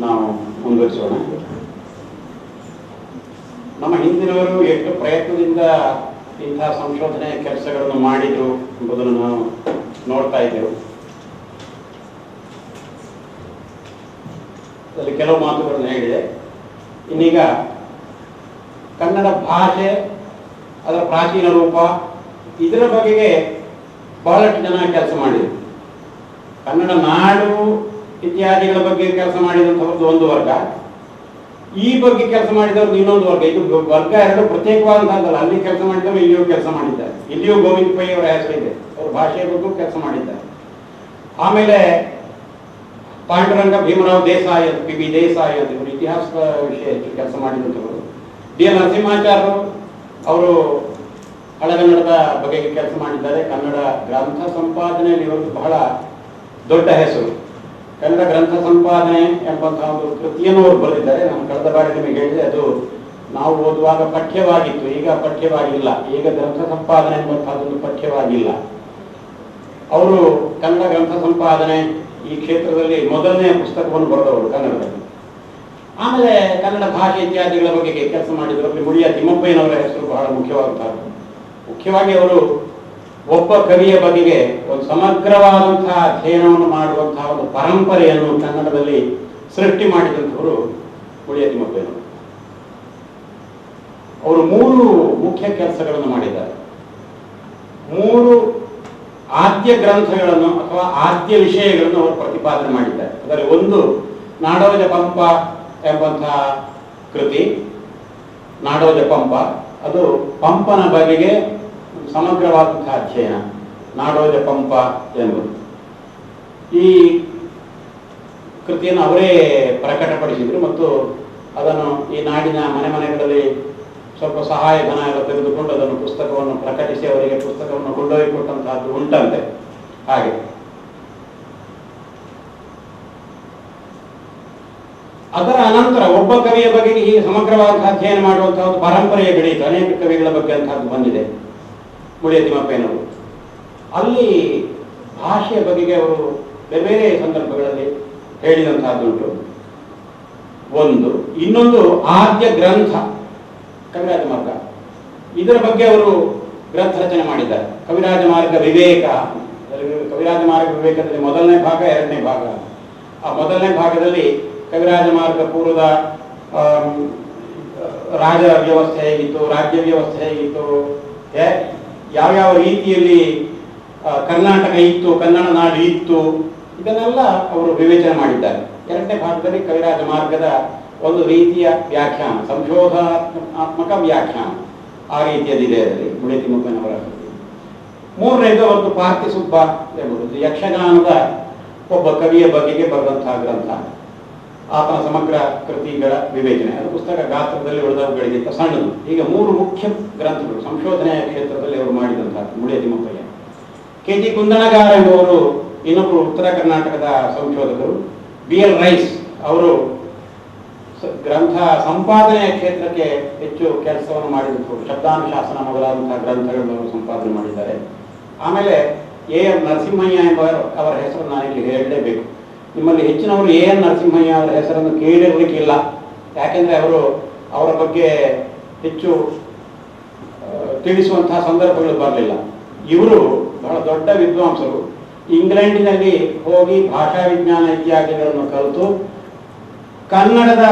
ನಾವು ಮುಂದುವರಿಸೋಣ. ನಮ್ಮ ಹಿಂದಿನವರು ಎಷ್ಟು ಪ್ರಯತ್ನದಿಂದ ಇಂತಹ ಸಂಶೋಧನೆ ಕೆಲಸಗಳನ್ನು ಮಾಡಿದರು ಎಂಬುದನ್ನು ನಾವು ನೋಡ್ತಾ ಇದ್ದೆವು. ಅದರಲ್ಲಿ ಕೆಲವು ಮಾತುಗಳನ್ನು ಹೇಳಿದೆ. ಇನ್ನೀಗ ಕನ್ನಡ ಭಾಷೆ, ಅದರ ಪ್ರಾಚೀನ ರೂಪ, ಇದರ ಬಗೆಗೆ ಬಹಳಷ್ಟು ಜನ ಕೆಲಸ ಮಾಡಿದರು. ಕನ್ನಡ ನಾಡು ಇತ್ಯಾದಿಗಳ ಬಗ್ಗೆ ಕೆಲಸ ಮಾಡಿದಂಥವ್ರದ್ದು ಒಂದು ವರ್ಗ, ಈ ಬಗ್ಗೆ ಕೆಲಸ ಮಾಡಿದವ್ರದ್ದು ಇನ್ನೊಂದು ವರ್ಗ. ಇದು ವರ್ಗ ಎರಡು ಪ್ರತ್ಯೇಕವಾದಂಥದ್ದಲ್ಲ. ಅಲ್ಲಿ ಕೆಲಸ ಮಾಡಿದವರು ಇಲ್ಲಿಯೂ ಕೆಲಸ ಮಾಡಿದ್ದಾರೆ. ಇಲ್ಲಿಯೂ ಗೋವಿಂದ ಪೈ ಅವರ ಹೆಸರಿದೆ, ಅವರು ಭಾಷೆಯ ಬಗ್ಗೆ ಕೆಲಸ ಮಾಡಿದ್ದಾರೆ. ಆಮೇಲೆ ಪಾಂಡುರಂಗ ಭೀಮರಾವ್ ದೇಸಾಯಿ, ಪಿ ದೇಸಾಯಿ ಅಂತ ಇವರು ಇತಿಹಾಸದ ವಿಷಯ ಹೆಚ್ಚು ಕೆಲಸ ಮಾಡಿದಂಥವರು. ಡಿ ನರಸಿಂಹಾಚಾರ್ಯರು ಅವರು ಹಳೆಗನ್ನಡದ ಬಗೆಗೆ ಕೆಲಸ ಮಾಡಿದ್ದಾರೆ. ಕನ್ನಡ ಗ್ರಂಥ ಸಂಪಾದನೆಯಲ್ಲಿ ಇವತ್ತು ಬಹಳ ದೊಡ್ಡ ಹೆಸರು. ಕನ್ನಡ ಗ್ರಂಥ ಸಂಪಾದನೆ ಎಂಬಂತಹ ಒಂದು ಕೃತಿಯನ್ನು ಅವರು ಬರೆದಿದ್ದಾರೆ. ನಾನು ಕಳೆದ ಬಾರಿ ನಿಮಗೆ ಹೇಳಿದೆ, ಅದು ನಾವು ಓದುವಾಗ ಪಠ್ಯವಾಗಿತ್ತು, ಈಗ ಪಠ್ಯವಾಗಿಲ್ಲ. ಈಗ ಗ್ರಂಥ ಸಂಪಾದನೆ ಎಂಬಂತಹದ್ದೊಂದು ಪಠ್ಯವಾಗಿಲ್ಲ. ಅವರು ಕನ್ನಡ ಗ್ರಂಥ ಸಂಪಾದನೆ ಈ ಕ್ಷೇತ್ರದಲ್ಲಿ ಮೊದಲನೇ ಪುಸ್ತಕವನ್ನು ಬರೆದವರು ಕನ್ನಡದಲ್ಲಿ. ಆಮೇಲೆ ಕನ್ನಡ ಭಾಷೆ ಇತ್ಯಾದಿಗಳ ಬಗ್ಗೆ ಕೆಲಸ ಮಾಡಿದವರಲ್ಲಿ ಮುಳಿಯ ತಿಮ್ಮಪ್ಪಯ್ಯನವರ ಹೆಸರು ಬಹಳ ಮುಖ್ಯವಾದಂತಹದ್ದು. ಮುಖ್ಯವಾಗಿ ಅವರು ಒಬ್ಬ ಕವಿಯ ಬಗೆಗೆ ಒಂದು ಸಮಗ್ರವಾದಂತಹ ಅಧ್ಯಯನವನ್ನು ಮಾಡುವಂತಹ ಒಂದು ಪರಂಪರೆಯನ್ನು ಕನ್ನಡದಲ್ಲಿ ಸೃಷ್ಟಿ ಮಾಡಿದಂಥವರು ಮುಳಿಯ ತಿಮ್ಮಪ್ಪಯ್ಯನವರು. ಅವರು 3 ಮುಖ್ಯ ಕೆಲಸಗಳನ್ನು ಮಾಡಿದ್ದಾರೆ. 3 ಆದ್ಯ ಗ್ರಂಥಗಳನ್ನು ಅಥವಾ ಆದ್ಯ ವಿಷಯಗಳನ್ನು ಅವರು ಪ್ರತಿಪಾದನೆ ಮಾಡಿದ್ದಾರೆ. ಅದರಲ್ಲಿ ಒಂದು ನಾಡೋಜ ಪಂಪ ಎಂಬಂತಹ ಕೃತಿ. ನಾಡೋಜ ಪಂಪ ಅದು ಪಂಪನ ಬಗೆಗೆ ಸಮಗ್ರವಾದಂತಹ ಅಧ್ಯಯನ, ನಾಡೋಜ ಪಂಪ ಎಂಬುದು. ಈ ಕೃತಿಯನ್ನು ಅವರೇ ಪ್ರಕಟಪಡಿಸಿದರು ಮತ್ತು ಅದನ್ನು ಈ ನಾಡಿನ ಮನೆಗಳಲ್ಲಿ ಸ್ವಲ್ಪ ಸಹಾಯಧನ ಎಲ್ಲ ತೆಗೆದುಕೊಂಡು ಅದನ್ನು ಪುಸ್ತಕವನ್ನು ಪ್ರಕಟಿಸಿ ಅವರಿಗೆ ಪುಸ್ತಕವನ್ನು ಕೊಂಡೊಯ್ಯಿ ಕೊಟ್ಟಂತಹದ್ದು ಉಂಟಂತೆ. ಹಾಗೆ ಅದರ ಅನಂತರ ಒಬ್ಬ ಕವಿಯ ಬಗೆಗೆ ಈ ಸಮಗ್ರವಾದಂತಹ ಅಧ್ಯಯನ ಮಾಡುವಂತಹ ಒಂದು ಪರಂಪರೆಯ ಬೆಳೆಯಿತು. ಅನೇಕ ಕವಿಗಳ ಬಗ್ಗೆ ಅಂತಹದ್ದು ಬಂದಿದೆ. ಮುಳಿಯ ತಿಮ್ಮಪ್ಪಯ್ಯನವರು ಅಲ್ಲಿ ಭಾಷೆಯ ಬಗೆಗೆ ಅವರು ಬೇರೆ ಬೇರೆ ಸಂದರ್ಭಗಳಲ್ಲಿ ಹೇಳಿದಂತಹದ್ದುಂಟು. ಒಂದು ಇನ್ನೊಂದು ಆದ್ಯ ಗ್ರಂಥ ಕವಿರಾಜ ಮಾರ್ಗ, ಇದರ ಬಗ್ಗೆ ಅವರು ಗ್ರಂಥ ರಚನೆ ಮಾಡಿದ್ದಾರೆ. ಕವಿರಾಜ ಮಾರ್ಗ ವಿವೇಕ. ಕವಿರಾಜ ಮಾರ್ಗ ವಿವೇಕದಲ್ಲಿ ಮೊದಲನೇ ಭಾಗ, ಎರಡನೇ ಭಾಗ. ಆ ಮೊದಲನೇ ಭಾಗದಲ್ಲಿ ಕವಿರಾಜ ಮಾರ್ಗ ಪೂರ್ವದ ರಾಜ ವ್ಯವಸ್ಥೆ ಹೇಗಿತ್ತು, ರಾಜ್ಯ ವ್ಯವಸ್ಥೆ ಹೇಗಿತ್ತು, ಯಾವ್ಯಾವ ರೀತಿಯಲ್ಲಿ ಕರ್ನಾಟಕ ಇತ್ತು, ಕನ್ನಡ ನಾಡು ಇತ್ತು, ಇದನ್ನೆಲ್ಲ ಅವರು ವಿವೇಚನೆ ಮಾಡಿದ್ದಾರೆ. ಎರಡನೇ ಭಾಗದಲ್ಲಿ ಕವಿರಾಜ ಮಾರ್ಗದ ಒಂದು ರೀತಿಯ ವ್ಯಾಖ್ಯಾನ, ಸಂಶೋಧನಾತ್ಮಕ ವ್ಯಾಖ್ಯಾನ ಆ ರೀತಿಯಲ್ಲಿದೆ ಅದರಲ್ಲಿ ಮುಳಿಯ ತಿಮ್ಮಪ್ಪನವರ. ಮೂರನೇದು ಒಂದು ಪಾರ್ಥಿಸುಬ್ಬ ಎಂಬುದು ಯಕ್ಷಗಾನದ ಒಬ್ಬ ಕವಿಯ ಬಗೆಗೆ ಬರೆದಂತಹ ಗ್ರಂಥ. ಆತನ ಸಮಗ್ರ ಕೃತಿಗಳ ವಿವೇಚನೆ. ಅದು ಪುಸ್ತಕ ಗಾತ್ರದಲ್ಲಿ ಉಳಿದವುಗಳಿಗಿಂತ ಸಣ್ಣದು. ಈಗ 3 ಮುಖ್ಯ ಗ್ರಂಥಗಳು ಸಂಶೋಧನೆಯ ಕ್ಷೇತ್ರದಲ್ಲಿ ಅವರು ಮಾಡಿದಂತಹ ಮುಳಿಯ ತಿಮ್ಮಪ್ಪಯ್ಯ. KG ಕುಂದಣಗಾರ ಎಂಬುವರು ಇನ್ನೊಬ್ಬರು ಉತ್ತರ ಕರ್ನಾಟಕದ ಸಂಶೋಧಕರು. BL ರೈಸ್ ಅವರು ಗ್ರಂಥ ಸಂಪಾದನೆಯ ಕ್ಷೇತ್ರಕ್ಕೆ ಹೆಚ್ಚು ಕೆಲಸವನ್ನು ಮಾಡಿದಂಥವರು. ಶಬ್ದಾನುಶಾಸನ ಮೊದಲಾದಂತಹ ಗ್ರಂಥಗಳನ್ನು ಅವರು ಸಂಪಾದನೆ ಮಾಡಿದ್ದಾರೆ. ಆಮೇಲೆ AN ನರಸಿಂಹಯ್ಯ ಎಂಬವರು, ಅವರ ಹೆಸರು ನಾನಿಲ್ಲಿ ಹೇಳಲೇಬೇಕು. ನಿಮ್ಮಲ್ಲಿ ಹೆಚ್ಚಿನವರು AN ನರಸಿಂಹಯ್ಯ ಅವರ ಹೆಸರನ್ನು ಕೇಳಿರಲಿಕ್ಕಿಲ್ಲ. ಯಾಕೆಂದರೆ ಅವರ ಬಗ್ಗೆ ಹೆಚ್ಚು ತಿಳಿಸುವಂತಹ ಸಂದರ್ಭಗಳು ಬರಲಿಲ್ಲ. ಇವರು ಬಹಳ ದೊಡ್ಡ ವಿದ್ವಾಂಸರು. ಇಂಗ್ಲೆಂಡಿನಲ್ಲಿ ಹೋಗಿ ಭಾಷಾ ವಿಜ್ಞಾನ ಇತ್ಯಾದಿಗಳನ್ನು ಕಲಿತು ಕನ್ನಡದ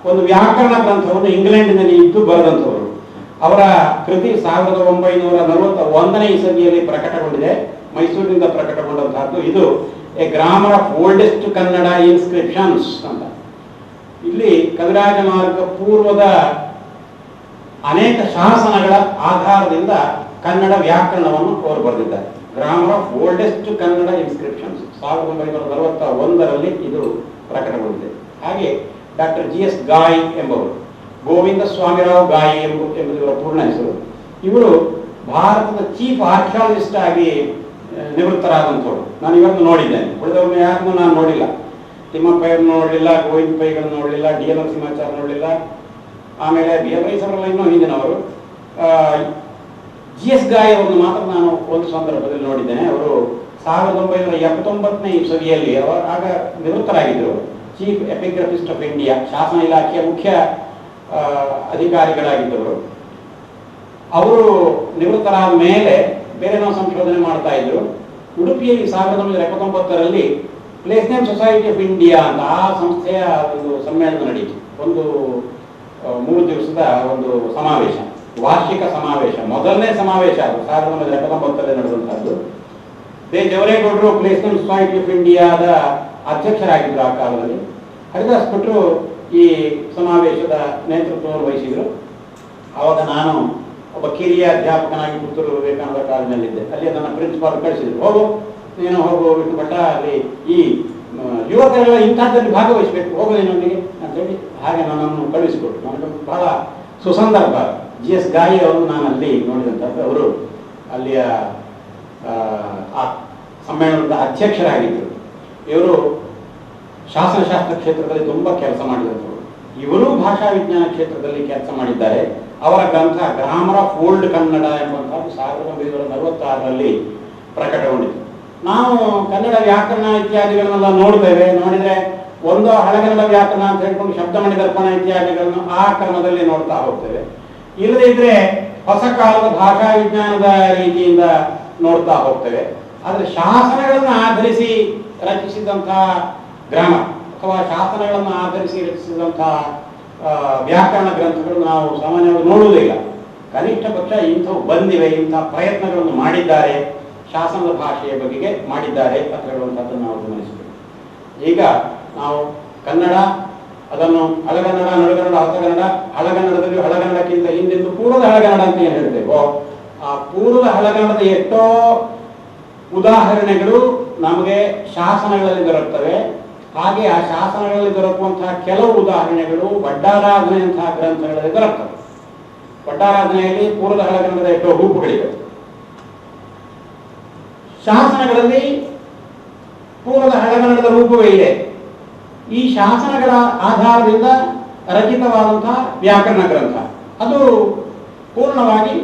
ಒಂದು ವ್ಯಾಕರಣ ಗ್ರಂಥವನ್ನು ಇಂಗ್ಲೆಂಡಿನಲ್ಲಿ ಇದ್ದು ಬರೆದಂಥವರು. ಅವರ ಕೃತಿ 1941ನೇ ಇಸವಿಯಲ್ಲಿ ಪ್ರಕಟಗೊಂಡಿದೆ, ಮೈಸೂರಿನಿಂದ ಪ್ರಕಟಗೊಂಡಂತಹದ್ದು. ಇದು A grammar of oldest Kannada inscriptions ಅಂತ. ಇಲ್ಲಿ ಕವಿರಾಜ ಮಾರ್ಗ ಪೂರ್ವದ ಅನೇಕ ಶಾಸನಗಳ ಆಧಾರದಿಂದ ಕನ್ನಡ ವ್ಯಾಕರಣವನ್ನು ಅವರು ಬರೆದಿದ್ದಾರೆ. Grammar of oldest Kannada inscriptions 1941ರಲ್ಲಿ ಇದು ಪ್ರಕಟಗೊಂಡಿದೆ. ಹಾಗೆ ಡಾಕ್ಟರ್ GS ಗಾಯ್ ಎಂಬವರು, ಗೋವಿಂದ ಸ್ವಾಮಿರಾವ್ ಗಾಯ್ ಎಂಬುದು ಇವರ ಪೂರ್ಣ ಹೆಸರು. ಇವರು ಭಾರತದ ಚೀಫ್ ಆರ್ಕಿಯಾಲಜಿಸ್ಟ್ ಆಗಿ ನಿವೃತ್ತರಾದಂಥವ್ರು. ನಾನು ಇವತ್ತು ನೋಡಿದ್ದೇನೆ, ಉಳಿದವ್ರನ್ನ ಯಾರನ್ನೂ ನಾನು ನೋಡಿಲ್ಲ. ತಿಮ್ಮಪ್ಪಯ್ಯವ್ರನ್ನ ನೋಡಲಿಲ್ಲ, ಗೋವಿಂದ ಪೈಗಳನ್ನು ನೋಡಲಿಲ್ಲ, ಡಿ ನರಸಿಂಹಾಚಾರ್ಯ ನೋಡಲಿಲ್ಲ. ಆಮೇಲೆ BL ರೈಸ್ ಅವರೆಲ್ಲ ಇನ್ನೂ ಹಿಂದಿನವರು. GS ಗಾಯ್ ಅವರನ್ನು ಮಾತ್ರ ನಾನು ಒಂದು ಸಂದರ್ಭದಲ್ಲಿ ನೋಡಿದ್ದೇನೆ. ಅವರು 1979ನೇ ಇಸವಿಯಲ್ಲಿ ಆಗ ನಿವೃತ್ತರಾಗಿದ್ದರು. ಚೀಫ್ ಎಪಿಗ್ರಫಿಸ್ಟ್ ಆಫ್ ಇಂಡಿಯಾ, ಶಾಸನ ಇಲಾಖೆಯ ಮುಖ್ಯ ಅಧಿಕಾರಿಗಳಾಗಿದ್ದವರು. ಅವರು ನಿವೃತ್ತರಾದ ಮೇಲೆ ಬೇರೆ ನಾವು ಸಂಶೋಧನೆ ಮಾಡ್ತಾ ಇದ್ರು. ಉಡುಪಿಯಲ್ಲಿ 1979ರಲ್ಲಿ ಪ್ಲೇಸ್ಮೆಂಟ್ ಸೊಸೈಟಿ ಆಫ್ ಇಂಡಿಯಾ ಅಂತ ಆ ಸಂಸ್ಥೆಯ ಒಂದು ಸಮ್ಮೇಳನ ನಡೀತು. ಒಂದು 3 ದಿವಸದ ಒಂದು ಸಮಾವೇಶ, ವಾರ್ಷಿಕ ಸಮಾವೇಶ, ಮೊದಲನೇ ಸಮಾವೇಶ ಅದು 1979ರಲ್ಲಿ ನಡೆದಂತಹದ್ದು. ಜವರೇಗೌಡರು ಪ್ಲೇಸ್ಮೆಂಟ್ ಸೊಸೈಟಿ ಆಫ್ ಇಂಡಿಯಾದ ಅಧ್ಯಕ್ಷರಾಗಿದ್ದರು ಆ ಕಾಲದಲ್ಲಿ. ಹರಿದಾಸ್ ಭಟ್ರು ಈ ಸಮಾವೇಶದ ನೇತೃತ್ವವನ್ನು ವಹಿಸಿದರು. ಆವಾಗ ನಾನು ಒಬ್ಬ ಕಿರಿಯ ಅಧ್ಯಾಪಕನಾಗಿ ಪುತ್ತೂರು ವಿವೇಕಾನಂದ ಕಾಲೇಜಿನಲ್ಲಿದ್ದೆ. ಅಲ್ಲಿ ನನ್ನ ಪ್ರಿನ್ಸಿಪಾಲ್ ಕಳಿಸಿದ್ರು, ಹೋಗು ನೀನು ಹೋಗು ವಿಟ್ಟು ಭಟ್ಟ, ಅಲ್ಲಿ ಈ ಯುವಕರೆಲ್ಲ ಇಂಥದ್ದಲ್ಲಿ ಭಾಗವಹಿಸಬೇಕು, ಹೋಗು ನೀನೊಂದಿಗೆ ಅಂತೇಳಿ ಹಾಗೆ ನನ್ನನ್ನು ಕಳಿಸಿಕೊಟ್ರು. ನನಗೆ ಬಹಳ ಸುಸಂದರ್ಭ. GS ಗಾಯಿ ಅವರು ನಾನು ಅಲ್ಲಿ ನೋಡಿದಂಥದ್ದು. ಅವರು ಅಲ್ಲಿಯ ಆ ಸಮ್ಮೇಳನದ ಅಧ್ಯಕ್ಷರಾಗಿದ್ದರು. ಇವರು ಶಾಸನಶಾಸ್ತ್ರ ಕ್ಷೇತ್ರದಲ್ಲಿ ತುಂಬ ಕೆಲಸ ಮಾಡಿದಂಥವರು. ಇವರು ಭಾಷಾ ವಿಜ್ಞಾನ ಕ್ಷೇತ್ರದಲ್ಲಿ ಕೆಲಸ ಮಾಡಿದ್ದಾರೆ. ಅವರ ಗ್ರಂಥ ಗ್ರಾಮರ್ ಆಫ್ ಓಲ್ಡ್ ಕನ್ನಡ ಎಂಬಂಥದ್ದು 1946ರಲ್ಲಿ ಪ್ರಕಟಗೊಂಡಿತು. ನಾವು ಕನ್ನಡ ವ್ಯಾಕರಣ ಇತ್ಯಾದಿಗಳನ್ನೆಲ್ಲ ನೋಡ್ತೇವೆ. ನೋಡಿದರೆ ಒಂದು ಹಳಗನ್ನಡ ವ್ಯಾಕರಣ ಅಂತ ಹೇಳ್ಕೊಂಡು ಶಬ್ದಮಣಿ ದರ್ಪಣ ಇತ್ಯಾದಿಗಳನ್ನು ಆ ಕ್ರಮದಲ್ಲಿ ನೋಡ್ತಾ ಹೋಗ್ತೇವೆ. ಇಲ್ಲದೇ ಇದ್ರೆ ಹೊಸ ಕಾಲದ ಭಾಷಾ ವಿಜ್ಞಾನದ ರೀತಿಯಿಂದ ನೋಡ್ತಾ ಹೋಗ್ತೇವೆ. ಆದರೆ ಶಾಸನಗಳನ್ನು ಆಧರಿಸಿ ರಚಿಸಿದಂತಹ ಗ್ರಾಮರ್ ಅಥವಾ ಶಾಸನಗಳನ್ನು ಆಧರಿಸಿ ರಚಿಸಿದಂತಹ ವ್ಯಾಕರಣ ಗ್ರಂಥಗಳು ನಾವು ಸಾಮಾನ್ಯವಾಗಿ ನೋಡುವುದಿಲ್ಲ. ಕನಿಷ್ಠ ಪಕ್ಷ ಇಂಥವು ಬಂದಿವೆ, ಇಂಥ ಪ್ರಯತ್ನಗಳನ್ನು ಮಾಡಿದ್ದಾರೆ, ಶಾಸನದ ಭಾಷೆಯ ಬಗೆಗೆ ಮಾಡಿದ್ದಾರೆ ಅಂತ ಹೇಳುವಂಥದ್ದನ್ನು ನಾವು ಗಮನಿಸಬೇಕು. ಈಗ ನಾವು ಕನ್ನಡ, ಅದನ್ನು ಹಳಗನ್ನಡ, ನಡುಗನ್ನಡ, ಹೊಸಗನ್ನಡ, ಹಳಗನ್ನಡದಲ್ಲಿ ಹಳಗನ್ನಡಕ್ಕಿಂತ ಹಿಂದಿದ್ದು ಪೂರ್ವದ ಹಳಗನ್ನಡ ಅಂತ ಏನು ಹೇಳ್ತೇವೋ ಆ ಪೂರ್ವದ ಹಳಗನ್ನಡದ ಎಷ್ಟೋ ಉದಾಹರಣೆಗಳು ನಮಗೆ ಶಾಸನಗಳಲ್ಲಿ ದೊರಕ್ತವೆ. ಹಾಗೆ ಆ ಶಾಸನಗಳಲ್ಲಿ ದೊರಕುವಂತಹ ಕೆಲವು ಉದಾಹರಣೆಗಳು ವಡ್ಡಾರಾಧನೆಯಂತಹ ಗ್ರಂಥಗಳಲ್ಲಿ ದೊರಕ್ತವೆ. ವಡ್ಡಾರಾಧನೆಯಲ್ಲಿ ಪೂರ್ವದ ಹಳಗನ್ನಡದ ಎಷ್ಟೋ ರೂಪಗಳಿವೆ. ಶಾಸನಗಳಲ್ಲಿ ಪೂರ್ವದ ಹಳಗನ್ನಡದ ರೂಪವೇ ಇದೆ. ಈ ಶಾಸನಗಳ ಆಧಾರದಿಂದ ರಚಿತವಾದಂತಹ ವ್ಯಾಕರಣ ಗ್ರಂಥ ಅದು ಪೂರ್ಣವಾಗಿ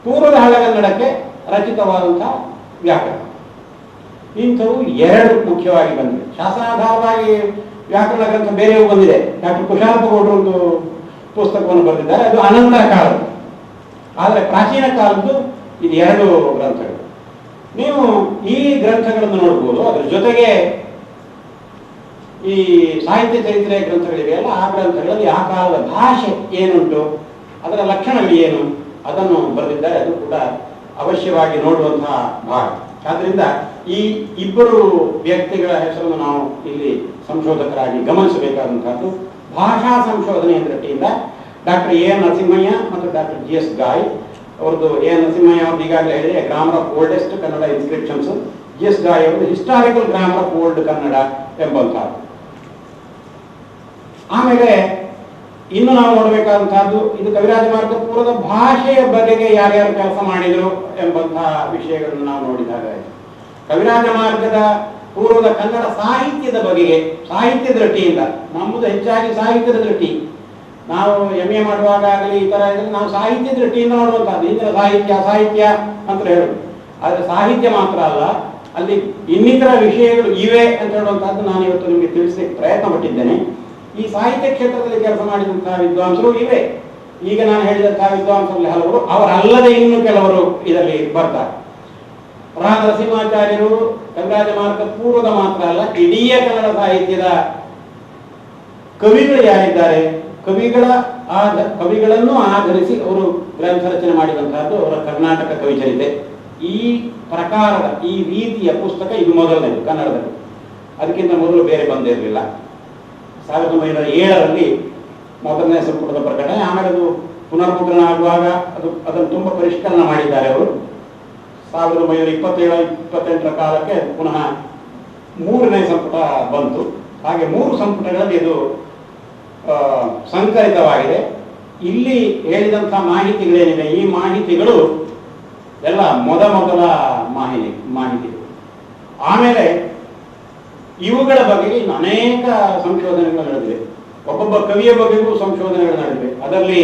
ಪೂರ್ವದ ಹಳಗನ್ನಡಕ್ಕೆ ರಚಿತವಾದಂತಹ ವ್ಯಾಕರಣ. ಇಂಥವು 2 ಮುಖ್ಯವಾಗಿ ಬಂದಿವೆ. ಶಾಸನಾಧಾರವಾಗಿ ವ್ಯಾಕರಣ ಗ್ರಂಥ ಬೇರೆಯೂ ಬಂದಿದೆ. ಡಾಕ್ಟರ್ ಕುಶಾಲಪ್ಪಗೌಡರು ಒಂದು ಪುಸ್ತಕವನ್ನು ಬರೆದಿದ್ದಾರೆ, ಅದು ಅನಂತರ ಕಾಲದ್ದು. ಆದರೆ ಪ್ರಾಚೀನ ಕಾಲದ್ದು ಇದು 2 ಗ್ರಂಥಗಳು. ನೀವು ಈ ಗ್ರಂಥಗಳನ್ನು ನೋಡ್ಬೋದು. ಅದರ ಜೊತೆಗೆ ಈ ಸಾಹಿತ್ಯ ಚರಿತ್ರೆ ಗ್ರಂಥಗಳಿವೆಯಲ್ಲ, ಆ ಗ್ರಂಥಗಳಲ್ಲಿ ಆ ಕಾಲದ ಭಾಷೆ ಏನುಂಟು, ಅದರ ಲಕ್ಷಣಗಳು ಏನು, ಅದನ್ನು ಬರೆದಿದ್ದಾರೆ. ಅದು ಕೂಡ ಅವಶ್ಯವಾಗಿ ನೋಡುವಂತಹ ಭಾಗ. ಆದ್ದರಿಂದ ಈ ಇಬ್ಬರು ವ್ಯಕ್ತಿಗಳ ಹೆಸರನ್ನು ನಾವು ಇಲ್ಲಿ ಸಂಶೋಧಕರಾಗಿ ಗಮನಿಸಬೇಕಾದಂತಹದ್ದು. ಭಾಷಾ ಸಂಶೋಧನೆ ದೃಷ್ಟಿಯಿಂದ ಡಾಕ್ಟರ್ ಎ ನರಸಿಂಹಯ್ಯ ಮತ್ತು ಡಾಕ್ಟರ್ GS ಗಾಯ್ ಅವರದ್ದು. ಎ ನರಸಿಂಹಯ್ಯ ಅವ್ರದ್ದು ಈಗಾಗಲೇ ಹೇಳಿದರೆ grammar of oldest Kannada inscriptions, GS Gai ಅವರದ್ದು historical grammar of old Kannada ಎಂಬಂತಹದ್ದು. ಆಮೇಲೆ ಇನ್ನು ನಾವು ನೋಡಬೇಕಾದಂತಹದ್ದು ಇದು ಕವಿರಾಜ ಮಾರ್ಗ ಪೂರ್ವದ ಭಾಷೆಯ ಬಗೆಗೆ ಯಾರ್ಯಾರು ಕೆಲಸ ಮಾಡಿದರು ಎಂಬಂತಹ ವಿಷಯಗಳನ್ನು ನಾವು ನೋಡಿದಾಗ ಕವಿರಾಜ ಮಾರ್ಗದ ಪೂರ್ವದ ಕನ್ನಡ ಸಾಹಿತ್ಯದ ಬಗೆಗೆ, ಸಾಹಿತ್ಯ ದೃಷ್ಟಿಯಿಂದ, ನಮ್ಮದು ಹೆಚ್ಚಾಗಿ ಸಾಹಿತ್ಯದ ದೃಷ್ಟಿ. ನಾವು MA ಮಾಡುವಾಗ ಆಗಲಿ ಈ ತರ ಇದ್ರೆ ನಾವು ಸಾಹಿತ್ಯ ದೃಷ್ಟಿಯಿಂದ ನೋಡುವಂತಹದ್ದು. ಇಂದಿನ ಸಾಹಿತ್ಯ ಅಸಾಹಿತ್ಯ ಅಂತ ಹೇಳುದು. ಆದರೆ ಸಾಹಿತ್ಯ ಮಾತ್ರ ಅಲ್ಲ, ಅಲ್ಲಿ ಇನ್ನಿತರ ವಿಷಯಗಳು ಇವೆ ಅಂತ ಹೇಳುವಂತಹದ್ದು ನಾನು ಇವತ್ತು ನಿಮಗೆ ತಿಳಿಸಲಿಕ್ಕೆ ಪ್ರಯತ್ನ ಪಟ್ಟಿದ್ದೇನೆ. ಈ ಸಾಹಿತ್ಯ ಕ್ಷೇತ್ರದಲ್ಲಿ ಕೆಲಸ ಮಾಡಿದಂತಹ ವಿದ್ವಾಂಸರು ಇವೆ. ಈಗ ನಾನು ಹೇಳಿದಂತಹ ವಿದ್ವಾಂಸರಲ್ಲಿ ಹಲವರು, ಅವರಲ್ಲದೆ ಇನ್ನು ಕೆಲವರು ಇದರಲ್ಲಿ ಬರ್ತಾರೆ. ನರಸಿಂಹಾಚಾರ್ಯರು ಕವಿರಾಜ ಮಾರ್ಗ ಪೂರ್ವದ ಮಾತ್ರ ಅಲ್ಲ, ಇಡೀ ಕನ್ನಡ ಸಾಹಿತ್ಯದ ಕವಿಗಳು ಯಾರಿದ್ದಾರೆ, ಕವಿಗಳನ್ನು ಆಧರಿಸಿ ಅವರು ಗ್ರಂಥ ರಚನೆ ಮಾಡಿದಂತಹದ್ದು ಅವರ ಕರ್ನಾಟಕ ಕವಿಚರಿತೆ. ಈ ಪ್ರಕಾರದ ಈ ರೀತಿಯ ಪುಸ್ತಕ ಇದು ಮೊದಲನೇದು ಕನ್ನಡದಲ್ಲಿ. ಅದಕ್ಕಿಂತ ಮೊದಲು ಬೇರೆ ಬಂದಿರಲಿಲ್ಲ. 1907ರಲ್ಲಿ ಮೊದಲನೇ ಸಂಪುಟದ ಪ್ರಕಟಣೆ. ಆಮೇಲೆ ಅದು ಪುನರ್ಮುದ್ರಣ ಆಗುವಾಗ ಅದನ್ನು ತುಂಬ ಪರಿಷ್ಕರಣೆ ಮಾಡಿದ್ದಾರೆ ಅವರು. 1927-28ರ ಕಾಲಕ್ಕೆ ಪುನಃ 3ನೇ ಸಂಪುಟ ಬಂತು. ಹಾಗೆ 3 ಸಂಪುಟಗಳಲ್ಲಿ ಇದು ಸಂಕಲಿತವಾಗಿದೆ. ಇಲ್ಲಿ ಹೇಳಿದಂತಹ ಮಾಹಿತಿಗಳೇನಿದೆ, ಈ ಮಾಹಿತಿಗಳು ಎಲ್ಲ ಮೊದಲ ಮಾಹಿತಿಗಳು. ಆಮೇಲೆ ಇವುಗಳ ಬಗೆಗೆ ಅನೇಕ ಸಂಶೋಧನೆಗಳು ನಡೆದಿವೆ. ಒಬ್ಬೊಬ್ಬ ಕವಿಯ ಬಗೆಗೂ ಸಂಶೋಧನೆಗಳು ನಡೆದಿವೆ. ಅದರಲ್ಲಿ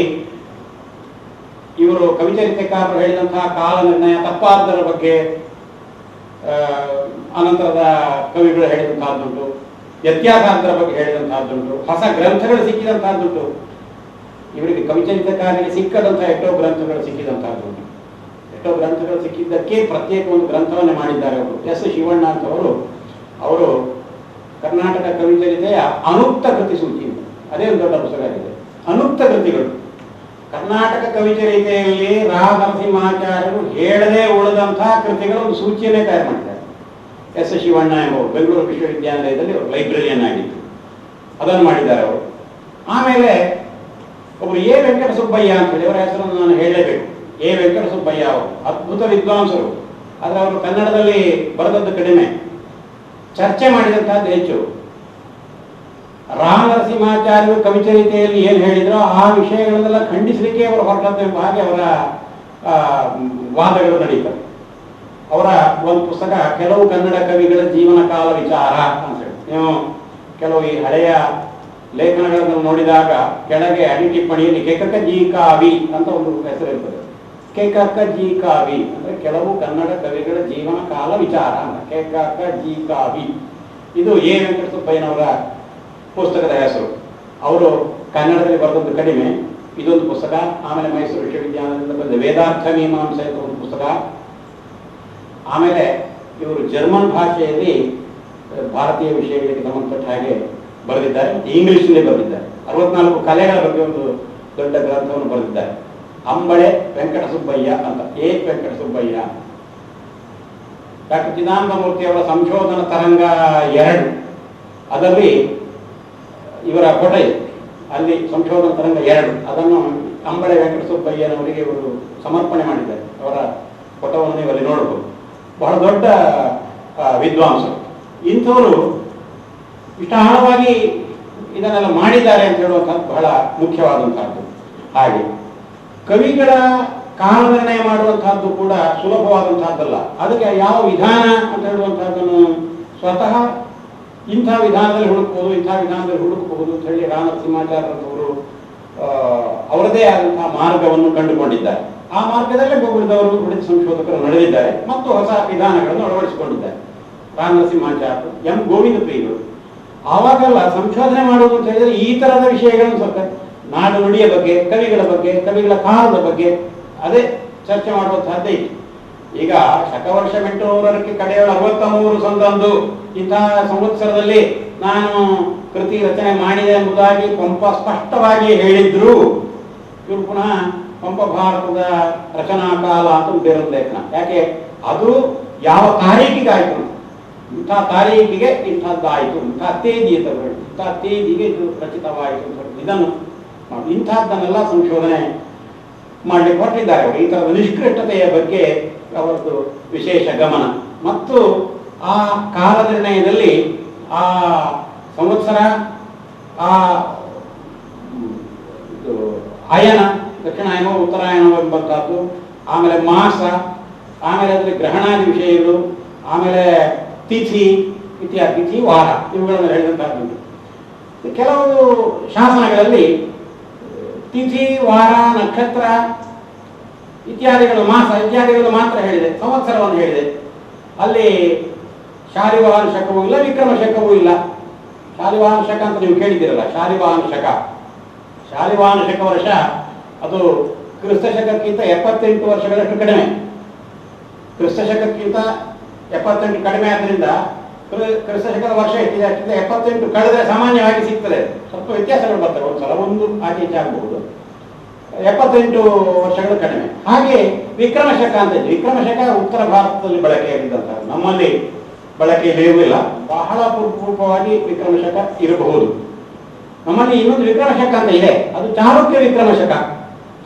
ಇವರು ಕವಿಚರಿತ್ರೆಕಾರರು ಹೇಳಿದಂತಹ ಕಾಲ ನಿರ್ಣಯ ತಪ್ಪಾದರ ಬಗ್ಗೆ ಅನಂತರದ ಕವಿಗಳು ಹೇಳಿದಂತಹದ್ದುಂಟು. ವ್ಯತ್ಯಾಸ ಅದರ ಬಗ್ಗೆ ಹೇಳಿದಂತಹದ್ದುಂಟು, ಹೊಸ ಗ್ರಂಥಗಳು ಸಿಕ್ಕಿದಂತಹದ್ದುಂಟು. ಇವರಿಗೆ ಕವಿಚರಿತಕಾರರಿಗೆ ಸಿಕ್ಕದಂತಹ ಎಷ್ಟೋ ಗ್ರಂಥಗಳು ಸಿಕ್ಕಿದಂತಹದ್ದುಂಟು. ಎಷ್ಟೋ ಗ್ರಂಥಗಳು ಸಿಕ್ಕಿದ್ದಕ್ಕೆ ಪ್ರತ್ಯೇಕ ಒಂದು ಗ್ರಂಥವನ್ನೇ ಮಾಡಿದ್ದಾರೆ ಅವರು. ಎಸ್ ಶಿವಣ್ಣ ಅಂತವರು. ಅವರು ಕರ್ನಾಟಕ ಕವಿಚರಿತೆಯ ಅನುಕ್ತ ಕೃತಿ ಸೂಚಿ, ಅದೇ ಒಂದು ದೊಡ್ಡ ಪುಸ್ತಕ ಆಗಿದೆ. ಅನುಕ್ತ ಕೃತಿಗಳು ಕರ್ನಾಟಕ ಕವಿಚರಿತೆಯಲ್ಲಿ ರಾ ನರಸಿಂಹಾಚಾರ್ಯರು ಹೇಳದೇ ಉಳಿದಂತಹ ಕೃತಿಗಳ ಒಂದು ಸೂಚಿಯನ್ನೇ ತಯಾರು ಮಾಡಿದ್ದಾರೆ. ಎಸ್ ಶಿವಣ್ಣ ಎಂಬವರು ಬೆಂಗಳೂರು ವಿಶ್ವವಿದ್ಯಾನಿಲಯದಲ್ಲಿ ಅವರು ಲೈಬ್ರರಿಯನ್ ಆಗಿದ್ದರು, ಅದನ್ನು ಮಾಡಿದ್ದಾರೆ ಅವರು. ಆಮೇಲೆ ಒಬ್ಬರು ಎ ವೆಂಕಟ ಸುಬ್ಬಯ್ಯ ಅಂತ ಹೇಳಿ, ಅವರ ಹೆಸರನ್ನು ನಾನು ಹೇಳಲೇಬೇಕು. ಎ ವೆಂಕಟ ಸುಬ್ಬಯ್ಯ ಅವರು ಅದ್ಭುತ ವಿದ್ವಾಂಸರು, ಆದರೆ ಅವರು ಕನ್ನಡದಲ್ಲಿ ಬರೆದದ್ದು ಕಡಿಮೆ, ಚರ್ಚೆ ಮಾಡಿದಂತಹದ್ದು ಹೆಚ್ಚು. ರಾ ನರಸಿಂಹಾಚಾರ್ಯರು ಕವಿಚರಿತೆಯಲ್ಲಿ ಏನು ಹೇಳಿದ್ರೋ ಆ ವಿಷಯಗಳನ್ನೆಲ್ಲ ಖಂಡಿಸಲಿಕ್ಕೆ ಅವರು ಹೊರಟದ್ದು ಎಂಬ ಹಾಗೆ ಅವರ ವಾದಗಳು ನಡೀತವೆ. ಅವರ ಒಂದು ಪುಸ್ತಕ ಕೆಲವು ಕನ್ನಡ ಕವಿಗಳ ಜೀವನ ಕಾಲ ವಿಚಾರ ಅಂತ ಹೇಳಿ, ನೀವು ಕೆಲವು ಈ ಹಳೆಯ ಲೇಖನಗಳನ್ನು ನೋಡಿದಾಗ ಕೆಳಗೆ ಅಡಿ ಟಿಪ್ಪಣಿಯಲ್ಲಿ ಕೇಕಕ ಜಿ ಕಾವಿ ಅಂತ ಒಂದು ಹೆಸರು ಇರ್ತದೆ. ಕೇಕಕ ಜಿ ಕಾವಿ ಅಂದ್ರೆ ಕೆಲವು ಕನ್ನಡ ಕವಿಗಳ ಜೀವನ ಕಾಲ ವಿಚಾರ ಅಂತ, ಕೇಕಕ ಜಿ ಕಾವಿ. ಇದು ಎ ವೆಂಕಟ ಸುಬ್ಬಯ್ಯನವರ ಪುಸ್ತಕದ ಹೆಸರು. ಅವರು ಕನ್ನಡದಲ್ಲಿ ಬರೆದದ್ದು ಕಡಿಮೆ, ಇದೊಂದು ಪುಸ್ತಕ. ಆಮೇಲೆ ಮೈಸೂರು ವಿಶ್ವವಿದ್ಯಾಲಯದಿಂದ ಬಂದ ವೇದಾರ್ಥ ಮೀಮಾಂಸೆ ಅಂತ ಒಂದು ಪುಸ್ತಕ. ಆಮೇಲೆ ಇವರು ಜರ್ಮನ್ ಭಾಷೆಯಲ್ಲಿ ಭಾರತೀಯ ವಿಷಯಗಳಿಗೆ ಸಂಬಂಧಪಟ್ಟ ಹಾಗೆ ಬರೆದಿದ್ದಾರೆ, ಇಂಗ್ಲಿಷ್ನಲ್ಲಿ ಬರೆದಿದ್ದಾರೆ. 64 ಕಲೆಗಳ ಬಗ್ಗೆ ಒಂದು ದೊಡ್ಡ ಗ್ರಂಥವನ್ನು ಬರೆದಿದ್ದಾರೆ. ಅಂಬಳೆ ವೆಂಕಟ ಸುಬ್ಬಯ್ಯ ಅಂತ, ಎ ವೆಂಕಟ ಸುಬ್ಬಯ್ಯ. ಡಾಕ್ಟರ್ ಚಿದಾನಂದಮೂರ್ತಿ ಅವರ ಸಂಶೋಧನಾ ತರಂಗ 2 ಅದರಲ್ಲಿ ಇವರ ಫೋಟೋ ಇದೆ. ಅಲ್ಲಿ ಸಂಶೋಧನಾ ತರಂಗ 2 ಅದನ್ನು ಅಂಬಳೆ ವೆಂಕಟ ಸುಬ್ಬಯ್ಯನವರಿಗೆ ಇವರು ಸಮರ್ಪಣೆ ಮಾಡಿದ್ದಾರೆ. ಅವರ ಫೋಟೋವನ್ನು ನೀವು ಅಲ್ಲಿ ನೋಡಬಹುದು. ಬಹಳ ದೊಡ್ಡ ವಿದ್ವಾಂಸರು. ಇಂಥವರು ಇಷ್ಟ ಆಳವಾಗಿ ಇದನ್ನೆಲ್ಲ ಮಾಡಿದ್ದಾರೆ ಅಂತ ಹೇಳುವಂಥದ್ದು ಬಹಳ ಮುಖ್ಯವಾದಂತಹದ್ದು. ಹಾಗೆ ಕವಿಗಳ ಕಾಲ ನಿರ್ಣಯ ಮಾಡುವಂತಹದ್ದು ಕೂಡ ಸುಲಭವಾದಂತಹದ್ದಲ್ಲ. ಅದಕ್ಕೆ ಯಾವ ವಿಧಾನ ಅಂತ ಹೇಳುವಂತಹದ್ದನ್ನು ಸ್ವತಃ ಇಂಥ ವಿಧಾನದಲ್ಲಿ ಹುಡುಕಬಹುದು, ಇಂಥ ವಿಧಾನದಲ್ಲಿ ಹುಡುಕಬಹುದು ಅಂತ ಹೇಳಿ ರಾ ನರಸಿಂಹಾಚಾರ್ಯರವರು ಅವರದೇ ಆದಂತಹ ಮಾರ್ಗವನ್ನು ಕಂಡುಕೊಂಡಿದ್ದಾರೆ. ಆ ಮಾರ್ಗದಲ್ಲೇ ಉಳಿದವರು ಉಳಿದ ಸಂಶೋಧಕರು ನಡೆದಿದ್ದಾರೆ ಮತ್ತು ಹೊಸ ವಿಧಾನಗಳನ್ನು ಅಳವಡಿಸಿಕೊಂಡಿದ್ದಾರೆ. ರಾ ನರಸಿಂಹಾಚಾರ್ಯರು, ಎಂ ಗೋವಿಂದ ಪ್ರಿಯರು. ಆವಾಗೆಲ್ಲ ಸಂಶೋಧನೆ ಮಾಡುವುದು ಅಂತ ಹೇಳಿದ್ರೆ ಈ ತರದ ವಿಷಯಗಳನ್ನು ಸ್ವಲ್ಪ ನಾಡು ನುಡಿಯ ಬಗ್ಗೆ, ಕವಿಗಳ ಬಗ್ಗೆ, ಕವಿಗಳ ಕಾಲದ ಬಗ್ಗೆ ಅದೇ ಚರ್ಚೆ ಮಾಡುವಂತಹದ್ದೇ ಇತ್ತು. ಈಗ ಶಕವರ್ಷ 800ಕ್ಕೆ ಕಡೆಯ 63 ಸಂದಂದು ಇಂತಹ ಸಂವತ್ಸರದಲ್ಲಿ ನಾನು ಕೃತಿ ರಚನೆ ಮಾಡಿದೆ ಎಂಬುದಾಗಿ ಪಂಪ ಸ್ಪಷ್ಟವಾಗಿ ಹೇಳಿದ್ರು. ಇವರು ಪುನಃ ಪಂಪ ಭಾರತದ ರಚನಾ ಕಾಲ ಅಂತ ಬೇರೊಂದು ಲೇಖನ. ಯಾಕೆ ಅದು ಯಾವ ತಾರೀಕಿಗೆ ಆಯ್ತು, ಇಂಥ ತಾರೀಕಿಗೆ ಇಂಥದ್ದಾಯಿತು, ಇಂಥ ತೇದಿ ತಗೊಳ್ಳಿ, ಇಂಥ ತೇದಿಗೆ ಇದು ರಚಿತವಾಯಿತು ಅಂತ ಇದನ್ನು ಇಂಥದ್ದನ್ನೆಲ್ಲ ಸಂಶೋಧನೆ ಮಾಡಲಿಕ್ಕೆ ಹೊರಟಿದ್ದಾರೆ ಅವರು. ಈ ಥರದ ನಿಷ್ಕೃಷ್ಟತೆಯ ಬಗ್ಗೆ ಅವರದ್ದು ವಿಶೇಷ ಗಮನ ಮತ್ತು ಆ ಕಾಲ ನಿರ್ಣಯದಲ್ಲಿ ಆ ಸಂವತ್ಸರ, ಆ ಅಯನ, ದಕ್ಷಿಣಾಯನ, ಉತ್ತರಾಯಣ ಎಂಬಂತಹದ್ದು, ಆಮೇಲೆ ಮಾಸ, ಆಮೇಲೆ ಅದರಲ್ಲಿ ಗ್ರಹಣಾದಿ ವಿಷಯಗಳು, ಆಮೇಲೆ ತಿಥಿ ಇತ್ಯಾದಿ, ತಿಥಿ ವಾರ ಇವುಗಳನ್ನು ಹೇಳಿದಂತಹದ್ದು. ಕೆಲವು ಶಾಸನಗಳಲ್ಲಿ ತಿಥಿ, ವಾರ, ನಕ್ಷತ್ರ ಇತ್ಯಾದಿಗಳು, ಮಾಸ ಇತ್ಯಾದಿಗಳು ಮಾತ್ರ ಹೇಳಿದೆ, ಸಂವತ್ಸರವನ್ನು ಹೇಳಿದೆ. ಅಲ್ಲಿ ಶಾಲಿವಾಹನ ಶಕವೂ ಇಲ್ಲ, ವಿಕ್ರಮ ಶಕವೂ ಇಲ್ಲ. ಶಾಲಿವಾಹನ ಶಕ ಅಂತ ನೀವು ಕೇಳಿದ್ದೀರಲ್ಲ, ಶಾಲಿವಾಹನ ಶಕ. ಶಾಲಿವಾಹನ ಶಕ ವರ್ಷ ಅದು ಕ್ರಿಸ್ತ ಶಕಕ್ಕಿಂತ 78 ವರ್ಷಗಳಷ್ಟು ಕಡಿಮೆ. ಕ್ರಿಸ್ತ ಶಕಕ್ಕಿಂತ 78 ಕಡಿಮೆ ಆದ್ದರಿಂದ ಕ್ರಿಸ್ತ ಶಕದ ವರ್ಷ ಎಷ್ಟಿದೆ ಅಷ್ಟಿದೆ, 78 ಕಳೆದ್ರೆ ಸಾಮಾನ್ಯವಾಗಿ ಸಿಗ್ತದೆ. ಸ್ವಲ್ಪ ವ್ಯತ್ಯಾಸಗಳು ಬರ್ತವೆ, ಒಂದ್ಸಲ ಒಂದು ಆಚೆ ಈಚೆ ಆಗಬಹುದು. 78 ವರ್ಷಗಳು ಕಡಿಮೆ. ಹಾಗೆ ವಿಕ್ರಮ ಶಕ ಅಂತ ಇದೆ. ವಿಕ್ರಮ ಶಕ ಉತ್ತರ ಭಾರತದಲ್ಲಿ ಬಳಕೆಯಾಗಿದ್ದಂತಹ, ನಮ್ಮಲ್ಲಿ ಬಳಕೆಯಲ್ಲಿ ಇರುವುದಿಲ್ಲ. ಬಹಳ ಪೂರ್ವವಾಗಿ ವಿಕ್ರಮ ಶಕ ಇರಬಹುದು. ನಮ್ಮಲ್ಲಿ ಇನ್ನೊಂದು ವಿಕ್ರಮ ಶಕ ಅಂತ ಇದೆ, ಅದು ಚಾಲುಕ್ಯ ವಿಕ್ರಮ ಶಕ.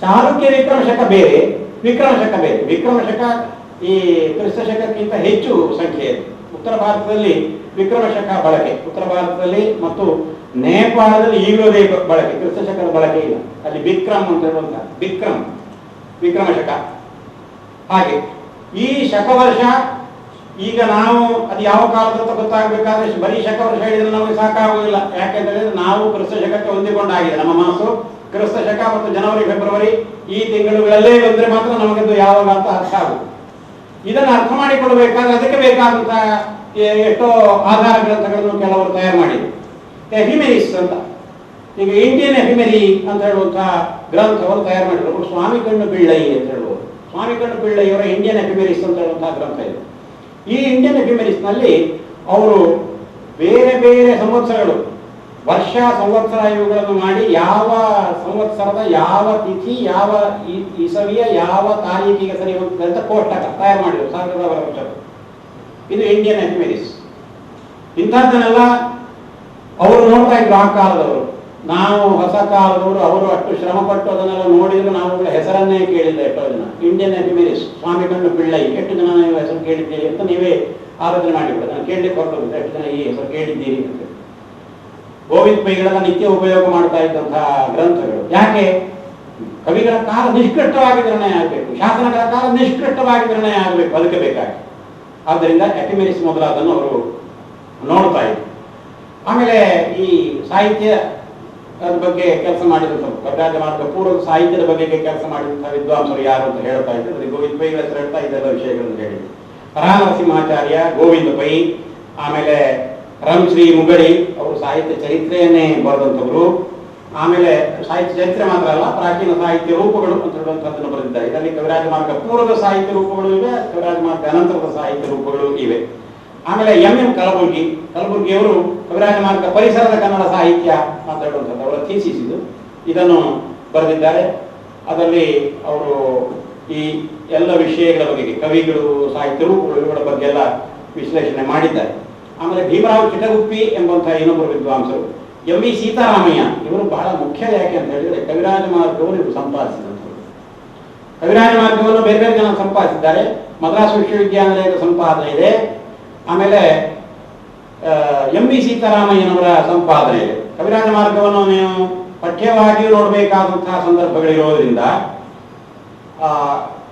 ಚಾಲುಕ್ಯ ವಿಕ್ರಮ ಶಕ ಬೇರೆ, ವಿಕ್ರಮ ಶಕ ಬೇರೆ. ವಿಕ್ರಮ ಶಕ ಈ ಕ್ರಿಸ್ತ ಶಕಕ್ಕಿಂತ ಹೆಚ್ಚು ಸಂಖ್ಯೆ ಇದೆ. ಉತ್ತರ ಭಾರತದಲ್ಲಿ ವಿಕ್ರಮ ಶಕ ಬಳಕೆ, ಉತ್ತರ ಭಾರತದಲ್ಲಿ ಮತ್ತು ನೇಪಾಳದಲ್ಲಿ ಈಗಲೂ ಬಳಕೆ, ಕ್ರಿಸ್ತ ಶಕದ ಬಳಕೆ ಇಲ್ಲ. ಅಲ್ಲಿ ವಿಕ್ರಮ್ ಅಂತ ಹೇಳುವಂತ ವಿಕ್ರಮ ಶಕ. ಹಾಗೆ ಈ ಶಕವರ್ಷ ಈಗ ನಾವು ಅದು ಯಾವ ಕಾಲದಂತ ಗೊತ್ತಾಗಬೇಕಾದ್ರೆ ಬರೀ ಶಕವರ್ಷ ಹೇಳಿದ್ರೆ ನಮಗೆ ಸಾಕಾಗುವುದಿಲ್ಲ. ಯಾಕೆಂತಂದ್ರೆ ನಾವು ಕ್ರಿಸ್ತ ಶಕಕ್ಕೆ ಹೊಂದಿಕೊಂಡಾಗಿದೆ. ನಮ್ಮ ಮಾಸು ಕ್ರಿಸ್ತ ಶಕ ಮತ್ತು ಜನವರಿ, ಫೆಬ್ರವರಿ ಈ ತಿಂಗಳುಗಳಲ್ಲೇ ಬಂದ್ರೆ ಮಾತ್ರ ನಮಗದು ಯಾವಾಗ ಅಂತ ಅರ್ಥ ಆಗುವುದು. ಇದನ್ನು ಅರ್ಥ ಮಾಡಿಕೊಳ್ಳಬೇಕಾದ್ರೆ ಅದಕ್ಕೆ ಬೇಕಾದಂತಹ ಎಷ್ಟೋ ಆಧಾರ ಗ್ರಂಥಗಳನ್ನು ಕೆಲವರು ತಯಾರು ಮಾಡಿದರು. ಎಫಿಮೆರಿಸ್ ಅಂತ, ಈಗ ಇಂಡಿಯನ್ ಎಫಿಮೆರಿ ಅಂತ ಹೇಳುವಂತಹ ಗ್ರಂಥವನ್ನು ತಯಾರು ಮಾಡಿದರು ಸ್ವಾಮಿ ಕಣ್ಣು ಪಿಳ್ಳೈ ಅಂತ ಹೇಳುವುದು. ಸ್ವಾಮಿ ಕಣ್ಣು ಪಿಳ್ಳೈಯವರ ಇಂಡಿಯನ್ ಎಫಿಮೆರಿಸ್ ಅಂತ ಹೇಳುವಂತಹ ಗ್ರಂಥ ಇದೆ. ಈ ಇಂಡಿಯನ್ ಎಫಿಮೆರಿಸ್ನಲ್ಲಿ ಅವರು ಬೇರೆ ಬೇರೆ ಸಂವತ್ಸರಗಳು, ವರ್ಷ ಸಂವತ್ಸರ ಇವುಗಳನ್ನು ಮಾಡಿ ಯಾವ ಸಂವತ್ಸರದ ಯಾವ ತಿಥಿ ಯಾವ ಇಸವಿಯ ಯಾವ ತಾರೀಕಿಗೆ ಸರಿ ಹೋಗ್ತದೆ ಅಂತ ಕೋಷ್ಟಕ ತಯಾರು ಮಾಡಿದರು 1000 ವರ್ಷಗಳು. ಇದು ಇಂಡಿಯನ್ ಎಫಿಮೆರಿಸ್. ಇಂಥದ್ದನ್ನೆಲ್ಲ ಅವರು ನೋಡ್ತಾ ಇದ್ರು ಆ ಕಾಲದವರು. ನಾವು ಹೊಸ ಕಾಲದವರು, ಅವರು ಅಷ್ಟು ಶ್ರಮಪಟ್ಟು ಅದನ್ನೆಲ್ಲ ನೋಡಿದ್ರು ನಾವು ಹೆಸರನ್ನೇ ಕೇಳಿಲ್ಲ ಎಷ್ಟೋ ಜನ. ಇಂಡಿಯನ್ ಎಫಿಮೆರಿಸ್ ಸ್ವಾಮಿ ಕಣ್ಣು ಪಿಳ್ಳೈ, ಎಷ್ಟು ಜನ ನೀವು ಹೆಸರು ಕೇಳಿದ್ದೀರಿ ಅಂತ ನೀವೇ ಆಲೋಚನೆ ಮಾಡಿಬಿಡ. ನಾನು ಕೇಳಲಿಕ್ಕೆ ಹೊರಟೋಗಿದ್ದೆ ಎಷ್ಟು ಜನ ಈ ಹೆಸರು ಕೇಳಿದ್ದೀರಿ ಅಂತ. ಗೋವಿಂದ ಪೈಗಳೆಲ್ಲ ನಿತ್ಯ ಉಪಯೋಗ ಮಾಡ್ತಾ ಇದ್ದಂತಹ ಗ್ರಂಥಗಳು. ಯಾಕೆ? ಕವಿಗಳ ಕಾಲ ನಿಷ್ಕೃಷ್ಟವಾಗಿ ನಿರ್ಣಯ ಆಗಬೇಕು, ಶಾಸನಗಳ ಕಾಲ ನಿಷ್ಕೃಷ್ಟವಾಗಿ ನಿರ್ಣಯ ಆಗಬೇಕು, ಅದಕ್ಕೆ ಬೇಕಾಗಿ. ಆದ್ದರಿಂದ ಎಫಿಮೆರಿಸ್ ಮೊದಲಾದನ್ನು ಅವರು ನೋಡ್ತಾ ಇದ್ರು. ಆಮೇಲೆ ಈ ಸಾಹಿತ್ಯ ಬಗ್ಗೆ ಕೆಲಸ ಮಾಡಿದಂಥ ಕವಿರಾಜ ಮಾರ್ಗ ಪೂರ್ವದ ಸಾಹಿತ್ಯದ ಬಗ್ಗೆ ಕೆಲಸ ಮಾಡಿದಂತಹ ವಿದ್ವಾಂಸರು ಯಾರು ಅಂತ ಹೇಳ್ತಾ ಇದ್ರು. ಗೋವಿಂದ ಪೈಗಳ ಹೆಸರು ಹೇಳ್ತಾ ಇದೆಲ್ಲ ವಿಷಯಗಳನ್ನು ಹೇಳಿ ನರಸಿಂಹಾಚಾರ್ಯ, ಗೋವಿಂದ ಪೈ, ಆಮೇಲೆ ರಂಶ್ರೀ ಮುಗಳಿ, ಅವರು ಸಾಹಿತ್ಯ ಚರಿತ್ರೆಯನ್ನೇ ಬರೆದಂಥವರು. ಆಮೇಲೆ ಸಾಹಿತ್ಯ ಚರಿತ್ರೆ ಮಾತ್ರ ಅಲ್ಲ, ಪ್ರಾಚೀನ ಸಾಹಿತ್ಯ ರೂಪಗಳು ಅಂತ ಹೇಳುವಂಥದ್ದನ್ನು ಬರೆದಿದ್ದಾರೆ. ಇದರಲ್ಲಿ ಕವಿರಾಜ ಮಾರ್ಗ ಪೂರ್ವದ ಸಾಹಿತ್ಯ ರೂಪಗಳು ಇವೆ, ಕವಿರಾಜ ಮಾರ್ಗ ಅನಂತರದ ಸಾಹಿತ್ಯ ರೂಪಗಳು ಇವೆ. ಆಮೇಲೆ ಎಂ ಕಲಬುರ್ಗಿಯವರು ಕವಿರಾಜ ಮಾರ್ಗ ಪರಿಸರದ ಕನ್ನಡ ಸಾಹಿತ್ಯ ಅಂತ ಹೇಳುವಂಥದ್ದು ಅವರ ಥೀಸಿಸ್ ಇದು. ಇದನ್ನು ಬರೆದಿದ್ದಾರೆ. ಅದರಲ್ಲಿ ಅವರು ಈ ಎಲ್ಲ ವಿಷಯಗಳ ಬಗ್ಗೆ, ಕವಿಗಳು, ಸಾಹಿತ್ಯ ರೂಪಗಳು, ಇವುಗಳ ಬಗ್ಗೆ ಎಲ್ಲ ವಿಶ್ಲೇಷಣೆ ಮಾಡಿದ್ದಾರೆ. ಆಮೇಲೆ ಭೀಮರಾವ್ ಚಿಟಗುಪ್ಪಿ ಎಂಬಂತಹ ಇನ್ನೊಬ್ಬರು ವಿದ್ವಾಂಸರು, ಎಂ.ವಿ. ಸೀತಾರಾಮಯ್ಯ, ಇವರು ಬಹಳ ಮುಖ್ಯ. ಯಾಕೆ ಅಂತ ಹೇಳಿದ್ರೆ ಕವಿರಾಜ ಮಾರ್ಗವನ್ನು ಇವರು ಸಂಪಾದಿಸಿದಂಥವ್ರು. ಕವಿರಾಜ ಮಾರ್ಗವನ್ನು ಬೇರೆ ಬೇರೆ ಜನ ಸಂಪಾದಿಸಿದ್ದಾರೆ. ಮದ್ರಾಸ್ ವಿಶ್ವವಿದ್ಯಾನಿಲಯದ ಸಂಪಾದನೆ ಇದೆ. ಆಮೇಲೆ ಎಂ.ವಿ. ಸೀತಾರಾಮಯ್ಯನವರ ಸಂಪಾದನೆ ಇದೆ. ಕವಿರಾಜ ಮಾರ್ಗವನ್ನು ನೀವು ಪಠ್ಯವಾಗಿಯೂ ನೋಡಬೇಕಾದಂತಹ ಸಂದರ್ಭಗಳಿರೋದ್ರಿಂದ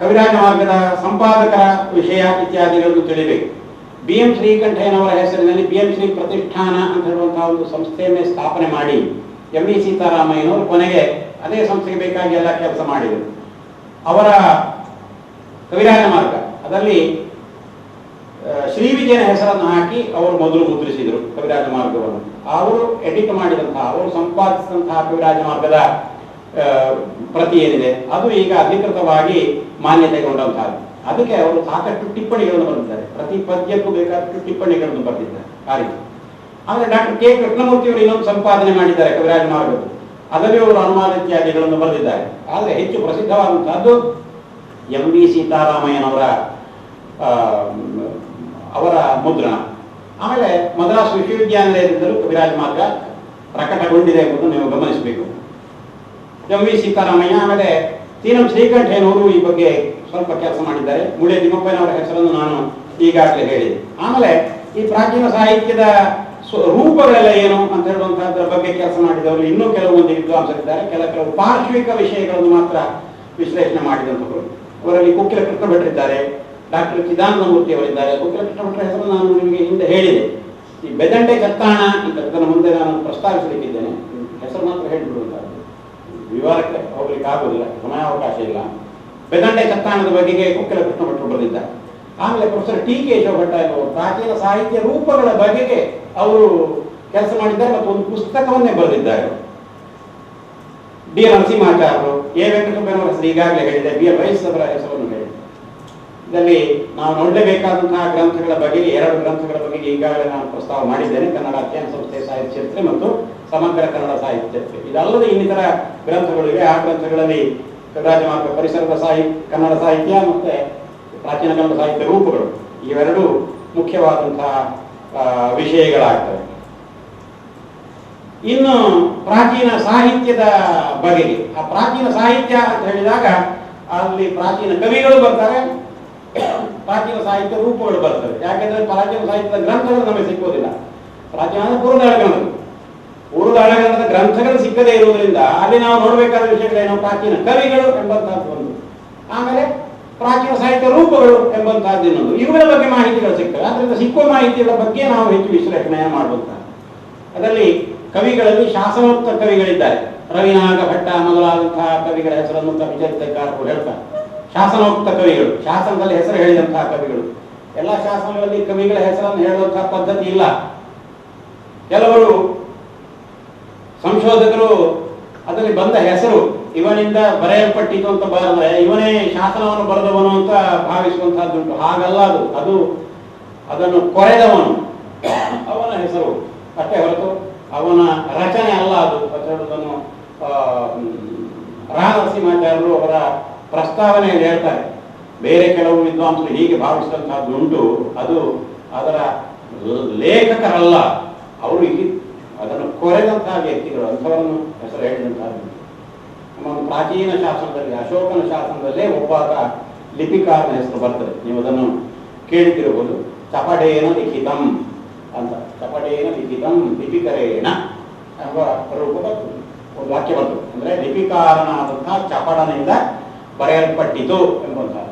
ಕವಿರಾಜ ಮಾರ್ಗದ ಸಂಪಾದಕರ ವಿಷಯ ಇತ್ಯಾದಿಗಳನ್ನು ತಿಳಿಬೇಕು. ಬಿ.ಎಂ. ಶ್ರೀಕಂಠಯ್ಯನವರ ಹೆಸರಿನಲ್ಲಿ ಬಿ.ಎಂ. ಶ್ರೀ ಪ್ರತಿಷ್ಠಾನ ಅಂತ ಹೇಳುವಂತಹ ಒಂದು ಸಂಸ್ಥೆಯನ್ನೇ ಸ್ಥಾಪನೆ ಮಾಡಿ ಎಂ.ವಿ. ಸೀತಾರಾಮಯ್ಯನವರು ಕೊನೆಗೆ ಅದೇ ಸಂಸ್ಥೆಗೆ ಬೇಕಾಗಿ ಎಲ್ಲ ಕೆಲಸ ಮಾಡಿದರು. ಅವರ ಕವಿರಾಜ ಮಾರ್ಗ ಅದರಲ್ಲಿ ಶ್ರೀ ವಿಜಯನ ಹೆಸರನ್ನು ಹಾಕಿ ಅವರು ಮೊದಲು ಮುದ್ರಿಸಿದರು ಕವಿರಾಜ ಮಾರ್ಗವನ್ನು. ಅವರು ಎಡಿಟ್ ಮಾಡಿದಂತಹ, ಅವರು ಸಂಪಾದಿಸಿದಂತಹ ಕವಿರಾಜ ಮಾರ್ಗದ ಪ್ರತಿ ಏನಿದೆ ಅದು ಈಗ ಅಧಿಕೃತವಾಗಿ ಮಾನ್ಯತೆಗೊಂಡಂತಹದ್ದು. ಅದಕ್ಕೆ ಅವರು ಸಾಕಷ್ಟು ಟಿಪ್ಪಣಿಗಳನ್ನು ಬರೆದಿದ್ದಾರೆ. ಪ್ರತಿ ಪದ್ಯಕ್ಕೂ ಬೇಕಾದಷ್ಟು ಟಿಪ್ಪಣಿಗಳನ್ನು ಬರೆದಿದ್ದಾರೆ ಆ ರೀತಿ. ಆಮೇಲೆ ಡಾಕ್ಟರ್ ಕೆ ಕೃಷ್ಣಮೂರ್ತಿಯವರು ಇನ್ನೊಂದು ಸಂಪಾದನೆ ಮಾಡಿದ್ದಾರೆ ಕವಿರಾಜ ಮಾರ್ಗದ್ದು. ಅದರಲ್ಲಿ ಅವರು ಅನುವಾದ ಇತ್ಯಾದಿಗಳನ್ನು ಬರೆದಿದ್ದಾರೆ. ಆದರೆ ಹೆಚ್ಚು ಪ್ರಸಿದ್ಧವಾದಂತಹದ್ದು ಎಂ.ವಿ. ಸೀತಾರಾಮಯ್ಯನವರ ಅವರ ಮುದ್ರಣ. ಆಮೇಲೆ ಮದ್ರಾಸ್ ವಿಶ್ವವಿದ್ಯಾನಿಲಯದಿಂದಲೂ ಕವಿರಾಜ ಮಾರ್ಗ ಪ್ರಕಟಗೊಂಡಿದೆ ಎಂಬುದನ್ನು ನೀವು ಗಮನಿಸಬೇಕು. ಎಂ.ವಿ. ಸೀತಾರಾಮಯ್ಯ, ಆಮೇಲೆ ತೀನಂ ಶ್ರೀಕಂಠಯ್ಯನವರು ಈ ಬಗ್ಗೆ ಸ್ವಲ್ಪ ಕೆಲಸ ಮಾಡಿದ್ದಾರೆ. ಮುಳೆ ತಿಮ್ಮಪ್ಪನವರ ಹೆಸರನ್ನು ನಾನು ಈಗಾಗಲೇ ಹೇಳಿದೆ. ಆಮೇಲೆ ಈ ಪ್ರಾಚೀನ ಸಾಹಿತ್ಯದ ರೂಪಗಳೆಲ್ಲ ಏನು ಅಂತ ಹೇಳುವಂತಹದ್ರ ಬಗ್ಗೆ ಕೆಲಸ ಮಾಡಿದವರು ಇನ್ನೂ ಕೆಲವೊಂದು ವಿದ್ವಾಂಸರಿದ್ದಾರೆ. ಕೆಲವು ಪಾರ್ಶ್ವಿಕ ವಿಷಯಗಳನ್ನು ಮಾತ್ರ ವಿಶ್ಲೇಷಣೆ ಮಾಡಿದಂಥವರು. ಅವರಲ್ಲಿ ಕುಕ್ಕಿಲ ಕೃಷ್ಣ ಭಟ್ರಿದ್ದಾರೆ, ಡಾಕ್ಟರ್ ಚಿದಾನಂದ ಮೂರ್ತಿ ಅವರಿದ್ದಾರೆ. ಕುಕ್ಕಿಲ ಕೃಷ್ಣ ಭಟ್ರ ಹೆಸರು ನಾನು ನಿಮಗೆ ಹಿಂದೆ ಹೇಳಿದೆ. ಈ ಬೆದಂಡೆ ಕತ್ತಾಣ ಅಂತ ಇದನ್ನು ಮುಂದೆ ನಾನು ಪ್ರಸ್ತಾವಿಸಲಿಕ್ಕಿದ್ದೇನೆ. ಹೆಸರು ಮಾತ್ರ ಹೇಳಿಬಿಡುವಂಥದ್ದು, ವಿವರಕ್ಕೆ ಹೋಗ್ಲಿಕ್ಕೆ ಆಗುವುದಿಲ್ಲ, ಸಮಯಾವಕಾಶ ಇಲ್ಲ. ಬೆದಂಡೆ ಕತ್ತಾಣದ ಬಗೆಗೆ ಕುಕ್ಕಿಲ ಕೃಷ್ಣ ಭಟ್ರು ಬರೆದಿದ್ದಾರೆ. ಆಮೇಲೆ ಪ್ರೊಫೆಸರ್ ಟಿ ಕೇಶವ ಭಟ್ಟ ಎನ್ನುವರು ಪ್ರಾಚೀನ ಸಾಹಿತ್ಯ ರೂಪಗಳ ಬಗೆಗೆ ಅವರು ಕೆಲಸ ಮಾಡಿದ್ದಾರೆ ಮತ್ತು ಒಂದು ಪುಸ್ತಕವನ್ನೇ ಬರೆದಿದ್ದಾರೆ. ಡಿ ನರಸಿಂಹಾಚಾರ್ಯರು, ಎ ವೆಂಕಟಪ್ಪನವರ ಹೆಸರು ಈಗಾಗಲೇ ಹೇಳಿದೆ, ಬಿ ಎಲ್ ರೈಸ್ ಅವರ ಹೆಸರನ್ನು ಹೇಳಿದೆ. ಇದರಲ್ಲಿ ನಾವು ನೋಡಲೇಬೇಕಾದಂತಹ ಗ್ರಂಥಗಳ ಬಗೆಗೆ 2 ಗ್ರಂಥಗಳ ಬಗೆಗೆ ಈಗಾಗಲೇ ನಾನು ಪ್ರಸ್ತಾವ ಮಾಡಿದ್ದೇನೆ. ಕನ್ನಡ ಅಧ್ಯಯನ ಸಂಸ್ಥೆ ಸಾಹಿತ್ಯ ಚರಿತ್ರೆ ಮತ್ತು ಸಮಗ್ರ ಕನ್ನಡ ಸಾಹಿತ್ಯ ಚರಿತ್ರೆ. ಇದಲ್ಲದೆ ಇನ್ನಿತರ ಗ್ರಂಥಗಳಿವೆ. ಆ ಗ್ರಂಥಗಳಲ್ಲಿ ಕವಿರಾಜ ಮಾರ್ಗ ಪರಿಸರದ ಕನ್ನಡ ಸಾಹಿತ್ಯ ಮತ್ತು ಪ್ರಾಚೀನ ಕನ್ನಡ ಸಾಹಿತ್ಯ ರೂಪಗಳು ಇವೆರಡೂ ಮುಖ್ಯವಾದಂತಹ ವಿಷಯಗಳಾಗ್ತವೆ. ಇನ್ನು ಪ್ರಾಚೀನ ಸಾಹಿತ್ಯದ ಬಗೆಗೆ, ಆ ಪ್ರಾಚೀನ ಸಾಹಿತ್ಯ ಅಂತ ಹೇಳಿದಾಗ ಅಲ್ಲಿ ಪ್ರಾಚೀನ ಕವಿಗಳು ಬರ್ತಾರೆ, ಪ್ರಾಚೀನ ಸಾಹಿತ್ಯ ರೂಪಗಳು ಬರ್ತವೆ. ಯಾಕೆಂದ್ರೆ ಪ್ರಾಚೀನ ಸಾಹಿತ್ಯದ ಗ್ರಂಥಗಳು ನಮಗೆ ಸಿಕ್ಕೋದಿಲ್ಲ. ಪ್ರಾಚೀನ ಪೂರ್ವದ ಹಳೆಗನ್ನಡದ ಗ್ರಂಥಗಳು ಸಿಕ್ಕದೇ ಇರುವುದರಿಂದ ಅಲ್ಲಿ ನಾವು ನೋಡಬೇಕಾದ ವಿಷಯಗಳೇನು, ಪ್ರಾಚೀನ ಕವಿಗಳು ಎಂಬಂತಹದ್ದು ಒಂದು, ಆಮೇಲೆ ಪ್ರಾಚೀನ ಸಾಹಿತ್ಯ ರೂಪಗಳು ಎಂಬಂತಹದ್ದು ಇನ್ನೊಂದು. ಇವುಗಳ ಬಗ್ಗೆ ಮಾಹಿತಿಗಳು ಸಿಗ್ತವೆ. ಅದರಿಂದ ಸಿಕ್ಕುವ ಮಾಹಿತಿಗಳ ಬಗ್ಗೆ ನಾವು ಹೆಚ್ಚು ವಿಶ್ಲೇಷಣೆಯನ್ನು ಮಾಡುವಂತಹ. ಅದರಲ್ಲಿ ಕವಿಗಳಲ್ಲಿ ಶಾಸನೋಕ್ತ ಕವಿಗಳಿದ್ದಾರೆ. ರವಿನಾಗ ಭಟ್ಟ ಮೊದಲಾದಂತಹ ಕವಿಗಳ ಹೆಸರನ್ನು ಕವಿಚರಿತ್ರಕಾರರು ಹೇಳ್ತಾರೆ. ಶಾಸನೋಕ್ತ ಕವಿಗಳು, ಶಾಸನದಲ್ಲಿ ಹೆಸರು ಹೇಳಿದಂತಹ ಕವಿಗಳು. ಎಲ್ಲ ಶಾಸನಗಳಲ್ಲಿ ಕವಿಗಳ ಹೆಸರನ್ನು ಹೇಳುವಂತಹ ಪದ್ಧತಿ ಇಲ್ಲ. ಕೆಲವರು ಸಂಶೋಧಕರು ಅದರಲ್ಲಿ ಬಂದ ಹೆಸರು ಇವನಿಂದ ಬರೆಯಲ್ಪಟ್ಟಿತು ಅಂತ ಬರೆದ್ರೆ ಇವನೇ ಶಾಸನವನ್ನು ಬರೆದವನು ಅಂತ ಭಾವಿಸುವಂತಹದ್ದುಂಟು. ಹಾಗಲ್ಲ, ಅದು ಅದನ್ನು ಕೊರೆದವನು ಅವನ ಹೆಸರು ಅಷ್ಟೇ ಹೊರತು ಅವನ ರಚನೆ ಅಲ್ಲ ಅದು ಅಂತ ಹೇಳುವುದನ್ನು ನರಸಿಂಹಾಚಾರ್ಯರು ಅವರ ಪ್ರಸ್ತಾವನೆಯಲ್ಲಿ ಹೇಳ್ತಾರೆ. ಬೇರೆ ಕೆಲವು ವಿದ್ವಾಂಸರು ಹೀಗೆ ಭಾವಿಸಿದಂತಹದ್ದು ಉಂಟು, ಅದು ಅದರ ಲೇಖಕರಲ್ಲ, ಅವರು ಇಲ್ಲಿ ಅದನ್ನು ಕೊರೆದಂತಹ ವ್ಯಕ್ತಿಗಳು, ಅಂಥವರನ್ನು ಹೆಸರು ಹೇಳಿದಂತಹದ್ದು. ನಮ್ಮ ಒಂದು ಪ್ರಾಚೀನ ಶಾಸನದಲ್ಲಿ, ಅಶೋಕನ ಶಾಸನದಲ್ಲೇ ಒಬ್ಬಾತ ಲಿಪಿಕಾರನ ಹೆಸರು ಬರ್ತದೆ. ನೀವು ಅದನ್ನು ಕೇಳಿದಿರಬಹುದು. ಚಪಟೇನ ಲಿಖಿತಂ ಅಂತ, ಚಪಟೇನ ಲಿಖಿತಂ ಲಿಪಿಕರೇಣ ಎಂಬ ರೂಪ ಬರ್ತದೆ, ಒಂದು ವಾಕ್ಯ ಬರ್ತದೆ. ಅಂದರೆ ಲಿಪಿಕಾರನಾದಂತಹ ಚಪಟನಿಂದ ಬರೆಯಲ್ಪಟ್ಟಿತು ಎಂಬಂತಹ.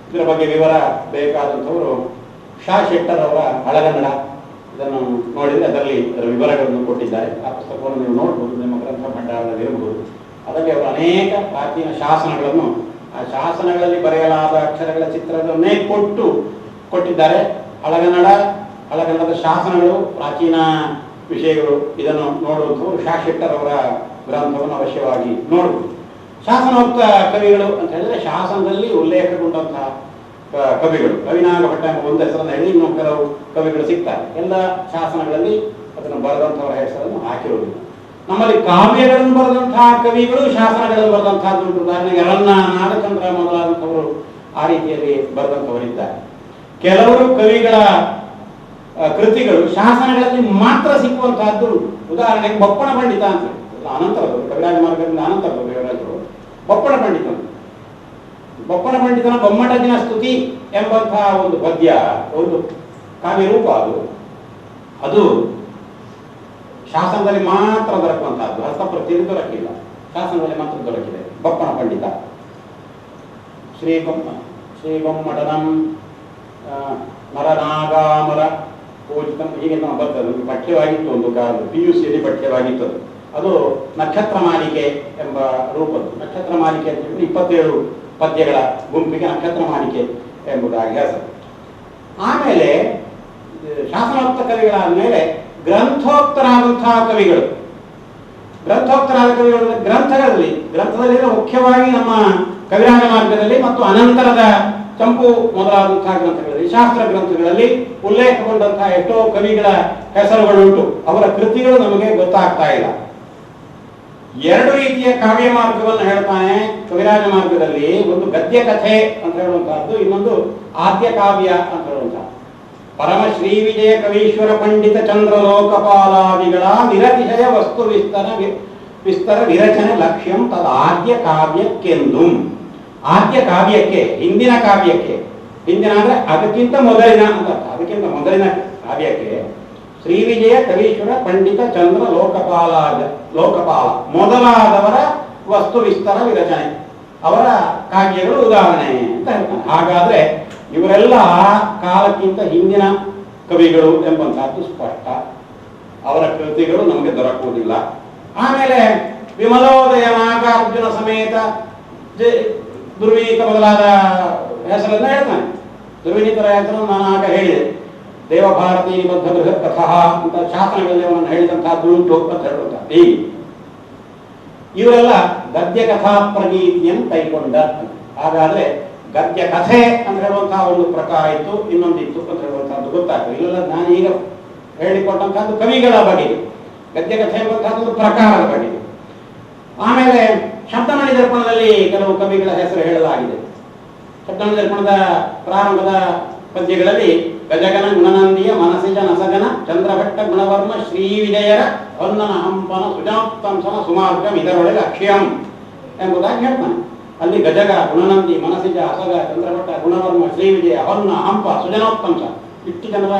ಇದರ ಬಗ್ಗೆ ವಿವರ ಬೇಕಾದಂಥವರು ಶಾ ಶೆಟ್ಟರ್ ಅವರ ಹಳಗನ್ನಡ, ಇದನ್ನು ನೋಡಿದರೆ ಅದರಲ್ಲಿ ಅದರ ವಿವರಗಳನ್ನು ಕೊಟ್ಟಿದ್ದಾರೆ. ಆ ಪುಸ್ತಕವನ್ನು ನೀವು ನೋಡ್ಬೋದು, ನಿಮ್ಮ ಗ್ರಂಥ ಭಂಡಾರದಲ್ಲಿ ಇರಬಹುದು. ಅದರಲ್ಲಿ ಅವರು ಅನೇಕ ಪ್ರಾಚೀನ ಶಾಸನಗಳನ್ನು, ಆ ಶಾಸನಗಳಲ್ಲಿ ಬರೆಯಲಾದ ಅಕ್ಷರಗಳ ಚಿತ್ರವನ್ನೇ ಕೊಟ್ಟಿದ್ದಾರೆ. ಹಳಗನ್ನಡದ ಶಾಸನಗಳು, ಪ್ರಾಚೀನ ವಿಷಯಗಳು, ಇದನ್ನು ನೋಡುವಂಥವರು ಶಾ ಶೆಟ್ಟರ್ ಅವರ ಗ್ರಂಥವನ್ನು ಅವಶ್ಯವಾಗಿ ನೋಡಬಹುದು. ಶಾಸನೋಕ್ತ ಕವಿಗಳು ಅಂತ ಹೇಳಿದ್ರೆ ಶಾಸನದಲ್ಲಿ ಉಲ್ಲೇಖಗೊಂಡಂತಹ ಕವಿಗಳು. ರವಿನಾಗ ಭಟ್ಟ ಎಂಬ ಒಂದು ಹೆಸರನ್ನು ಹೇಳಿ ಇನ್ನೂ ಕೆಲವು ಕವಿಗಳು ಸಿಗ್ತಾರೆ. ಎಲ್ಲ ಶಾಸನಗಳಲ್ಲಿ ಅದನ್ನು ಬರೆದಂಥವರ ಹೆಸರನ್ನು ಹಾಕಿರುವುದಿಲ್ಲ. ನಮ್ಮಲ್ಲಿ ಕಾವ್ಯಗಳನ್ನು ಬರೆದಂತಹ ಕವಿಗಳು ಶಾಸನಗಳನ್ನು ಬರೆದಂತಹದ್ದು. ಉದಾಹರಣೆಗೆ ಅರಣ್ಯ ನಾಗಚಂದ್ರ ಮೊದಲಾದಂಥವರು ಆ ರೀತಿಯಲ್ಲಿ ಬರೆದಂಥವರಿದ್ದಾರೆ. ಕೆಲವರು ಕವಿಗಳ ಕೃತಿಗಳು ಶಾಸನಗಳಲ್ಲಿ ಮಾತ್ರ ಸಿಕ್ಕುವಂತಹದ್ದು. ಉದಾಹರಣೆಗೆ ಬಪ್ಪಣ ಪಂಡಿತ ಅಂತ ಅನಂತರದವರು, ಕವಿರಾಜ ಮಾರ್ಗದಿಂದ ಅನಂತರದವರು ಇವರೆಲ್ಲರೂ. ಬಪ್ಪಣ ಪಂಡಿತನ ಬೊಮ್ಮಟಜಿನ ಸ್ತುತಿ ಎಂಬಂತಹ ಒಂದು ಪದ್ಯ, ಒಂದು ಕಾವ್ಯ ರೂಪ, ಅದು ಶಾಸನದಲ್ಲಿ ಮಾತ್ರ ದೊರಕುವಂತಹದ್ದು. ಹಸ್ತಪ್ರತಿಯಲ್ಲಿ ದೊರಕಿಲ್ಲ, ಶಾಸನದಲ್ಲಿ ಮಾತ್ರ ದೊರಕಿದೆ. ಬಪ್ಪಣ ಪಂಡಿತ ಶ್ರೀಗೊಮ್ಮಟನಂ ನರನಾಗಾಮರ ಪೂಜಿತಂ ಹೀಗೆ ನಾವು ಬರ್ತದೆ. ಪಠ್ಯವಾಗಿತ್ತು, ಒಂದು PUCಯಲ್ಲಿ ಪಠ್ಯವಾಗಿತ್ತು. ಅದು ನಕ್ಷತ್ರ ಮಾಲಿಕೆ ಎಂಬ ರೂಪದ್ದು. ನಕ್ಷತ್ರ ಮಾಲಿಕೆ ಅಂತ ಹೇಳಿ 27 ಪದ್ಯಗಳ ಗುಂಪಿಗೆ ನಕ್ಷತ್ರ ಮಾಲಿಕೆ ಎಂಬುದಾಗಿ ಹೆಸರು. ಆಮೇಲೆ ಶಾಸನೋಕ್ತ ಕವಿಗಳಾದ ಮೇಲೆ ಗ್ರಂಥೋಕ್ತರಾದಂತಹ ಕವಿಗಳು. ಗ್ರಂಥೋಕ್ತರಾದ ಕವಿಗಳು ಗ್ರಂಥದಲ್ಲಿ ಮುಖ್ಯವಾಗಿ ನಮ್ಮ ಕವಿರಾಜ ಮಾರ್ಗದಲ್ಲಿ ಮತ್ತು ಅನಂತರದ ಚಂಪು ಮೊದಲಾದಂತಹ ಗ್ರಂಥಗಳಲ್ಲಿ, ಶಾಸ್ತ್ರ ಗ್ರಂಥಗಳಲ್ಲಿ ಉಲ್ಲೇಖಗೊಂಡಂತಹ ಎಷ್ಟೋ ಕವಿಗಳ ಹೆಸರುಗಳುಂಟು. ಅವರ ಕೃತಿಗಳು ನಮಗೆ ಗೊತ್ತಾಗ್ತಾ ಇಲ್ಲ. 2 ರೀತಿಯ ಕಾವ್ಯ ಮಾರ್ಗವನ್ನು ಹೇಳ್ತಾನೆ ಕವಿರಾಜ ಮಾರ್ಗದಲ್ಲಿ. ಒಂದು ಗದ್ಯ ಕಥೆ ಅಂತ ಹೇಳುವಂತಹದ್ದು, ಇನ್ನೊಂದು ಆದ್ಯ ಕಾವ್ಯ ಅಂತ ಹೇಳುವಂತಹ. ಪರಮ ಶ್ರೀ ವಿಜಯ ಕವೀಶ್ವರ ಪಂಡಿತ ಚಂದ್ರ ಲೋಕಪಾಲಾದಿಗಳ ನಿರತಿಶಯ ವಸ್ತು ವಿಸ್ತರ ವಿರಚನೆ ಲಕ್ಷ್ಯಂ ತದ ಆದ್ಯ ಕಾವ್ಯಕ್ಕೆಂದು. ಆದ್ಯ ಕಾವ್ಯಕ್ಕೆ, ಹಿಂದಿನ ಕಾವ್ಯಕ್ಕೆ, ಹಿಂದಿನ ಅಂದ್ರೆ ಅದಕ್ಕಿಂತ ಮೊದಲಿನ ಅಂತ, ಅದಕ್ಕಿಂತ ಮೊದಲಿನ ಕಾವ್ಯಕ್ಕೆ ಶ್ರೀ ವಿಜಯ ಕವೀಶ್ವರ ಪಂಡಿತ ಚಂದ್ರ ಲೋಕಪಾಲ ಮೊದಲಾದವರ ವಸ್ತು ವಿಸ್ತಾರ ವಿರಚನೆ, ಅವರ ಕಾವ್ಯಗಳು ಉದಾಹರಣೆ ಅಂತ ಹೇಳ್ತಾನೆ. ಹಾಗಾದ್ರೆ ಇವರೆಲ್ಲ ಕಾಲಕ್ಕಿಂತ ಹಿಂದಿನ ಕವಿಗಳು ಎಂಬಂತಹದ್ದು ಸ್ಪಷ್ಟ. ಅವರ ಕೃತಿಗಳು ನಮಗೆ ದೊರಕುವುದಿಲ್ಲ. ಆಮೇಲೆ ವಿಮಲೋದಯ ನಾಗಾರ್ಜುನ ಸಮೇತ ದುರ್ವಿನೀತ ಮೊದಲಾದ ಹೆಸರನ್ನು ಹೇಳ್ತಾನೆ. ದುರ್ವಿನೀತರ ಹೆಸರನ್ನು ನಾನು ಆಗ ಹೇಳಿದೆ. ದೇವಭಾರತಿ ನಿಬದ್ಧ ಬೃಹತ್ ಕಥಾ ಅಂತ ಶಾಸನಗಳಲ್ಲಿ ಅವನನ್ನು ಹೇಳಿದಂತಹದ್ದು ಉಂಟು ಅಂತ ಹೇಳುವಂತಹ. ಇವರೆಲ್ಲ ಗದ್ಯ ಕಥಾ ಪ್ರಗೀತಿಯನ್ನು ಕೈಗೊಂಡ. ಹಾಗಾದ್ರೆ ಗದ್ಯ ಕಥೆ ಅಂತ ಹೇಳುವಂತಹ ಒಂದು ಪ್ರಕಾರ ಇತ್ತು, ಇನ್ನೊಂದಿತ್ತು ಅಂತ ಹೇಳುವಂತಹದ್ದು ಗೊತ್ತಾಗ್ತದೆ. ಇಲ್ಲೆಲ್ಲ ನಾನು ಈಗ ಹೇಳಿಕೊಟ್ಟಂತಹದ್ದು ಕವಿಗಳ ಬಗ್ಗೆ, ಗದ್ಯ ಕಥೆ ಎಂಬಂತಹದ್ದು ಒಂದು ಪ್ರಕಾರದ ಬಗ್ಗೆ. ಆಮೇಲೆ ಶಬ್ದಮಣಿ ದರ್ಪಣದಲ್ಲಿ ಕೆಲವು ಕವಿಗಳ ಹೆಸರು ಹೇಳಲಾಗಿದೆ. ಶಬ್ದಮಣಿ ದರ್ಪಣದ ಪ್ರಾರಂಭದ ಪದ್ಯಗಳಲ್ಲಿ ಗಜಗನ ಗುಣನಂದಿಯ ಮನಸಿಜ ನಸಗನ ಚಂದ್ರಭಟ್ಟ ಗುಣವರ್ಮ ಶ್ರೀ ವಿಜಯರ ಹೊನ್ನನ ಹಂಪನ ಸುಜಾಪ್ತಂಸನ ಸುಮಾರ್ಗಂ ಇದರೊಳಗೆ ಲಕ್ಷ್ಯಂ ಎಂಬುದಾಗಿ ಹೇಳ್ತಾನೆ. ಅಲ್ಲಿ ಗಜಗ, ಗುಣನಂದಿ, ಮನಸಿಜ, ಅಸಗ, ಚಂದ್ರಭಟ್ಟ, ಗುಣವರ್ಮ, ಶ್ರೀ ವಿಜಯ, ಹೊನ್ನ, ಹಂಪ, ಸುಜನೋತ್ತಂಸ ಇಷ್ಟು ಜನರ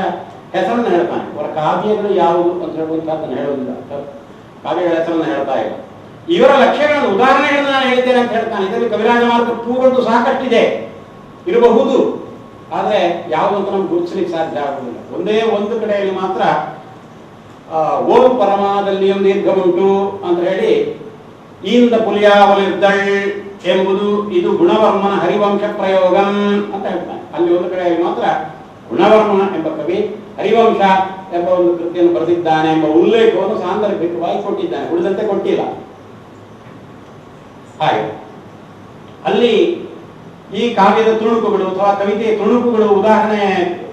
ಹೆಸರನ್ನು ಹೇಳ್ತಾನೆ. ಅವರ ಕಾವ್ಯಗಳು ಯಾವುದು ಅಂತ ಹೇಳುವಂತಹದ್ದನ್ನು ಹೇಳುವುದಿಲ್ಲ, ಕಾವ್ಯಗಳ ಹೆಸರನ್ನು ಹೇಳ್ತಾ ಇಲ್ಲ. ಇವರ ಲಕ್ಷ್ಯಗಳನ್ನು, ಉದಾಹರಣೆಗಳನ್ನು ನಾನು ಹೇಳಿದ್ದೇನೆ ಅಂತ ಹೇಳ್ತಾನೆ. ಇದರಲ್ಲಿ ಕವಿರಾಜ ಮಾರ್ಗ ಟೂಗಳದ್ದು ಸಾಕಷ್ಟಿದೆ, ಇರಬಹುದು. ಆದರೆ ಯಾವುದು ಅಂತ ನಮ್ಗೆ ಗುರುತಿಸಲಿಕ್ಕೆ ಸಾಧ್ಯ ಆಗುವುದಿಲ್ಲ. ಒಂದೇ ಒಂದು ಕಡೆಯಲ್ಲಿ ಮಾತ್ರ ಓಂ ಪರಮಾದಲ್ಲಿ ಒಂದು ದೀರ್ಘ ಉಂಟು ಅಂತ ಹೇಳಿ ಈಂದ ಪುಲಿಯಾವಲಿದ್ದಳ್ ಎಂಬುದು ಇದು ಗುಣವರ್ಮನ ಹರಿವಂಶ ಪ್ರಯೋಗಂ ಅಂತ ಹೇಳ್ತಾನೆ. ಅಲ್ಲಿ ಒಂದು ಕಡೆಯಲ್ಲಿ ಮಾತ್ರ ಗುಣವರ್ಮ ಎಂಬ ಕವಿ ಹರಿವಂಶ ಎಂಬ ಒಂದು ಕೃತಿಯನ್ನು ಬರೆದಿದ್ದಾನೆ ಎಂಬ ಉಲ್ಲೇಖವನ್ನು ಸಾಂದರ್ಭಿಕವಾಗಿ ಕೊಟ್ಟಿದ್ದಾನೆ, ಉಳಿದಂತೆ ಕೊಟ್ಟಿಲ್ಲ. ಹಾಗೆ ಅಲ್ಲಿ ಈ ಕಾವ್ಯದ ತುಣುಕುಗಳು ಅಥವಾ ಕವಿತೆಯ ತುಣುಕುಗಳು ಉದಾಹರಣೆ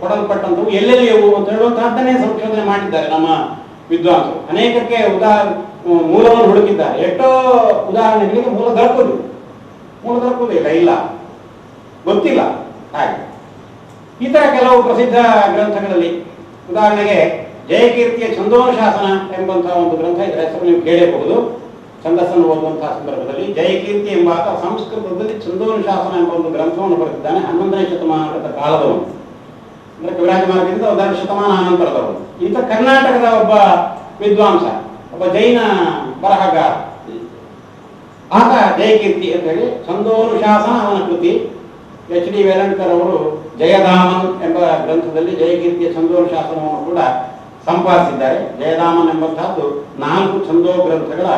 ಕೊಡಲ್ಪಟ್ಟಂಥವು ಎಲ್ಲೆಲ್ಲಿಯವು ಅಂತ ಹೇಳುವಂತಹದ್ದನ್ನೇ ಸಂಶೋಧನೆ ಮಾಡಿದ್ದಾರೆ ನಮ್ಮ ವಿದ್ವಾಂಸರು. ಅನೇಕಕ್ಕೆ ಮೂಲವನ್ನು ಹುಡುಕಿದ್ದಾರೆ. ಎಷ್ಟೋ ಉದಾಹರಣೆಗಳಿಗೆ ಮೂಲ ದೊರಕುವುದಿಲ್ಲ, ಇಲ್ಲ ಗೊತ್ತಿಲ್ಲ. ಹಾಗೆ ಇತರ ಕೆಲವು ಪ್ರಸಿದ್ಧ ಗ್ರಂಥಗಳಲ್ಲಿ ಉದಾಹರಣೆಗೆ ಜಯಕೀರ್ತಿಯ ಛಂದೋನುಶಾಸನ ಎಂಬಂತಹ ಒಂದು ಗ್ರಂಥ, ಇದರ ಹೆಸರು ನೀವು ಕೇಳಬಹುದು. ಛಂದಸ್ಸನ್ನು ಓದುವಂತಹ ಸಂದರ್ಭದಲ್ಲಿ ಜಯಕೀರ್ತಿ ಎಂಬಾತ ಸಂಸ್ಕೃತದಲ್ಲಿ ಛಂದೋನುಶಾಸನ ಎಂಬ ಒಂದು ಗ್ರಂಥವನ್ನು ಬರೆದಿದ್ದಾನೆ. 11ನೇ ಶತಮಾನದ ಕಾಲದವನು, ಅಂದ್ರೆ ಕವಿರಾಜ ಮಾರ್ಗದಿಂದ 1 ಶತಮಾನ ಅನಂತರದವನು. ಈತ ಕರ್ನಾಟಕದ ಒಬ್ಬ ವಿದ್ವಾಂಸ, ಒಬ್ಬ ಜೈನ ಬರಹಗಾರ. ಆತ ಜಯಕೀರ್ತಿ ಅಂತ ಹೇಳಿ ಛಂದೋನುಶಾಸನ ಅವನ ಕೃತಿ. H.D. ವೇಲಂಕರ್ ಅವರು ಜಯದಾಮನ್ ಎಂಬ ಗ್ರಂಥದಲ್ಲಿ ಜಯಕೀರ್ತಿಯ ಛಂದೋನುಶಾಸನವನ್ನು ಕೂಡ ಸಂಪಾದಿಸಿದ್ದಾರೆ. ಜಯದಾಮನ್ ಎಂಬಂತಹದ್ದು 4 ಛಂದೋ ಗ್ರಂಥಗಳ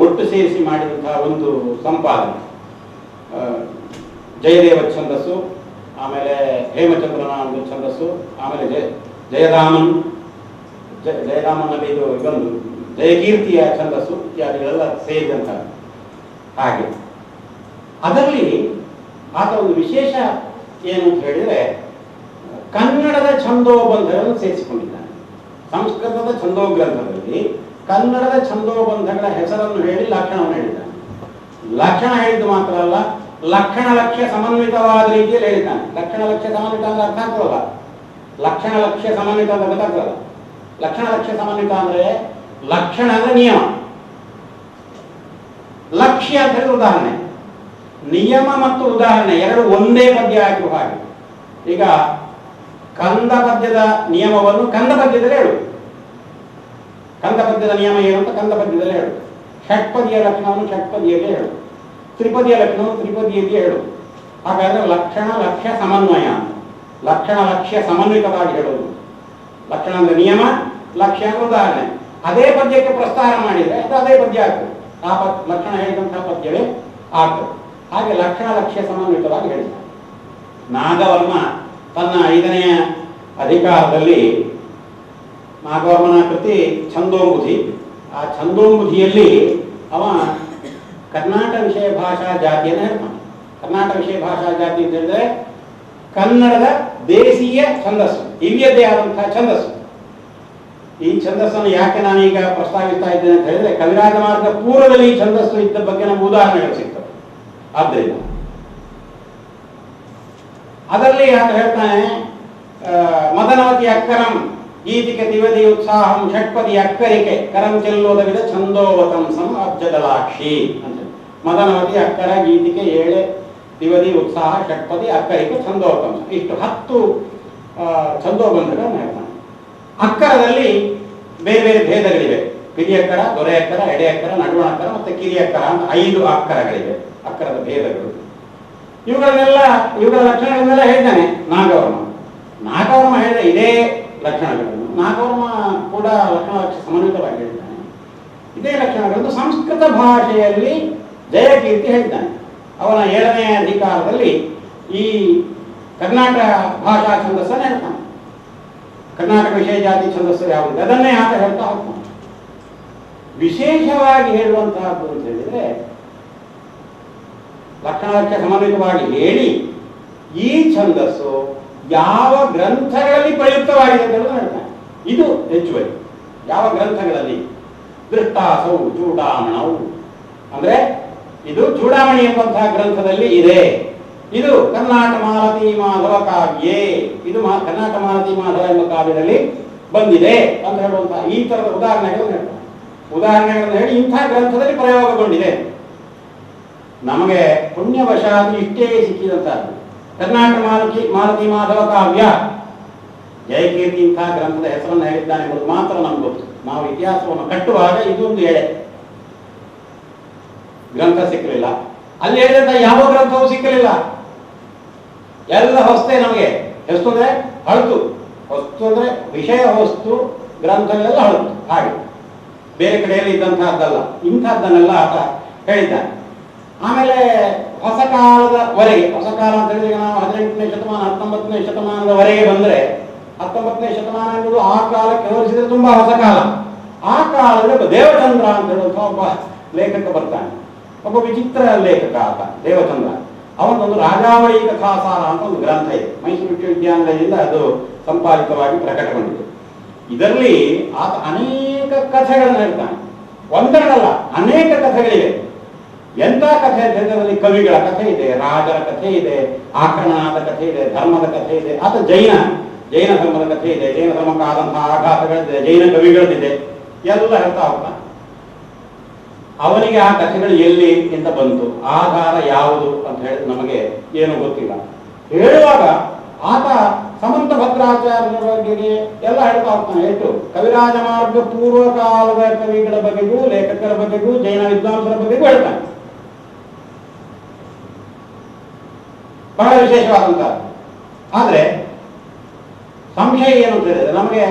ಒಟ್ಟು ಸೇರಿಸಿ ಮಾಡಿದಂತಹ ಒಂದು ಸಂಪಾದನೆ. ಜಯದೇವ ಛಂದಸ್ಸು, ಆಮೇಲೆ ಹೇಮಚಂದ್ರನ ಒಂದು ಛಂದಸ್ಸು, ಆಮೇಲೆ ಜಯದಾಮನಲ್ಲಿ ಇದು ಇದೊಂದು ಜಯಕೀರ್ತಿಯ ಛಂದಸ್ಸು ಇತ್ಯಾದಿಗಳೆಲ್ಲ ಸೇರಿದಂತಹ. ಹಾಗೆ ಅದರಲ್ಲಿ ಆತ ಒಂದು ವಿಶೇಷ ಏನು ಅಂತ ಹೇಳಿದರೆ ಕನ್ನಡದ ಛಂದೋಬಂಧಗಳನ್ನು ಸೇರಿಸಿಕೊಂಡಿದ್ದಾನೆ. ಸಂಸ್ಕೃತದ ಛಂದೋ ಗ್ರಂಥದಲ್ಲಿ ಕನ್ನಡದ ಛಂದೋಬಂಧಗಳ ಹೆಸರನ್ನು ಹೇಳಿ ಲಕ್ಷಣವನ್ನು ಹೇಳಿದ್ದಾನೆ. ಲಕ್ಷಣ ಹೇಳಿದ್ದು ಮಾತ್ರ ಅಲ್ಲ, ಲಕ್ಷಣ ಲಕ್ಷ್ಯ ಸಮನ್ವಿತವಾದ ರೀತಿಯಲ್ಲಿ ಹೇಳಿದ್ದಾನೆ. ಲಕ್ಷಣ ಲಕ್ಷ್ಯ ಸಮನ್ವಿತ ಅಂದ್ರೆ ಅರ್ಥ ಆಗ್ತದಲ್ಲ, ಲಕ್ಷಣ ಲಕ್ಷ್ಯ ಸಮನ್ವಿತ ಅಂತ ಗೊತ್ತಾಗ್ತದಲ್ಲ. ಲಕ್ಷಣ ಲಕ್ಷ್ಯ ಸಮನ್ವಿತ ಅಂದ್ರೆ ಲಕ್ಷಣ ಅಂದ್ರೆ ನಿಯಮ, ಲಕ್ಷ್ಯ ಅಂತ ಹೇಳಿದ್ರೆ ಉದಾಹರಣೆ. ನಿಯಮ ಮತ್ತು ಉದಾಹರಣೆ ಎರಡು ಒಂದೇ ಪದ್ಯ ಆಗಿರುವ ಹಾಗೆ. ಈಗ ಕಂದ ಪದ್ಯದ ನಿಯಮವನ್ನು ಕಂದ ಪದ್ಯದಲ್ಲಿ ಹೇಳು, ಕಂದ ಪದ್ಯದ ನಿಯಮ ಏನು ಅಂತ ಕಂದ ಪದ್ಯದಲ್ಲಿ ಹೇಳು. ಷಟ್ಪದಿಯ ಲಕ್ಷಣವನ್ನು ಷಟ್ಪದಿಯಲ್ಲಿ ಹೇಳು, ತ್ರಿಪದಿಯ ಲಕ್ಷಣವನ್ನು ತ್ರಿಪದಿಯಲ್ಲಿ ಹೇಳು. ಹಾಗಾದ್ರೆ ಲಕ್ಷಣ ಲಕ್ಷ್ಯ ಸಮನ್ವಯ, ಲಕ್ಷಣ ಲಕ್ಷ್ಯ ಸಮನ್ವಿತವಾಗಿ ಹೇಳುವುದು. ಲಕ್ಷಣ ಅಂದ್ರೆ ನಿಯಮ, ಲಕ್ಷ್ಯ ಅಂದ್ರೆ ಉದಾಹರಣೆ. ಅದೇ ಪದ್ಯಕ್ಕೆ ಪ್ರಸ್ತಾರ ಮಾಡಿದರೆ ಅದು ಅದೇ ಪದ್ಯ ಆಗ್ತದೆ, ಆ ಲಕ್ಷಣ ಹೇಳಿದಂತಹ ಪದ್ಯವೇ ಆಗ್ತದೆ. ಹಾಗೆ ಲಕ್ಷಣ ಲಕ್ಷ್ಯ ಸಮನ್ವಿತವಾಗಿ ಹೇಳಿದ್ದಾರೆ. ನಾಗವರ್ಮ ತನ್ನ 5ನೆಯ ಅಧಿಕಾರದಲ್ಲಿ ನಾಗವರ್ಮನ ಕೃತಿ ಛಂದೋಂಬುಧಿ. ಆ ಛಂದೋಂಬುಧಿಯಲ್ಲಿ ಅವ ಕರ್ನಾಟಕ ವಿಷಯ ಭಾಷಾ ಜಾತಿಯನ್ನು ಹೇಳ್ತಾನೆ. ಕರ್ನಾಟಕ ವಿಷಯ ಭಾಷಾ ಜಾತಿ ಅಂತ ಹೇಳಿದ್ರೆ ಕನ್ನಡದ ದೇಶೀಯ ಛಂದಸ್ಸು, ಇಲ್ಲಿಯದೇ ಆದಂತಹ ಛಂದಸ್ಸು. ಈ ಛಂದಸ್ಸನ್ನು ಯಾಕೆ ನಾನೀಗ ಪ್ರಸ್ತಾವಿಸ್ತಾ ಇದ್ದೇನೆ ಅಂತ ಹೇಳಿದ್ರೆ ಕವಿರಾಜ ಮಾರ್ಗ ಪೂರ್ವದಲ್ಲಿ ಈ ಛಂದಸ್ಸು ಇದ್ದ ಬಗ್ಗೆ ನಮ್ಗೆ ಉದಾಹರಣೆಗಳು ಸಿಗ್ತವೆ. ಆದ್ದರಿಂದ ಅದರಲ್ಲಿ ಆತ ಹೇಳ್ತಾನೆ, ಮದನವತಿ ಅಕ್ಕರಂ ಗೀತಿಕೆ ತಿವದಿ ಉತ್ಸಾಹಂ ಷಟ್ಪದಿ ಅಕ್ಕರಿಕೆ ಕರಂ ಚೆಲ್ಲೋದವಿದ ಛಂದೋವತಂಸಂ ಅಬ್ಜದಲಾಕ್ಷಿ ಅಂತ. ಮದನವತಿ ಅಕ್ಕರ ಗೀತಿಕೆ 7 ತಿವದಿ ಉತ್ಸಾಹ ಷಟ್ಪದಿ ಅಕ್ಕರಿಕೆ ಛಂದೋವತಂಸ, ಇಷ್ಟು 10 ಛಂದೋಬಂಧಗಳನ್ನು ಹೇಳ್ತಾನೆ. ಅಕ್ಕರದಲ್ಲಿ ಬೇರೆ ಬೇರೆ ಭೇದಗಳಿವೆ. ಪಿರಿಯಕ್ಕರ, ದೊರೆ ಅಕ್ಕರ, ಎಡೆ ಅಕ್ಕರ, ನಡುವಣ ಅಕ್ಕರ ಮತ್ತು ಕಿರಿಯಕ್ಕರ ಅಂತ 5 ಅಕ್ಕರಗಳಿವೆ, ಅಕ್ಕರದ ಭೇದಗಳು. ಇವುಗಳ ಲಕ್ಷಣಗಳನ್ನೆಲ್ಲ ಹೇಳ್ತಾನೆ ನಾಗವರ್ಮ ಹೇಳಿದ ಇದೇ ಲಕ್ಷಣಗಳನ್ನು ನಾಗವರ್ಮ ಕೂಡ ಲಕ್ಷಣ ಲಕ್ಷ್ಯ ಸಮನ್ವಿತವಾಗಿ ಹೇಳಿದ್ದಾನೆ. ಇದೇ ಲಕ್ಷಣಗಳನ್ನು ಸಂಸ್ಕೃತ ಭಾಷೆಯಲ್ಲಿ ಜಯಕೀರ್ತಿ ಹೇಳಿದ್ದಾನೆ. ಅವನ 7ನೇ ಅಧಿಕಾರದಲ್ಲಿ ಈ ಕರ್ನಾಟಕ ಭಾಷಾ ಛಂದಸ್ಸನ್ನು ಹೇಳ್ತಾನೆ. ಕರ್ನಾಟಕ ವಿಷಯ ಜಾತಿ ಛಂದಸ್ಸು ಯಾವುದು ಅದನ್ನೇ ಆತ ಹೇಳ್ತಾ ಹೋಗ್ತಾನೆ. ವಿಶೇಷವಾಗಿ ಹೇಳುವಂತಹದ್ದು ಅಂತ ಹೇಳಿದ್ರೆ ಲಕ್ಷಣ ಲಕ್ಷ್ಯ ಸಮನ್ವಿತವಾಗಿ ಹೇಳಿ ಈ ಛಂದಸ್ಸು ಯಾವ ಗ್ರಂಥಗಳಲ್ಲಿ ಪ್ರಯುಕ್ತವಾಗಿದೆ ಅಂತ ಹೇಳ್ತಾನೆ. ಇದು ಹೆಚ್ಚುವರಿ. ಯಾವ ಗ್ರಂಥಗಳಲ್ಲಿ? ದೃಷ್ಟಾಸೌ ಚೂಡಾಮಣವು ಅಂದ್ರೆ ಇದು ಚೂಡಾಮಣಿ ಎಂಬಂತಹ ಗ್ರಂಥದಲ್ಲಿ ಇದೆ. ಇದು ಕರ್ನಾಟಕ ಮಾಲತಿ ಮಾಧವ ಕಾವ್ಯೇ, ಇದು ಕರ್ನಾಟಕ ಮಾಲತಿ ಮಾಧವ ಎಂಬ ಕಾವ್ಯದಲ್ಲಿ ಬಂದಿದೆ ಅಂತ ಹೇಳುವಂತಹ ಈ ತರದ ಉದಾಹರಣೆಗಳನ್ನು ಹೇಳ್ತಾನೆ. ಉದಾಹರಣೆಗಳನ್ನು ಹೇಳಿ ಇಂಥ ಗ್ರಂಥದಲ್ಲಿ ಪ್ರಯೋಗಗೊಂಡಿದೆ. ನಮಗೆ ಪುಣ್ಯವಶಾತ್ ಇಷ್ಟೇ ಸಿಕ್ಕಿದಂತಹದ್ದು ಕರ್ನಾಟಕ ಮಾಲತಿ ಮಾಧವ ಕಾವ್ಯ. ಜಯಕೀರ್ತಿ ಇಂಥ ಗ್ರಂಥದ ಹೆಸರನ್ನು ಹೇಳಿದ್ದಾನೆ ಎಂಬುದು ಮಾತ್ರ ನಮ್ಗೆ ಗೊತ್ತು. ನಾವು ಇತಿಹಾಸವನ್ನು ಕಟ್ಟುವಾಗ ಇದೊಂದು ಎಳೆ ಗ್ರಂಥ ಸಿಕ್ಕಲಿಲ್ಲ. ಅಲ್ಲಿ ಹೇಳಿದಂತ ಯಾವ ಗ್ರಂಥವೂ ಸಿಕ್ಕಲಿಲ್ಲ. ಎಲ್ಲ ಹೊಸ್ತೇ ನಮಗೆ. ಎಷ್ಟು ಅಂದ್ರೆ ಹಳತು, ಹೊಸ್ತು ಅಂದ್ರೆ ವಿಷಯ ಹೊಸ್ತು, ಗ್ರಂಥಗಳೆಲ್ಲ ಹಳತು. ಹಾಗೆ ಬೇರೆ ಕಡೆಯಲ್ಲಿ ಇದ್ದಂತಹದ್ದಲ್ಲ. ಇಂಥದ್ದನ್ನೆಲ್ಲ ಆತ ಹೇಳಿದ್ದಾನೆ. ಆಮೇಲೆ ಹೊಸ ಕಾಲದವರೆಗೆ, ಹೊಸ ಕಾಲ ಅಂತ ಹೇಳಿದ್ರೆ ನಾವು 18ನೇ ಶತಮಾನ 19ನೇ ಶತಮಾನದವರೆಗೆ ಬಂದರೆ, 19ನೇ ಶತಮಾನ ಎನ್ನುವುದು ಆ ಕಾಲಕ್ಕೆ ಹೋಲಿಸಿದ್ರೆ ತುಂಬಾ ಹೊಸ ಕಾಲ. ಆ ಕಾಲದಲ್ಲಿ ದೇವಚಂದ್ರ ಅಂತ ಹೇಳುವಂಥ ಒಬ್ಬ ಲೇಖಕ ಬರ್ತಾನೆ, ಒಬ್ಬ ವಿಚಿತ್ರ ಲೇಖಕ ಆತ ದೇವಚಂದ್ರ. ಅವನೊಂದು ರಾಜಾವಳಿ ಕಥಾಸಾರ ಅಂತ ಒಂದು ಗ್ರಂಥ ಇದೆ, ಮೈಸೂರು ವಿಶ್ವವಿದ್ಯಾನಿಲಯದಿಂದ ಅದು ಸಂಪಾದಿತವಾಗಿ ಪ್ರಕಟಗೊಂಡಿದೆ. ಇದರಲ್ಲಿ ಆತ ಅನೇಕ ಕಥೆಗಳನ್ನು ಹೇಳ್ತಾನೆ, ಒಂದರಲ್ಲ ಅನೇಕ ಕಥೆಗಳಿವೆ. ಎಂಥ ಕಥೆ ಅಂತ ಹೇಳಿದ್ರೆ ಕವಿಗಳ ಕಥೆ ಇದೆ, ರಾಜರ ಕಥೆ ಇದೆ, ಆಕ್ರಮಣದ ಕಥೆ ಇದೆ, ಧರ್ಮದ ಕಥೆ ಇದೆ. ಆತ ಜೈನ ಧರ್ಮದ ಕಥೆ ಇದೆ, ಜೈನ ಧರ್ಮಕ್ಕೆ ಆದಂತಹ ಆಘಾತಗಳಿದೆ, ಜೈನ ಕವಿಗಳದಿದೆ, ಎಲ್ಲ ಹೇಳ್ತಾ ಹೋಗ್ತಾನೆ. ಅವನಿಗೆ ಆ ಕಥೆಗಳು ಎಲ್ಲಿ ಅಂತ ಬಂತು, ಆಧಾರ ಯಾವುದು ಅಂತ ಹೇಳಿದ್ರೆ ನಮಗೆ ಏನು ಗೊತ್ತಿಲ್ಲ. ಹೇಳುವಾಗ ಆತ ಸಮಂತ ಭದ್ರಾಚಾರ್ಯರ ಬಗ್ಗೆ ಎಲ್ಲ ಹೇಳ್ತಾ ಹೋಗ್ತಾನೆ. ಎಷ್ಟು ಕವಿರಾಜ ಮಾರ್ಗ ಪೂರ್ವ ಕಾಲದ ಕವಿಗಳ ಬಗೆಗೂ ಲೇಖಕರ ಬಗೆಗೂ ಜೈನ ವಿದ್ವಾಂಸರ ಬಗೆಗೂ ಹೇಳ್ತಾನೆ. ಬಹಳ ವಿಶೇಷವಾದಂತಹ. ಆದರೆ ಸಂಶಯ ಏನು ಅಂತ ಹೇಳಿದ್ರೆ, ನಮಗೆ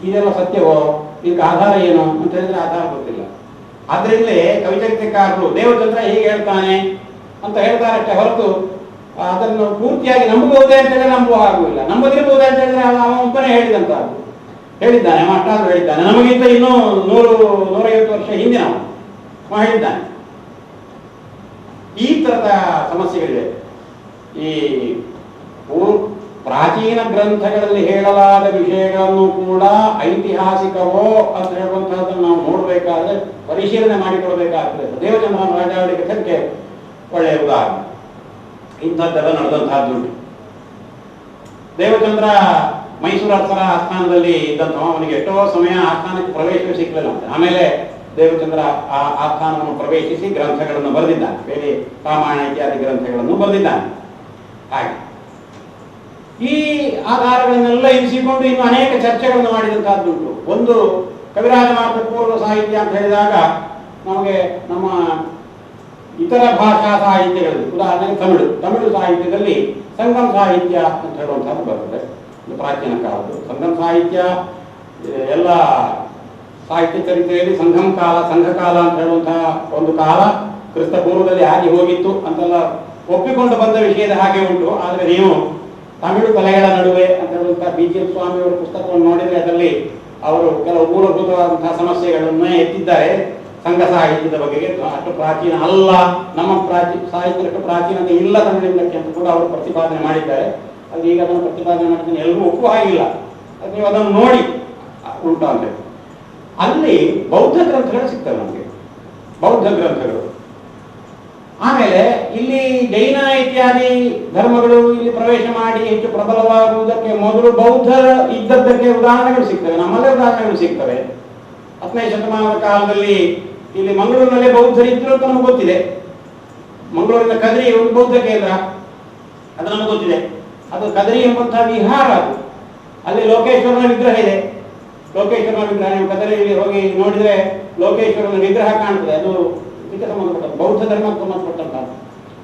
ಇದೆಲ್ಲ ಸತ್ಯವೋ, ಇದಕ್ಕೆ ಆಧಾರ ಏನು ಅಂತ ಹೇಳಿದ್ರೆ ಆಧಾರ ಗೊತ್ತಿಲ್ಲ. ಆದ್ರಿಂದಲೇ ಕವಿಚರಿತ್ರೆಕಾರರು ದೇವಚಂದ್ರ ಹೀಗೆ ಹೇಳ್ತಾನೆ ಅಂತ ಹೇಳ್ತಾರಷ್ಟೇ ಹೊರತು ಅದನ್ನು ಪೂರ್ತಿಯಾಗಿ ನಂಬಬಹುದೇ ಅಂತ ಹೇಳಿದ್ರೆ ನಂಬುವ ಆಗುವುದಿಲ್ಲ. ನಂಬದಿರಬಹುದೇ ಅಂತ ಹೇಳಿದ್ರೆ ಅವನ ಒಬ್ಬನೇ ಹೇಳಿದ್ದಾನೆ, ಅಷ್ಟಾದ್ರೂ ಹೇಳಿದ್ದಾನೆ. ನಮಗಿಂತ ಇನ್ನೂ 100-150 ವರ್ಷ ಹಿಂದಿನ ಅವನು ಹೇಳಿದ್ದಾನೆ. ಈ ತರದ ಸಮಸ್ಯೆಗಳಿವೆ. ಈ ಪ್ರಾಚೀನ ಗ್ರಂಥಗಳಲ್ಲಿ ಹೇಳಲಾದ ವಿಷಯಗಳನ್ನು ಕೂಡ ಐತಿಹಾಸಿಕವೋ ಅಂತ ಹೇಳುವಂತಹದ್ದನ್ನು ನಾವು ನೋಡಬೇಕಾದ್ರೆ ಪರಿಶೀಲನೆ ಮಾಡಿಕೊಳ್ಬೇಕಾಗ್ತದೆ. ದೇವಚಂದ್ರನ ರಾಜಾವಳಿ ಕಥೆಗೆ ಒಳ್ಳೆಯ ಉದಾಹರಣೆ. ಇಂಥದ್ದೆಲ್ಲ ನಡೆದಂತಹದ್ದುಂಟು. ದೇವಚಂದ್ರ ಮೈಸೂರು ಅರಸರ ಆಸ್ಥಾನದಲ್ಲಿ ಇದ್ದಂತಹ, ಅವನಿಗೆ ಎಷ್ಟೋ ಸಮಯ ಆಸ್ಥಾನಕ್ಕೆ ಪ್ರವೇಶವೇ ಸಿಕ್ಕಲಿಲ್ಲ ಅಂತ. ಆಮೇಲೆ ದೇವಚಂದ್ರ ಆ ಆಸ್ಥಾನವನ್ನು ಪ್ರವೇಶಿಸಿ ಗ್ರಂಥಗಳನ್ನು ಬರೆದಿದ್ದಾನೆ, ಬೇರೆ ರಾಮಾಯಣ ಇತ್ಯಾದಿ ಗ್ರಂಥಗಳನ್ನು ಬರೆದಿದ್ದಾನೆ. ಹಾಗೆ ಈ ಆಧಾರಗಳನ್ನೆಲ್ಲ ಇರಿಸಿಕೊಂಡು ಇನ್ನು ಅನೇಕ ಚರ್ಚೆಗಳನ್ನು ಮಾಡಿದಂತಹದ್ದುಂಟು. ಒಂದು ಕವಿರಾಜ ಮಾರ್ಗ ಪೂರ್ವ ಸಾಹಿತ್ಯ ಅಂತ ಹೇಳಿದಾಗ ನಮಗೆ ನಮ್ಮ ಇತರ ಭಾಷಾ ಸಾಹಿತ್ಯಗಳಲ್ಲಿ, ಉದಾಹರಣೆಗೆ ತಮಿಳು ಸಾಹಿತ್ಯದಲ್ಲಿ ಸಂಗಮ ಸಾಹಿತ್ಯ ಅಂತ ಹೇಳುವಂಥದ್ದು ಬರ್ತದೆ. ಇದು ಪ್ರಾಚೀನ ಕಾಲದ್ದು ಸಂಗಮ ಸಾಹಿತ್ಯ. ಎಲ್ಲ ಸಾಹಿತ್ಯ ಚರಿತ್ರೆಯಲ್ಲಿ ಸಂಘಕಾಲ ಅಂತ ಹೇಳುವಂತಹ ಒಂದು ಕಾಲ ಕ್ರಿಸ್ತ ಪೂರ್ವದಲ್ಲಿ ಆಗಿ ಹೋಗಿತ್ತು ಅಂತೆಲ್ಲ ಒಪ್ಪಿಕೊಂಡು ಬಂದ ವಿಷಯದ ಹಾಗೆ ಉಂಟು. ಆದರೆ ನೀವು ತಮಿಳು ಕಲೆಗಳ ನಡುವೆ ಅಂತ ಹೇಳುವಂತಹ BGM ಸ್ವಾಮಿಯವರ ಪುಸ್ತಕವನ್ನು ನೋಡಿದರೆ ಅದರಲ್ಲಿ ಅವರು ಕೆಲವು ಮೂಲಭೂತವಾದಂತಹ ಸಮಸ್ಯೆಗಳನ್ನೇ ಎತ್ತಿದ್ದಾರೆ. ಸಂಘ ಸಾಹಿತ್ಯದ ಬಗೆಗೆ ಅಷ್ಟು ಪ್ರಾಚೀನ ಅಲ್ಲ, ನಮ್ಮ ಸಾಹಿತ್ಯಕ್ಕೆ ಪ್ರಾಚೀನತೆ ಇಲ್ಲ ತಮಿಳಿನಕ್ಕೆ ಅಂತ ಕೂಡ ಅವರು ಪ್ರತಿಪಾದನೆ ಮಾಡಿದ್ದಾರೆ. ಅದು ಈಗ ಅದನ್ನು ಪ್ರತಿಪಾದನೆ ಮಾಡಿದ್ರೆ ಎಲ್ಲರೂ ಒಪ್ಪುವ ಹಾಗಿಲ್ಲ. ಅದು ನೀವು ಅದನ್ನು ನೋಡಿ ಉಂಟು ಅಂತ. ಅಲ್ಲಿ ಬೌದ್ಧ ಗ್ರಂಥಗಳು ಸಿಗ್ತವೆ ನಮಗೆ, ಬೌದ್ಧ ಗ್ರಂಥಗಳು. ಆಮೇಲೆ ಇಲ್ಲಿ ಜೈನ ಇತ್ಯಾದಿ ಧರ್ಮಗಳು ಇಲ್ಲಿ ಪ್ರವೇಶ ಮಾಡಿ ಹೆಚ್ಚು ಪ್ರಬಲವಾಗುವುದಕ್ಕೆ ಮೊದಲು ಬೌದ್ಧರ ಇದ್ದದ್ದಕ್ಕೆ ಉದಾಹರಣೆಗಳು ಸಿಗ್ತವೆ, ನಮ್ಮಲ್ಲೇ ಉದಾಹರಣೆಗಳು ಸಿಗ್ತವೆ. 10ನೇ ಶತಮಾನದ ಕಾಲದಲ್ಲಿ ಇಲ್ಲಿ ಮಂಗಳೂರಿನಲ್ಲೇ ಬೌದ್ಧರಿದ್ರು ಅಂತ ನಮ್ಗೆ ಗೊತ್ತಿದೆ. ಮಂಗಳೂರಿನ ಕದ್ರಿ ಒಂದು ಬೌದ್ಧ ಕೇಂದ್ರ, ಅದು ನಮ್ಗೆ ಗೊತ್ತಿದೆ. ಅದು ಕದ್ರಿ ಎಂಬಂತಹ ವಿಹಾರ. ಅದು ಅಲ್ಲಿ ಲೋಕೇಶ್ವರನ ವಿಗ್ರಹ ಇದೆ. ಲೋಕೇಶ್ವರನ ವಿಗ್ರಹ ನೀವು ಕದರಿಯಲ್ಲಿ ಹೋಗಿ ನೋಡಿದ್ರೆ ಲೋಕೇಶ್ವರನ ವಿಗ್ರಹ ಕಾಣ್ತದೆ. ಅದು ಇದಕ್ಕೆ ಸಂಬಂಧಪಟ್ಟ ಬೌದ್ಧ ಧರ್ಮಕ್ಕೆ ಸಂಬಂಧಪಟ್ಟಂತಹ.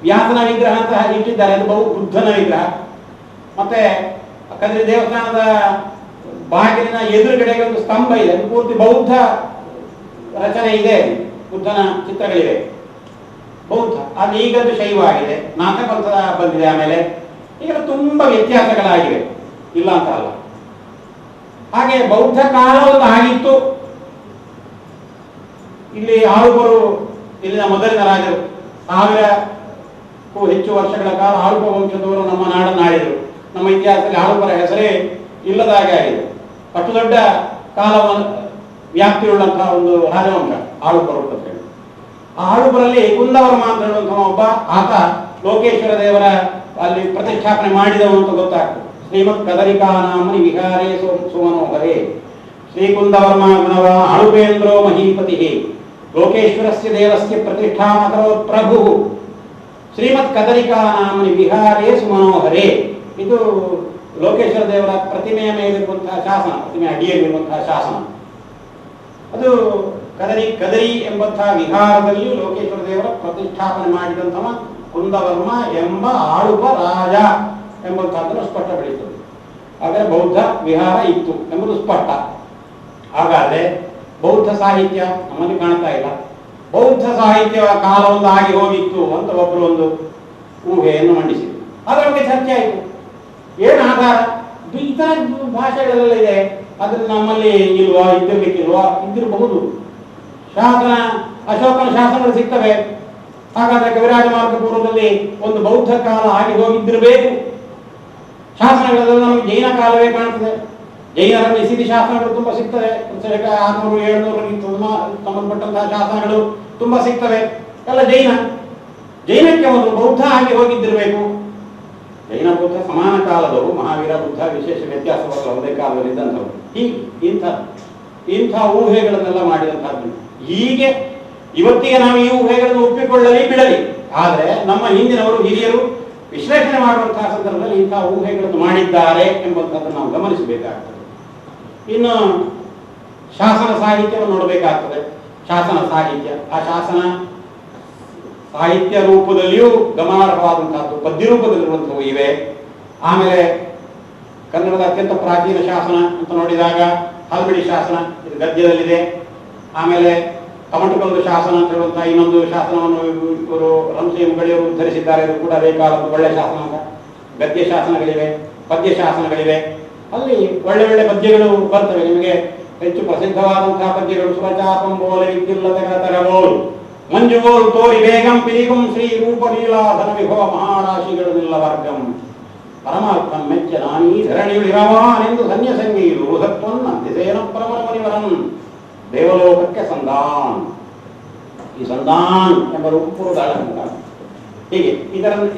ವ್ಯಾಸನ ವಿಗ್ರಹ ಅಂತ ಇಟ್ಟಿದ್ದಾರೆ, ಅದು ಬುದ್ಧನ ವಿಗ್ರಹ. ಮತ್ತೆ ಕದ್ರಿ ದೇವಸ್ಥಾನದ ಬಾಗಿಲಿನ ಎದುರುಗಡೆಗೆ ಒಂದು ಸ್ತಂಭ ಇದೆ, ಅದು ಪೂರ್ತಿ ಬೌದ್ಧ ರಚನೆ ಇದೆ, ಬುದ್ಧನ ಚಿತ್ರಗಳಿವೆ. ಬೌದ್ಧ ಅದು ಈಗದ್ದು ಶೈವ ಆಗಿದೆ, ನಾಥಪಂಥ ಬಂದಿದೆ. ಆಮೇಲೆ ಈಗ ತುಂಬಾ ವ್ಯತ್ಯಾಸಗಳಾಗಿವೆ, ಇಲ್ಲ ಅಂತ ಅಲ್ಲ. ಹಾಗೆ ಬೌದ್ಧ ಕಾಲ ಒಂದು ಆಗಿತ್ತು. ಇಲ್ಲಿ ಆಳುವರು, ಇಲ್ಲಿನ ಮೊದಲಿನ ರಾಜರು 1000ಕ್ಕೂ ಹೆಚ್ಚು ವರ್ಷಗಳ ಕಾಲ ಆಳುವ ವಂಶದವರು ನಮ್ಮ ನಾಡನ್ನು ಆಳಿದರು. ನಮ್ಮ ಇತಿಹಾಸದಲ್ಲಿ ಆಳುವರ ಹೆಸರೇ ಇಲ್ಲದಾಗೆ ಆಗಿದೆ. ಅಷ್ಟು ದೊಡ್ಡ ಕಾಲವನ್ನು ವ್ಯಾಪ್ತಿಯುಳ್ಳಂತಹ ಒಂದು ರಾಜವಂಶ ಆಳುಪರು ಅಂತ ಹೇಳಿ. ಆ ಆಳುಪರಲ್ಲಿ ಕುಂದವರ್ಮ ಅಂತ ಹೇಳುವಂತಹ ಒಬ್ಬ ಆತ ಲೋಕೇಶ್ವರ ದೇವರ ಅಲ್ಲಿ ಪ್ರತಿಷ್ಠಾಪನೆ ಮಾಡಿದವು ಅಂತ ಗೊತ್ತಾಗ್ತದೆ. ಶ್ರೀಮತ್ ಕದರಿಕಾನಾಮನಿ ವಿಹಾರೇ ಸುಮನೋಹರೇ ಶ್ರೀ ಕುಂದವರ್ಮ ಗುಣವ ಆಳುಪೇಂದ್ರೋ ಮಹೀಪತಿ ಲೋಕೇಶ್ವರಸ್ಯ ದೇವಸ್ಯ ಪ್ರತಿಷ್ಠಾಪಕರೋ ಪ್ರಭು ಶ್ರೀಮತ್ ಕದರಿಕಾನಾಮನಿ ವಿಹಾರೇ ಸುಮನೋಹರೇ. ಇದು ಲೋಕೇಶ್ವರ ದೇವರ ಪ್ರತಿಮೆಯ ಮೇಲಿರುವಂತಹ ಶಾಸನ, ಪ್ರತಿಮೆಯ ಅಡಿಯಲ್ಲಿರುವಂತಹ ಶಾಸನ. ಅದು ಕದರಿ ಎಂಬಂತಹ ವಿಹಾರದಲ್ಲಿ ಲೋಕೇಶ್ವರ ದೇವರ ಪ್ರತಿಷ್ಠಾಪನೆ ಮಾಡಿದಂತಹ ಕುಂದವರ್ಮ ಎಂಬ ಆಳುವ ರಾಜ ಎಂಬಂತಹದ್ದನ್ನು ಸ್ಪಷ್ಟಪಡಿಸುತ್ತದೆ. ಹಾಗಾದರೆ ಬೌದ್ಧ ವಿಹಾರ ಇತ್ತು ಎಂಬುದು ಸ್ಪಷ್ಟ. ಹಾಗಾದರೆ ಬೌದ್ಧ ಸಾಹಿತ್ಯ ನಮ್ಮಲ್ಲಿ ಕಾಣ್ತಾ ಇಲ್ಲ. ಬೌದ್ಧ ಸಾಹಿತ್ಯ ಕಾಲ ಒಂದು ಆಗಿ ಹೋಗಿತ್ತು ಅಂತ ಒಬ್ಬರು ಒಂದು ಊಹೆಯನ್ನು ಮಂಡಿಸಿದರು. ಅದರ ಬಗ್ಗೆ ಚರ್ಚೆ ಆಯಿತು. ಏನು ಆಧಾರ? ಇತರ ಭಾಷೆಗಳೆಲ್ಲ ಇದೆ, ಅದನ್ನು ನಮ್ಮಲ್ಲಿ ಇಲ್ವಾ, ಇದ್ದಿರ್ಲಿಕ್ಕಿಲ್ವಾ? ಇದ್ದಿರಬಹುದು. ಶಾಸನ, ಅಶೋಕನ ಶಾಸನಗಳು ಸಿಗ್ತವೆ. ಹಾಗಾದ್ರೆ ಕವಿರಾಜ ಮಾರ್ಗ ಪೂರ್ವದಲ್ಲಿ ಒಂದು ಬೌದ್ಧ ಕಾಲ ಆಗಿ ಹೋಗಿದ್ದಿರಬೇಕು. ಶಾಸನಗಳೆಲ್ಲ ನಮಗೆ ಜೈನ ಕಾಲವೇ ಕಾಣ್ತದೆ. ಜೈನರ ನಿಸಿದಿ ಶಾಸನಗಳು ತುಂಬಾ ಸಿಗ್ತವೆ. 600 700 ಸಂಬಂಧಪಟ್ಟಂತಹ ಶಾಸನಗಳು ತುಂಬಾ ಸಿಗ್ತವೆ. ಎಲ್ಲ ಜೈನಕ್ಕೆ ಒಂದು ಬೌದ್ಧ ಆಗಿ ಹೋಗಿದ್ದಿರಬೇಕು. ಜೈನ ಬೌದ್ಧ ಸಮಾನ ಕಾಲದವರು. ಮಹಾವೀರ ಬುದ್ಧ ವಿಶೇಷ ವ್ಯತ್ಯಾಸವಲ್ಲ, ಒಂದೇ ಕಾಲದಲ್ಲಿದ್ದಂಥವ್ರು. ಇಂಥ ಊಹೆಗಳನ್ನೆಲ್ಲ ಮಾಡಿದಂತಹದ್ದು. ಹೀಗೆ ಇವತ್ತಿಗೆ ನಾವು ಈ ಊಹೆಗಳನ್ನು ಒಪ್ಪಿಕೊಳ್ಳಲಿ ಬಿಡಲಿ, ಆದರೆ ನಮ್ಮ ಹಿಂದಿನವರು ಹಿರಿಯರು ವಿಶ್ಲೇಷಣೆ ಮಾಡುವಂತಹ ಸಂದರ್ಭದಲ್ಲಿ ಇಂತಹ ಊಹೆಗಳನ್ನು ಮಾಡಿದ್ದಾರೆ ಎಂಬಂಥದ್ದನ್ನು ನಾವು ಗಮನಿಸಬೇಕಾಗ್ತದೆ. ಇನ್ನು ಶಾಸನ ಸಾಹಿತ್ಯವನ್ನು ನೋಡಬೇಕಾಗ್ತದೆ. ಶಾಸನ ಸಾಹಿತ್ಯ, ಆ ಶಾಸನ ಸಾಹಿತ್ಯ ರೂಪದಲ್ಲಿಯೂ ಗಮನಾರ್ಹವಾದಂತಹದ್ದು, ಪದ್ಯ ರೂಪದಲ್ಲಿರುವಂಥವು ಇವೆ. ಆಮೇಲೆ ಕನ್ನಡದ ಅತ್ಯಂತ ಪ್ರಾಚೀನ ಶಾಸನ ಅಂತ ನೋಡಿದಾಗ ಹಲ್ಮಿಡಿ ಶಾಸನ, ಇದು ಗದ್ಯದಲ್ಲಿದೆ. ಆಮೇಲೆ ಕಮಟಕಲ್ಲು ಶಾಸನ ಅಂತ ಹೇಳುವಂತಹ ಇನ್ನೊಂದು ಶಾಸನವನ್ನು ಇವರು ರಂಸೆ ಮುಗಳಿಯವರು ಉದ್ಧರಿಸಿದ್ದಾರೆ. ಇದು ಕೂಡ ಅದೇ ಕಾಲದ ಒಳ್ಳೆ ಶಾಸನ ಅಂತ. ಗದ್ಯ ಶಾಸನಗಳಿವೆ, ಪದ್ಯ ಶಾಸನಗಳಿವೆ. ಅಲ್ಲಿ ಒಳ್ಳೆ ಒಳ್ಳೆ ಪದ್ಯಗಳು ಬರ್ತವೆ. ನಿಮಗೆ ಹೆಚ್ಚು ಪ್ರಸಿದ್ಧವಾದಂತಹ ಪದ್ಯಗಳು ಸುರಚಾಪಂಬೋಲೆ ವಿದ್ಯುಲ್ಲತಗತರಬೋಲು ಮಂಜುಗೋಲ್ ತೋರಿ ಬೇಗಂ ಪಿರಿಗುಂ ಶ್ರೀ ರೂಪ ಲೀಲಾಧನ ವಿಭವ ಮಹಾರಾಶಿಗಳನ್ನೆಲ್ಲ ವರ್ಗಂ ಪರಮಾತ್ಮ ಮೆಚ್ಚ ನಾನೀ ಧರಣಿಯುಳಿರವಾನೆಂದು ಸನ್ಯಸಂಗೀರು ರುಧತ್ವನ್ನ ದಿಸೇನ ಪರಮನಿವರನ್ ದೇವಲೋಕಕ್ಕೆ ಸಂದಾನ್. ಈ ಸಂದಾನ್ ಎಂಬ ರೂಪಪೂರ್ವದ ಹೀಗೆ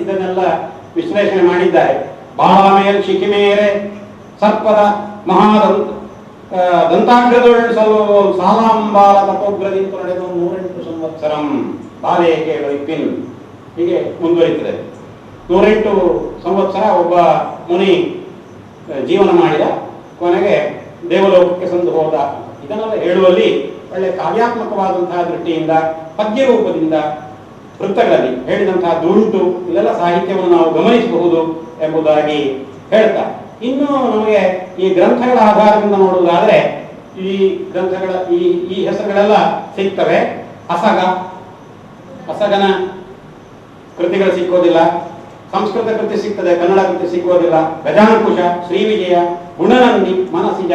ಇದನ್ನೆಲ್ಲ ವಿಶ್ಲೇಷಣೆ ಮಾಡಿದ್ದಾರೆ. ಬಾಳಾಮೇಲ್ ಶಿಖಿಮೇರೆ ಸರ್ಪದ ಮಹಾದಂತ ದಂತಾಗ್ರದೊಳ್ ಸಾಲಾಂಬಾಲ ತಪೋಗ್ರದಿಂದ ನಡೆದ 108 ಸಂವತ್ಸರಂ ಬಾಲೇಕೆ ವೈಪಿನ್. ಹೀಗೆ ಮುಂದುವರಿತದೆ. 108 ಸಂವತ್ಸರ ಒಬ್ಬ ಮುನಿ ಜೀವನ ಮಾಡಿದ, ಕೊನೆಗೆ ದೇವಲೋಕಕ್ಕೆ ಸಂದು ಹೋದ. ಇದನ್ನೆಲ್ಲ ಹೇಳುವಲ್ಲಿ ಒಳ್ಳೆ ಕಾವ್ಯಾತ್ಮಕವಾದಂತಹ ದೃಷ್ಟಿಯಿಂದ ಪದ್ಯ ರೂಪದಿಂದ ವೃತ್ತಗಳಲ್ಲಿ ಹೇಳಿದಂತಹದ್ದು ಉಂಟು. ಇಲ್ಲೆಲ್ಲ ಸಾಹಿತ್ಯವನ್ನು ನಾವು ಗಮನಿಸಬಹುದು ಎಂಬುದಾಗಿ ಹೇಳ್ತಾ, ಇನ್ನು ನಮಗೆ ಈ ಗ್ರಂಥಗಳ ಆಧಾರದಿಂದ ನೋಡುವುದಾದ್ರೆ ಈ ಗ್ರಂಥಗಳ ಈ ಹೆಸರುಗಳೆಲ್ಲ ಸಿಗ್ತವೆ. ಅಸಗನ ಕೃತಿಗಳು ಸಿಕ್ಕೋದಿಲ್ಲ. ಸಂಸ್ಕೃತ ಕೃತಿ ಸಿಗ್ತದೆ, ಕನ್ನಡ ಕೃತಿ ಸಿಗೋದಿಲ್ಲ. ಗಜಾನಕುಶ, ಶ್ರೀವಿಜಯ, ಗುಣನಂದಿ, ಮನಸಿಜ,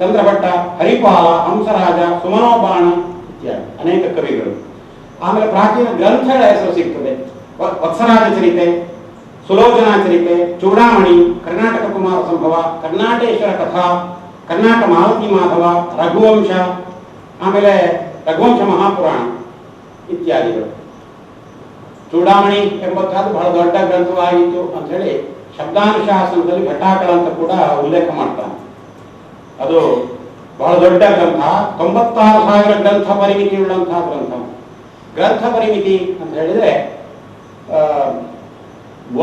ಚಂದ್ರಭಟ್ಟ, ಹರಿಪಾಲ, ಹಂಸರಾಜ, ಸುಮನೋಬಾಣ ಇತ್ಯಾದಿ ಅನೇಕ ಕವಿಗಳು. ಆಮೇಲೆ ಪ್ರಾಚೀನ ಗ್ರಂಥಗಳ ಹೆಸರು ಸಿಗ್ತದೆ. ವತ್ಸರಾಜ ಚರಿತೆ, ಸುಲೋಚನಾ ಚರಿತೆ, ಚೂಡಾಮಣಿ, ಕರ್ನಾಟಕ ಕುಮಾರ ಸಂಭವ, ಕರ್ನಾಟೇಶ್ವರ ಕಥಾ, ಕರ್ನಾಟ ಮಾಲತಿ ಮಾಧವ, ರಘುವಂಶ, ಆಮೇಲೆ ರಘುವಂಶ ಮಹಾಪುರಾಣ ಇತ್ಯಾದಿಗಳು. ಚೂಡಾಮಣಿ ಎಂಬಂತಹದ್ದು ಬಹಳ ದೊಡ್ಡ ಗ್ರಂಥವಾಗಿತ್ತು ಅಂತ ಹೇಳಿ ಶಬ್ದಾನುಶಾಸನದಲ್ಲಿ ಘಟಾಕಳ ಅಂತ ಕೂಡ ಉಲ್ಲೇಖ ಮಾಡ್ತಾನೆ. ಅದು ಬಹಳ ದೊಡ್ಡ ಗ್ರಂಥ, 96,000 ಗ್ರಂಥ ಪರಿಮಿತಿ ಉಳ್ಳಂತಹ ಗ್ರಂಥ. ಗ್ರಂಥ ಪರಿಮಿತಿ ಅಂತ ಹೇಳಿದ್ರೆ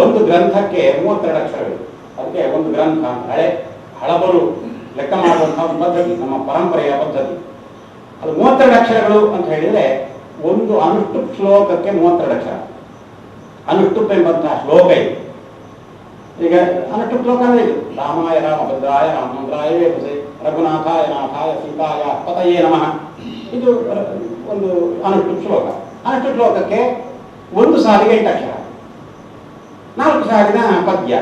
ಒಂದು ಗ್ರಂಥಕ್ಕೆ 32 ಅಕ್ಷರಗಳು. ಅದಕ್ಕೆ ಒಂದು ಗ್ರಂಥ ಹಳಬರು ಲೆಕ್ಕ ಮಾಡುವಂತಹ ಒಂದು ಪದ್ಧತಿ, ನಮ್ಮ ಪರಂಪರೆಯ ಪದ್ಧತಿ. ಅದು 32 ಅಕ್ಷರಗಳು ಅಂತ ಹೇಳಿದ್ರೆ ಒಂದು ಅನುಷ್ಠುಪ್ ಶ್ಲೋಕಕ್ಕೆ 32 ಅಕ್ಷರ. ಅನುಷ್ಠುಪ್ ಎಂಬಂತಹ ಶ್ಲೋಕ ಇದೆ. ಈಗ ಅನುಷ್ಠುಪ್ ಶ್ಲೋಕ ಅಂದ್ರೆ ಇದು: ರಾಮಾಯ ರಾಮಭದ್ರಾಯ ರಾಮಚಂದ್ರಾಯ ವೇಪಸೆ ರಘುನಾಥಾಯ ನಾಥಾಯ ಸೀತಾಯ ಪತಯೇ ನಮಃ. ಇದು ಒಂದು ಅನುಷ್ಠುಪ್ ಶ್ಲೋಕ. ಅನುಷ್ಠುಪ್ ಶ್ಲೋಕಕ್ಕೆ ಒಂದು ಸಾಲಿಗೆ 8 ಅಕ್ಷರ, 4 ಸಾಲಿನ ಪದ್ಯ.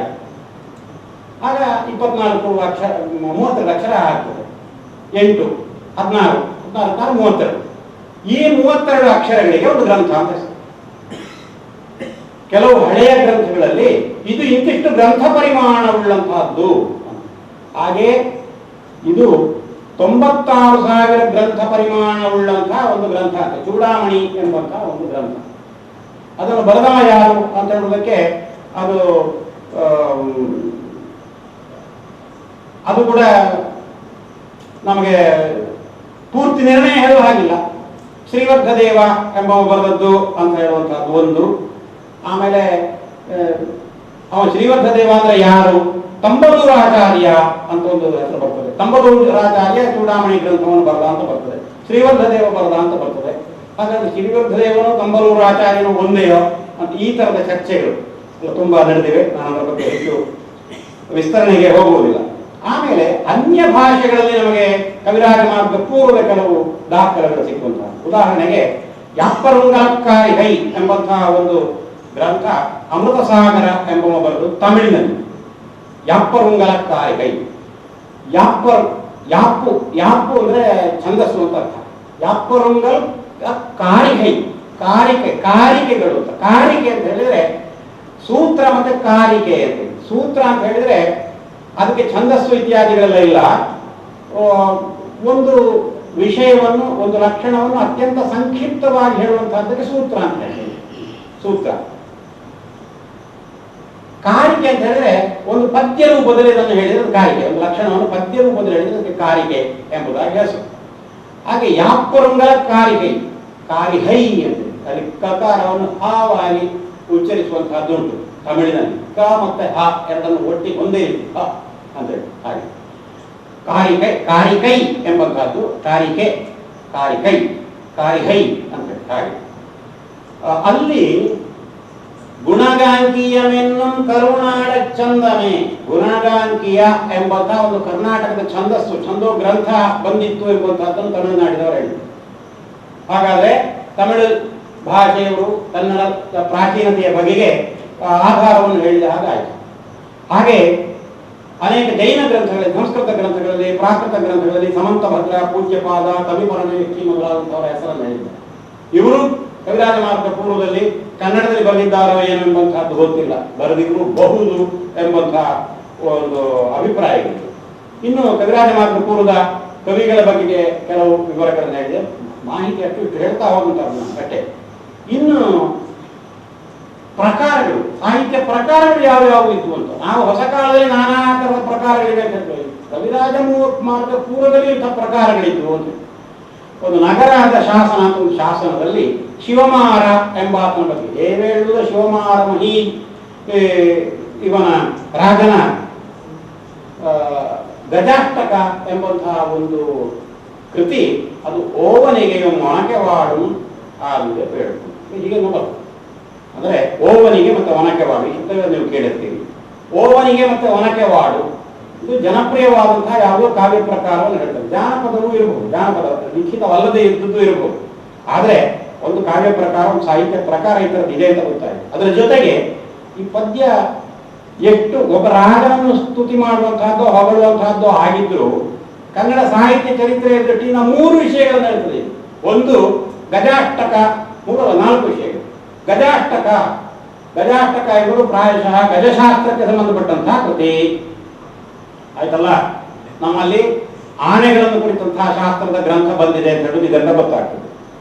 ಆಗ 24 ಅಕ್ಷರ, 32 ಅಕ್ಷರ ಆಗ್ತದೆ. 8, 16, 16, 32. ಈ 32 ಅಕ್ಷರಗಳಿಗೆ ಒಂದು ಗ್ರಂಥ ಅಂತ ಹೆಸರು. ಕೆಲವು ಹಳೆಯ ಗ್ರಂಥಗಳಲ್ಲಿ ಇದು ಇಂತಿಷ್ಟು ಗ್ರಂಥ ಪರಿಮಾಣವುಳ್ಳಂತಹದ್ದು. ಹಾಗೆ ಇದು 96,000 ಗ್ರಂಥ ಪರಿಮಾಣವುಳ್ಳಂತಹ ಒಂದು ಗ್ರಂಥ ಅಂತ, ಚೂಡಾಮಣಿ ಎಂಬಂತಹ ಒಂದು ಗ್ರಂಥ. ಅದನ್ನು ಬರೆದವ ಯಾರು ಅಂತ ಹೇಳುವುದಕ್ಕೆ ಅದು ಕೂಡ ನಮಗೆ ಪೂರ್ತಿ ನಿರ್ಣಯ ಹೇಳುವ ಹಾಗಿಲ್ಲ. ಶ್ರೀವರ್ಧದೇವ ಎಂಬ ಬರೆದದ್ದು ಅಂತ ಹೇಳುವಂತಹದ್ದು ಒಂದು. ಆಮೇಲೆ ಅವ ಶ್ರೀವರ್ಧದೇವ ಅಂದ್ರೆ ಯಾರು? ತಂಬದೂರಾಚಾರ್ಯ ಅಂತ ಒಂದು ಹೆಸರು ಬರ್ತದೆ. ತಂಬದೂರಾಚಾರ್ಯ ಚೂಡಾಮಣಿ ಗ್ರಂಥವನ್ನು ಬರೆದ ಅಂತ ಬರ್ತದೆ, ಶ್ರೀವರ್ಧದೇವ ಬರೆದ ಅಂತ ಬರ್ತದೆ. ಹಾಗಾದ್ರೆ ಶ್ರೀವರ್ಧದೇವನು ತಂಬದೂರಾಚಾರ್ಯನು ಒಂದೇಯೋ ಅಂತ ಈ ತರದ ಚರ್ಚೆಗಳು ತುಂಬಾ ನಡೆದಿವೆ. ನಾನು ಅದರ ಬಗ್ಗೆ ಹೆಚ್ಚು ವಿಸ್ತರಣೆಗೆ ಹೋಗುವುದಿಲ್ಲ. ಆಮೇಲೆ ಅನ್ಯ ಭಾಷೆಗಳಲ್ಲಿ ನಮಗೆ ಕವಿರಾಜ ಮಾರ್ಗ ಪೂರ್ವದ ಕೆಲವು ದಾಖಲೆಗಳು ಸಿಕ್ಕುವಂತಹ, ಉದಾಹರಣೆಗೆ ಯಾಪ್ಪರುಂಗಲಕ್ಕಾರಿಗೈ ಎಂಬಂತಹ ಒಂದು ಗ್ರಂಥ ಅಮೃತಸಾಗರ ಎಂಬ ಬರೆದು ತಮಿಳಿನಲ್ಲಿ. ಯಾಪ್ಪರುಂಗಲಕ್ಕಾರಿಗೈ. ಯಾಪ್ಪು ಯಾಪ್ಪು ಅಂದ್ರೆ ಛಂದಸ್ಸು ಅಂತ ಅರ್ಥ. ಯಾಪ್ಪರುಂಗಲ್ ಕಾರಿಗೈ, ಕಾರಿಕೆಗಳು ಅಂತ. ಕಾರಿಕೆ ಅಂತ ಹೇಳಿದ್ರೆ ಸೂತ್ರ ಮತ್ತೆ ಕಾರಿಕೆ ಅಂತ. ಸೂತ್ರ ಅಂತ ಹೇಳಿದ್ರೆ ಅದಕ್ಕೆ ಛಂದಸ್ಸು ಇತ್ಯಾದಿಗಳೆಲ್ಲ ಇಲ್ಲ. ಒಂದು ವಿಷಯವನ್ನು, ಒಂದು ಲಕ್ಷಣವನ್ನು ಅತ್ಯಂತ ಸಂಕ್ಷಿಪ್ತವಾಗಿ ಹೇಳುವಂತಹದ್ದಕ್ಕೆ ಸೂತ್ರ ಅಂತ ಹೇಳಿ. ಸೂತ್ರ. ಕಾರಿಕೆ ಅಂತ ಹೇಳಿದ್ರೆ ಒಂದು ಪದ್ಯ ರೂಪದಲ್ಲಿ ಇದನ್ನು ಹೇಳಿದ್ರೆ ಕಾರಿಕೆ. ಒಂದು ಲಕ್ಷಣವನ್ನು ಪದ್ಯ ರೂಪದಲ್ಲಿ ಹೇಳಿದ್ರೆ ಅದಕ್ಕೆ ಕಾರಿಕೆ ಎಂಬುದಾಗಿ ಹೆಸರು. ಹಾಗೆ ಯಾಪ್ಪರುಂಗಲ ಕಾರಿಕೈ, ಕಾರಿಹೈ ಅಂತ ಅಲ್ಲಿ ಕಕಾರವನ್ನು ಹಾವಾಗಿ ಉಚ್ಚರಿಸುವಂತಹದ್ದು ಉಂಟು ತಮಿಳಿನಲ್ಲಿ. ಕ ಮತ್ತೆ ಹ ಎರಡನ್ನು ಒಟ್ಟಿಗೆ ಒಂದೇ ಹ ಅಂತೇಳಿ. ಹಾಗೆ ಕಾರಿಕೈ ಎಂಬಂತಹದ್ದು ಕಾರಿಕೆ, ಕಾರಿಕೈ, ಕಾರಿಹೈ ಅಂತೇಳಿ. ಹಾಗೆ ಅಲ್ಲಿ ಗುಣಗಾಂಕೀಯಮೆನ್ನುಂ ಕರುನಾಡ ಚಂದನೆ, ಗುಣಗಾಂಕೀಯ ಎಂಬಂತಹ ಒಂದು ಕರ್ನಾಟಕದ ಛಂದಸ್ಸು, ಛಂದೋ ಗ್ರಂಥ ಬಂದಿತ್ತು ಎಂಬಂತಹದ್ದನ್ನು ತಮಿಳುನಾಡಿನವರು ಹೇಳಿದರು. ಹಾಗಾದ್ರೆ ತಮಿಳು ಭಾಷೆಯವರು ಕನ್ನಡ ಪ್ರಾಚೀನತೆಯ ಬಗೆಗೆ ಆಧಾರವನ್ನು ಹೇಳಿದ ಹಾಗಾಯಿತು. ಹಾಗೆ ಅನೇಕ ಜೈನ ಗ್ರಂಥಗಳಲ್ಲಿ, ಸಂಸ್ಕೃತ ಗ್ರಂಥಗಳಲ್ಲಿ, ಪ್ರಾಕೃತ ಗ್ರಂಥಗಳಲ್ಲಿ ಸಮಂತಭದ್ರ, ಪೂಜ್ಯಪಾದ, ಕವಿಪರಮೇಷ್ಠಿ ಮೊದಲಾದಂಥವರ ಹೆಸರನ್ನು ಹೇಳಿದ್ದಾರೆ. ಇವರು ಕವಿರಾಜ ಮಾರ್ಗ ಪೂರ್ವದಲ್ಲಿ ಕನ್ನಡದಲ್ಲಿ ಬರೆದಿದ್ದಾರೋ ಏನು ಎಂಬಂತಹದ್ದು ಗೊತ್ತಿಲ್ಲ, ಬರೆದಿರಬಹುದು ಎಂಬಂತಹ ಒಂದು ಅಭಿಪ್ರಾಯಗಳಿದೆ. ಇನ್ನು ಕವಿರಾಜ ಮಾರ್ಗ ಪೂರ್ವದ ಕವಿಗಳ ಬಗ್ಗೆ ಕೆಲವು ವಿವರಗಳನ್ನು ಹೇಳಿದೆ, ಮಾಹಿತಿ ಅಷ್ಟು ಹೇಳ್ತಾ ಹೋಗುತ್ತಾರೆ ಅಷ್ಟೇ. ಇನ್ನು ಪ್ರಕಾರಗಳು, ಸಾಹಿತ್ಯ ಪ್ರಕಾರಗಳು ಯಾವ್ಯಾವು ಇದ್ವು ಅಂತ ನಾವು ಹೊಸ ಕಾಲದಲ್ಲಿ ನಾನಾ ತರದ ಪ್ರಕಾರಗಳಿವೆ ಅಂತ ಹೇಳ್ತೀವಿ. ಕವಿರಾಜ ಮಾರ್ಗ ಪೂರ್ವದಲ್ಲಿ ಇಂಥ ಪ್ರಕಾರಗಳಿದ್ವು ಅಂತ. ಒಂದು ನಗರದ ಶಾಸನ ಅಂತ ಒಂದು ಶಾಸನದಲ್ಲಿ ಶಿವಮಾರ ಎಂಬಾತನ ಬಗ್ಗೆ ಹೇಳುವುದ ಶಿವಮಾರ ಮಹಿ ಇವನ ರಾಜನ ಗಜಾಷ್ಟಕ ಎಂಬಂತಹ ಒಂದು ಕೃತಿ, ಅದು ಓವನಿಗೆ ಮೊಣಕೆವಾಡು ಆಗಿದೆ ಬೇಡ್ತು. ಹೀಗೆ ನೋಡೋದು ಅಂದ್ರೆ ಓವನಿಗೆ ಮತ್ತೆ ಒನಕೆವಾಡು ಇಂಥದ್ದು ನೀವು ಕೇಳಿರ್ತೀವಿ. ಓವನಿಗೆ ಮತ್ತೆ ಒನಕೆವಾಡು ಇದು ಜನಪ್ರಿಯವಾದಂತಹ ಯಾವುದೋ ಕಾವ್ಯ ಪ್ರಕಾರವನ್ನು ಹೇಳ್ತಾರೆ. ಜಾನಪದವೂ ಇರಬಹುದು, ಜಾನಪದ ಲಿಖಿತವಲ್ಲದೆ ಇದ್ದದ್ದು ಇರಬಹುದು. ಆದರೆ ಒಂದು ಕಾವ್ಯ ಪ್ರಕಾರ, ಒಂದು ಸಾಹಿತ್ಯ ಪ್ರಕಾರ ಈ ಥರದ್ದು ಇದೆ ಅಂತ ಗೊತ್ತಾಯಿತು. ಅದರ ಜೊತೆಗೆ ಈ ಪದ್ಯ ಎಷ್ಟು ಒಬ್ಬ ರಾಜನನ್ನು ಸ್ತುತಿ ಮಾಡುವಂತಹದ್ದು, ಹೊಗಳುವಂತಹದ್ದು ಆಗಿದ್ರು ಕನ್ನಡ ಸಾಹಿತ್ಯ ಚರಿತ್ರೆಯ ದೃಷ್ಟಿಯಿಂದ 3 ವಿಷಯಗಳನ್ನು ಹೇಳ್ತದೆ. ಒಂದು ಗಜಾಷ್ಟಕ, 4 ವಿಷಯಗಳು. ಗಜಾಷ್ಟಕ ಎಂಬುದು ಪ್ರಾಯಶಃ ಗಜಶಾಸ್ತ್ರಕ್ಕೆ ಸಂಬಂಧಪಟ್ಟಂತಹ ಕೃತಿ ಆಯ್ತಲ್ಲ. ನಮ್ಮಲ್ಲಿ ಆನೆಗಳನ್ನು ಕುರಿತಂತಹ ಶಾಸ್ತ್ರದ ಗ್ರಂಥ ಬಂದಿದೆ ಅಂತ ಹೇಳುದು ಇದೆಲ್ಲ ಗೊತ್ತಾಗ್ತದೆ.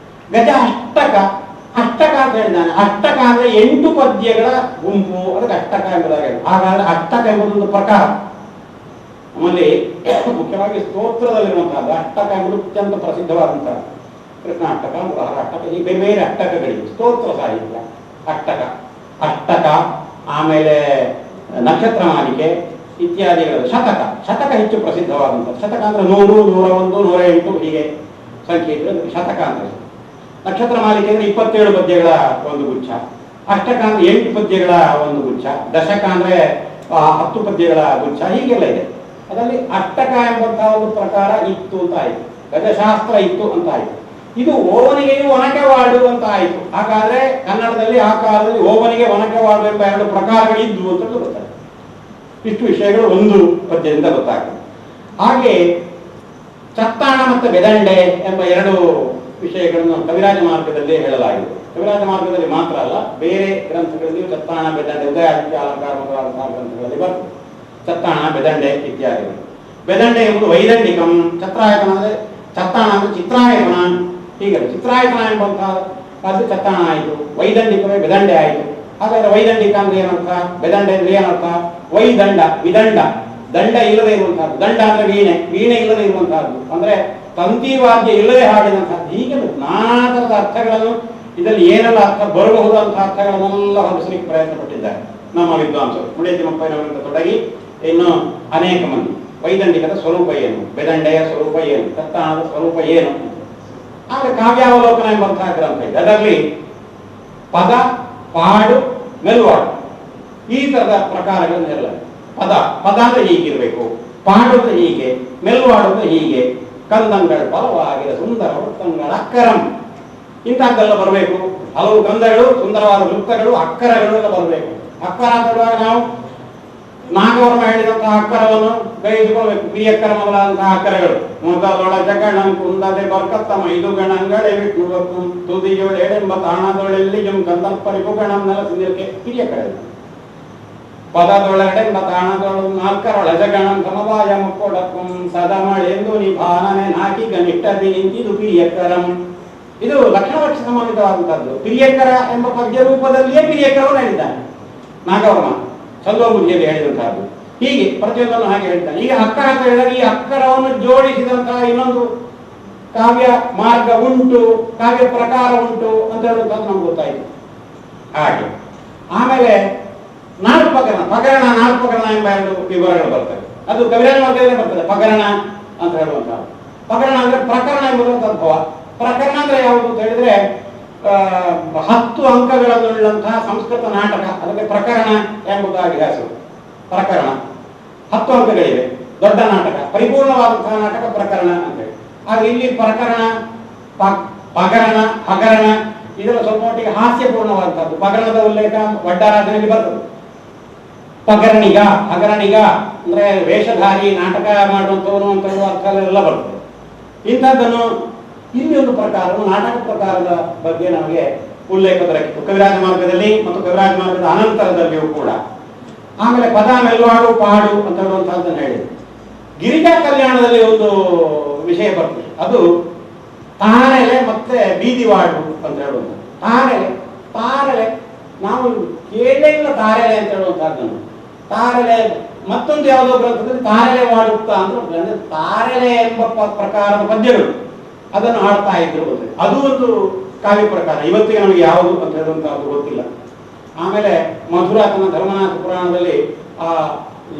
ಗಜ ಅಷ್ಟಕ ಅಂತ ಹೇಳಿದ್ದಾನೆ. ಅಷ್ಟಕ ಅಂದ್ರೆ 8 ಪದ್ಯಗಳ ಗುಂಪು, ಅದಕ್ಕೆ ಅಷ್ಟಕ ಎಂಬುದಾಗಿ. ಹಾಗಾದ್ರೆ ಅಷ್ಟಕ ಎಂಬುದೊಂದು ಪ್ರಕಾರ. ನಮ್ಮಲ್ಲಿ ಮುಖ್ಯವಾಗಿ ಸ್ತೋತ್ರದಲ್ಲಿರುವಂತಹದ್ದು ಅಷ್ಟಕ ಎಂಬುದು ಅತ್ಯಂತ ಪ್ರಸಿದ್ಧವಾದಂತಹ ಕೃಷ್ಣಾಷ್ಟಕ, ಮುರಹರಾಷ್ಟಕ, ಈ ಬೇರೆ ಬೇರೆ ಅಷ್ಟಕಗಳಿವೆ. ಸ್ತೋತ್ರ ಸಾಹಿತ್ಯ ಅಷ್ಟಕ, ಆಮೇಲೆ ನಕ್ಷತ್ರ ಮಾಲಿಕೆ ಇತ್ಯಾದಿಗಳು. ಶತಕ ಹೆಚ್ಚು ಪ್ರಸಿದ್ಧವಾದಂಥದ್ದು. ಶತಕ ಅಂದ್ರೆ 100, 101, 108 ಹೀಗೆ ಸಂಖ್ಯೆ ಇದ್ರೆ ಶತಕ ಅಂತ. ನಕ್ಷತ್ರ ಮಾಲಿಕೆ ಅಂದ್ರೆ 27 ಪದ್ಯಗಳ ಒಂದು ಗುಚ್ಛ. ಅಷ್ಟಕ ಅಂದ್ರೆ 8 ಪದ್ಯಗಳ ಒಂದು ಗುಚ್ಛ. ದಶಕ ಅಂದ್ರೆ 10 ಪದ್ಯಗಳ ಗುಚ್ಛ. ಹೀಗೆಲ್ಲ ಇದೆ. ಅದರಲ್ಲಿ ಅಷ್ಟಕ ಎಂಬಂತಹ ಒಂದು ಪ್ರಕಾರ ಇತ್ತು ಅಂತ ಆಯ್ತು. ಗಜಶಾಸ್ತ್ರ ಇತ್ತು ಅಂತ ಆಯ್ತು. ಇದು ಓವನಿಗೆಯೂ ಒನಕೆವಾಡು ಅಂತ ಆಯಿತು. ಹಾಗಾದ್ರೆ ಕನ್ನಡದಲ್ಲಿ ಆ ಕಾಲದಲ್ಲಿ ಓವನಿಗೆ ಒನಕೆವಾಡು ಎಂಬ 2 ಪ್ರಕಾರಗಳಿದ್ವು ಅಂತ ಗೊತ್ತಾಯ್ತು. ಇಷ್ಟು ವಿಷಯಗಳು ಒಂದು ಪದ್ಯದಿಂದ ಗೊತ್ತಾಗ್ತದೆ. ಹಾಗೆ ಚತ್ತಾಣ ಮತ್ತು ಬೆದಂಡೆ ಎಂಬ 2 ವಿಷಯಗಳನ್ನು ಕವಿರಾಜ ಮಾರ್ಗದಲ್ಲಿ ಹೇಳಲಾಗಿದೆ. ಕವಿರಾಜ ಮಾರ್ಗದಲ್ಲಿ ಮಾತ್ರ ಅಲ್ಲ, ಬೇರೆ ಗ್ರಂಥಗಳಲ್ಲಿ ಚತ್ತಾಣ, ಬೆದಂಡೆ, ಉದಯಾದಿತ್ಯ ಅಲಂಕಾರ ಮೊದಲಾದಂತಹ ಗ್ರಂಥಗಳಲ್ಲಿ ಬರ್ತದೆ ಚತ್ತಾಣ, ಬೆದಂಡೆ ಇತ್ಯಾದಿಗಳು. ಬೆದಂಡೆ ಎಂಬುದು ವೈದಂಡಿಕಂ, ಚತ್ತಾಣ ಅಂದ್ರೆ ಚಿತ್ರಾಯತನ. ಹೀಗೆ ಚಿತ್ರಾಯತನ ಎಂಬಂತಹ ಅದು ಚತ್ತಾಣ ಆಯಿತು, ವೈದಂಡಿಕವೇ ಬೆದಂಡೆ ಆಯಿತು. ಹಾಗಾದ್ರೆ ವೈದಂಡಿಕ ಅಂದ್ರೆ ಏನರ್ಥ, ಬೆದಂಡೆ ಅಂದ್ರೆ ಏನರ್ಥ? ವೈದಂಡ, ವಿದಂಡ, ದಂಡ ಇಲ್ಲದೆ ಇರುವಂತಹದ್ದು. ದಂಡ ಅಂದ್ರೆ ವೀಣೆ ಇಲ್ಲದೆ ಇರುವಂತಹದ್ದು, ಅಂದ್ರೆ ತಂತಿವಾದ್ಯ ಇಲ್ಲದೆ ಹಾಡಿದಂತಹದ್ದು. ಹೀಗೆ ನಾನಾ ತರದ ಅರ್ಥಗಳನ್ನು, ಇದರಲ್ಲಿ ಏನೆಲ್ಲ ಅರ್ಥ ಬರಬಹುದು ಅಂತ ಅರ್ಥಗಳನ್ನೆಲ್ಲ ಹೊರಡಿಸಲಿಕ್ಕೆ ಪ್ರಯತ್ನ ಪಟ್ಟಿದ್ದಾರೆ ನಮ್ಮ ವಿದ್ವಾಂಸರು. ಮುಡಿಯ ತಿಮ್ಮಪ್ಪನವರಿಂದ ತೊಡಗಿ ಇನ್ನು ಅನೇಕ ಮಂದಿ. ವೈದಂಡಿಕದ ಸ್ವರೂಪ ಏನು, ಬೆದಂಡೆಯ ಸ್ವರೂಪ ಏನು, ಚತ್ತಾಣದ ಸ್ವರೂಪ ಏನು. ಆಗ ಕಾವ್ಯಾವಲೋಕನ ಎಂಬಂತಹ ಗ್ರಂಥ ಇದೆ. ಅದರಲ್ಲಿ ಪದ, ಪಾಡು, ಮೆಲುವಾಡು ಈ ತರದ ಪ್ರಕಾರಗಳನ್ನು ಹೇಳ. ಪದ ಅಂದ್ರೆ ಹೀಗಿರ್ಬೇಕು, ಪಾಡುವುದು ಹೀಗೆ, ಮೆಲುವಾಡುವುದು ಹೀಗೆ. ಕಂದಂಗಳ ಫಲವಾಗಿರ ಸುಂದರ ವೃತ್ತಂಗಳ ಅಕ್ಕರಂ. ಇಂಥದ್ದೆಲ್ಲ ಬರಬೇಕು. ಹಲವು ಗಂಧಗಳು, ಸುಂದರವಾದ ವೃತ್ತಗಳು, ಅಕ್ಕರಗಳು ಎಲ್ಲ ಬರಬೇಕು. ಅಕ್ಕರ ಅಂತ ಹೇಳುವಾಗ ನಾವು ನಾಗವರ್ಮ ಹೇಳಿದಂತಹ ಅಕ್ಕರವನ್ನು ಗ್ರಹಿಸಿಕೊಳ್ಬೇಕು. ಪ್ರಿಯಕ್ಕರ ಮೊದಲಾದಂತಹ ಅಕ್ಕರಗಳು ಮೊದಲೊಳ ಜಗಣಂ ಕುಂದದೆ ಬರ್ಕತ್ತಮ ಐದು ಗಣಗಳೇ ವಿಷ್ಣು ತುದಿಯೋಳೆಂಬ ತಾಣದೊಳೆಲ್ಲಿಯಂ ಕಂದರ್ಪರಿಪು ಗಣಂ ನೆಲಸಿಂದಿರಕ್ಕೆ ಪ್ರಿಯಕ್ಕರ ಪದದೊಳಗಡೆಂಬ ತಾಣದೊಳು ನಾಲ್ಕರೊಳ ಜಗಣಂ ಸಮವಾಯ ಮುಕ್ಕೊಡಕ್ಕಂ ಸದಮಳೆಂದು ನಿಭಾನನೆ ನಾಕಿ ಗನಿಷ್ಠದಿ ನಿಂತಿದು ಪ್ರಿಯಕ್ಕರಂ. ಇದು ಲಕ್ಷಣಪಕ್ಷ ಸಂಬಂಧಿತವಾದಂತಹದ್ದು. ಪ್ರಿಯಕರ ಎಂಬ ಪದ್ಯ ರೂಪದಲ್ಲಿಯೇ ಪ್ರಿಯಕರವನ್ನು ಹೇಳಿದ್ದಾನೆ ನಾಗವರ್ಮ ಛಂದೋಬುದ್ಧಿಯಲ್ಲಿ ಹೇಳಿದಂತಹದ್ದು. ಹೀಗೆ ಪ್ರತಿಯೊಂದನ್ನು ಹಾಗೆ ಹೇಳ್ತಾನೆ. ಈಗ ಅಕ್ಕರ ಅಂತ ಹೇಳಿದಾಗ ಈ ಅಕ್ಕರವನ್ನು ಜೋಡಿಸಿದಂತಹ ಇನ್ನೊಂದು ಕಾವ್ಯ ಮಾರ್ಗ ಉಂಟು, ಕಾವ್ಯ ಪ್ರಕಾರ ಉಂಟು ಅಂತ ಹೇಳುವಂಥದ್ದು ನಮ್ಗೆ ಗೊತ್ತಾಯಿತು. ಹಾಗೆ ಆಮೇಲೆ ನಾಲ್ಪಕರಣ, ಪಕರಣ, ನಾಲ್ಪಕರಣ ಎಂಬ ಎರಡು ವಿವರಗಳು ಬರ್ತವೆ. ಅದು ಕವಿರಾಜ ಮಾರ್ಗದಲ್ಲೇ ಬರ್ತದೆ ಪಕರಣ ಅಂತ ಹೇಳುವಂತಹ. ಪಕರಣ ಅಂದ್ರೆ ಪ್ರಕರಣ ಎಂಬುದು ತದ್ಭವ. ಪ್ರಕರಣ ಅಂದ್ರೆ ಯಾವುದು ಅಂತ ಹೇಳಿದ್ರೆ 10 ಅಂಕಗಳನ್ನುಳ್ಳಂತಹ ಸಂಸ್ಕೃತ ನಾಟಕ, ಅದಕ್ಕೆ ಪ್ರಕರಣ ಎಂಬುದಾಗಿ ಹೆಸರು. ಪ್ರಕರಣ 10 ಅಂಕಗಳಿವೆ. ದೊಡ್ಡ ನಾಟಕ, ಪರಿಪೂರ್ಣವಾದಂತಹ ನಾಟಕ ಪ್ರಕರಣ ಅಂತೇಳಿ. ಹಾಗೆ ಇಲ್ಲಿ ಪ್ರಕರಣ, ಪಗರಣ, ಹಗರಣ ಇದೆಲ್ಲ ಸ್ವಲ್ಪ ಮಟ್ಟಿಗೆ ಹಾಸ್ಯಪೂರ್ಣವಾದಂತಹದ್ದು. ಪಗರಣದ ಉಲ್ಲೇಖ ವಡ್ಡಾರಾಧನೆಯಲ್ಲಿ ಬರ್ತದೆ. ಪಗರಣಿಗ, ಹಗರಣಿಗ ಅಂದ್ರೆ ವೇಷಧಾರಿ, ನಾಟಕ ಮಾಡುವಂಥವನು ಅಂತ ಹೇಳುವ ಅರ್ಥಗಳೆಲ್ಲ ಬರ್ತದೆ. ಇಂಥದ್ದನ್ನು ಇಲ್ಲಿ ಒಂದು ಪ್ರಕಾರ, ನಾಟಕ ಪ್ರಕಾರದ ಬಗ್ಗೆ ನಮಗೆ ಉಲ್ಲೇಖ ದೊರಕಿತು ಕವಿರಾಜ ಮಾರ್ಗದಲ್ಲಿ ಮತ್ತು ಕವಿರಾಜ ಮಾರ್ಗದ ಅನಂತರದಲ್ಲಿಯೂ ಕೂಡ. ಆಮೇಲೆ ಪದ, ಮೆಲ್ವಾಡು, ಪಾಡು ಅಂತ ಹೇಳುವಂತಹದ್ದನ್ನು ಹೇಳಿದೆ. ಗಿರಿಜಾ ಕಲ್ಯಾಣದಲ್ಲಿ ಒಂದು ವಿಷಯ ಬರ್ತದೆ. ಅದು ತಾರೆಲೆ ಮತ್ತೆ ಬೀದಿವಾಡು ಅಂತ ಹೇಳುವಂಥದ್ದು. ತಾರೆಲೆ ನಾವು ಕೇಳೇ ಇಲ್ಲ ತಾರೆಲೆ ಅಂತ ಹೇಳುವಂತಹದ್ದನ್ನು. ತಾರೆಲೆ ಮತ್ತೊಂದು ಯಾವುದೋ ಗ್ರಂಥದಲ್ಲಿ ತಾರೆಲೆ ವಾಡುತ್ತ ಅಂದ್ರೆ ತಾರೆಲೆ ಎಂಬ ಪ್ರಕಾರದ ಪದ್ಯಗಳು ಅದನ್ನು ಹಾಡ್ತಾ ಇದ್ರು. ಅದು ಒಂದು ಕಾವ್ಯ ಪ್ರಕಾರ. ಇವತ್ತಿಗೆ ನಮಗೆ ಯಾವುದು ಅಂತ ಹೇಳುವಂತಹದ್ದು ಗೊತ್ತಿಲ್ಲ. ಆಮೇಲೆ ಮಧುರಾ ತನ್ನ ಧರ್ಮನಾಥ ಪುರಾಣದಲ್ಲಿ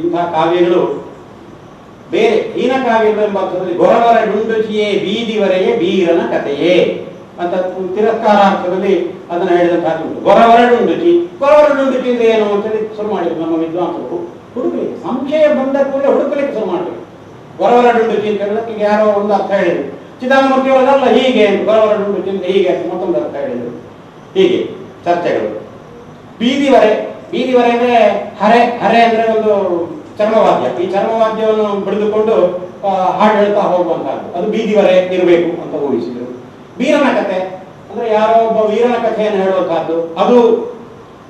ಇಂತಹ ಕಾವ್ಯಗಳು ಬೇರೆ ಹೀನ ಕಾವ್ಯಗಳು ಎಂಬ ಅರ್ಥದಲ್ಲಿ ಗೊರವರ ಡುಂಡುಚಿಯೇ ಬೀದಿವರೆಯೇ ಬೀರನ ಕಥೆಯೇ ಅಂತ ತಿರಸ್ಕಾರಾರ್ಥದಲ್ಲಿ ಅದನ್ನು ಹೇಳಿದಂತಹ ಗೊರವರ ಡುಂಡುಚಿ ಅಂದ್ರೆ ಏನು ಅಂತೇಳಿ ಶುರು ಮಾಡಿದ್ರು ನಮ್ಮ ವಿದ್ವಾಂಸರು. ಹುಡುಕಲಿಕ್ಕೆ ಸಂಶಯ ಬಂದ ಕೂಡಲೇ ಹುಡುಕಲಿಕ್ಕೆ ಶುರು ಮಾಡಬೇಕು. ಗೊರವರ ಡುಂಡುಚಿ ಅಂತ ಹೇಳೋದಕ್ಕೆ ಯಾರೋ ಒಂದು ಅರ್ಥ ಹೇಳಿದ್ರು. ಚಿದಾನಮೂರ್ತಿಯವರಲ್ಲ ಹೀಗೆ ಗೊರವರ ಡುಂಡುಚಿ ಅಂತ ಹೀಗೆ ಅಂತ ಮತ್ತೊಂದು ಅರ್ಥ ಹೇಳಿದ್ರು. ಹೀಗೆ ಚರ್ಚೆಗಳು. ಬೀದಿವರೆ ಅಂದ್ರೆ ಹರೆ ಅಂದ್ರೆ ಒಂದು ಚರ್ಮವಾದ್ಯ. ಈ ಚರ್ಮವಾದ್ಯವನ್ನು ಬಿಡಿದುಕೊಂಡು ಹಾಡು ಹೇಳ್ತಾ ಹೋಗುವಂತಹದ್ದು, ಅದು ಬೀದಿವರೆ ಇರಬೇಕು ಅಂತ ಊಹಿಸಿದರು. ವೀರನ ಕಥೆ ಅಂದ್ರೆ ಯಾರೋ ಒಬ್ಬ ವೀರನ ಕಥೆಯನ್ನು ಹೇಳುವಂತಹದ್ದು, ಅದು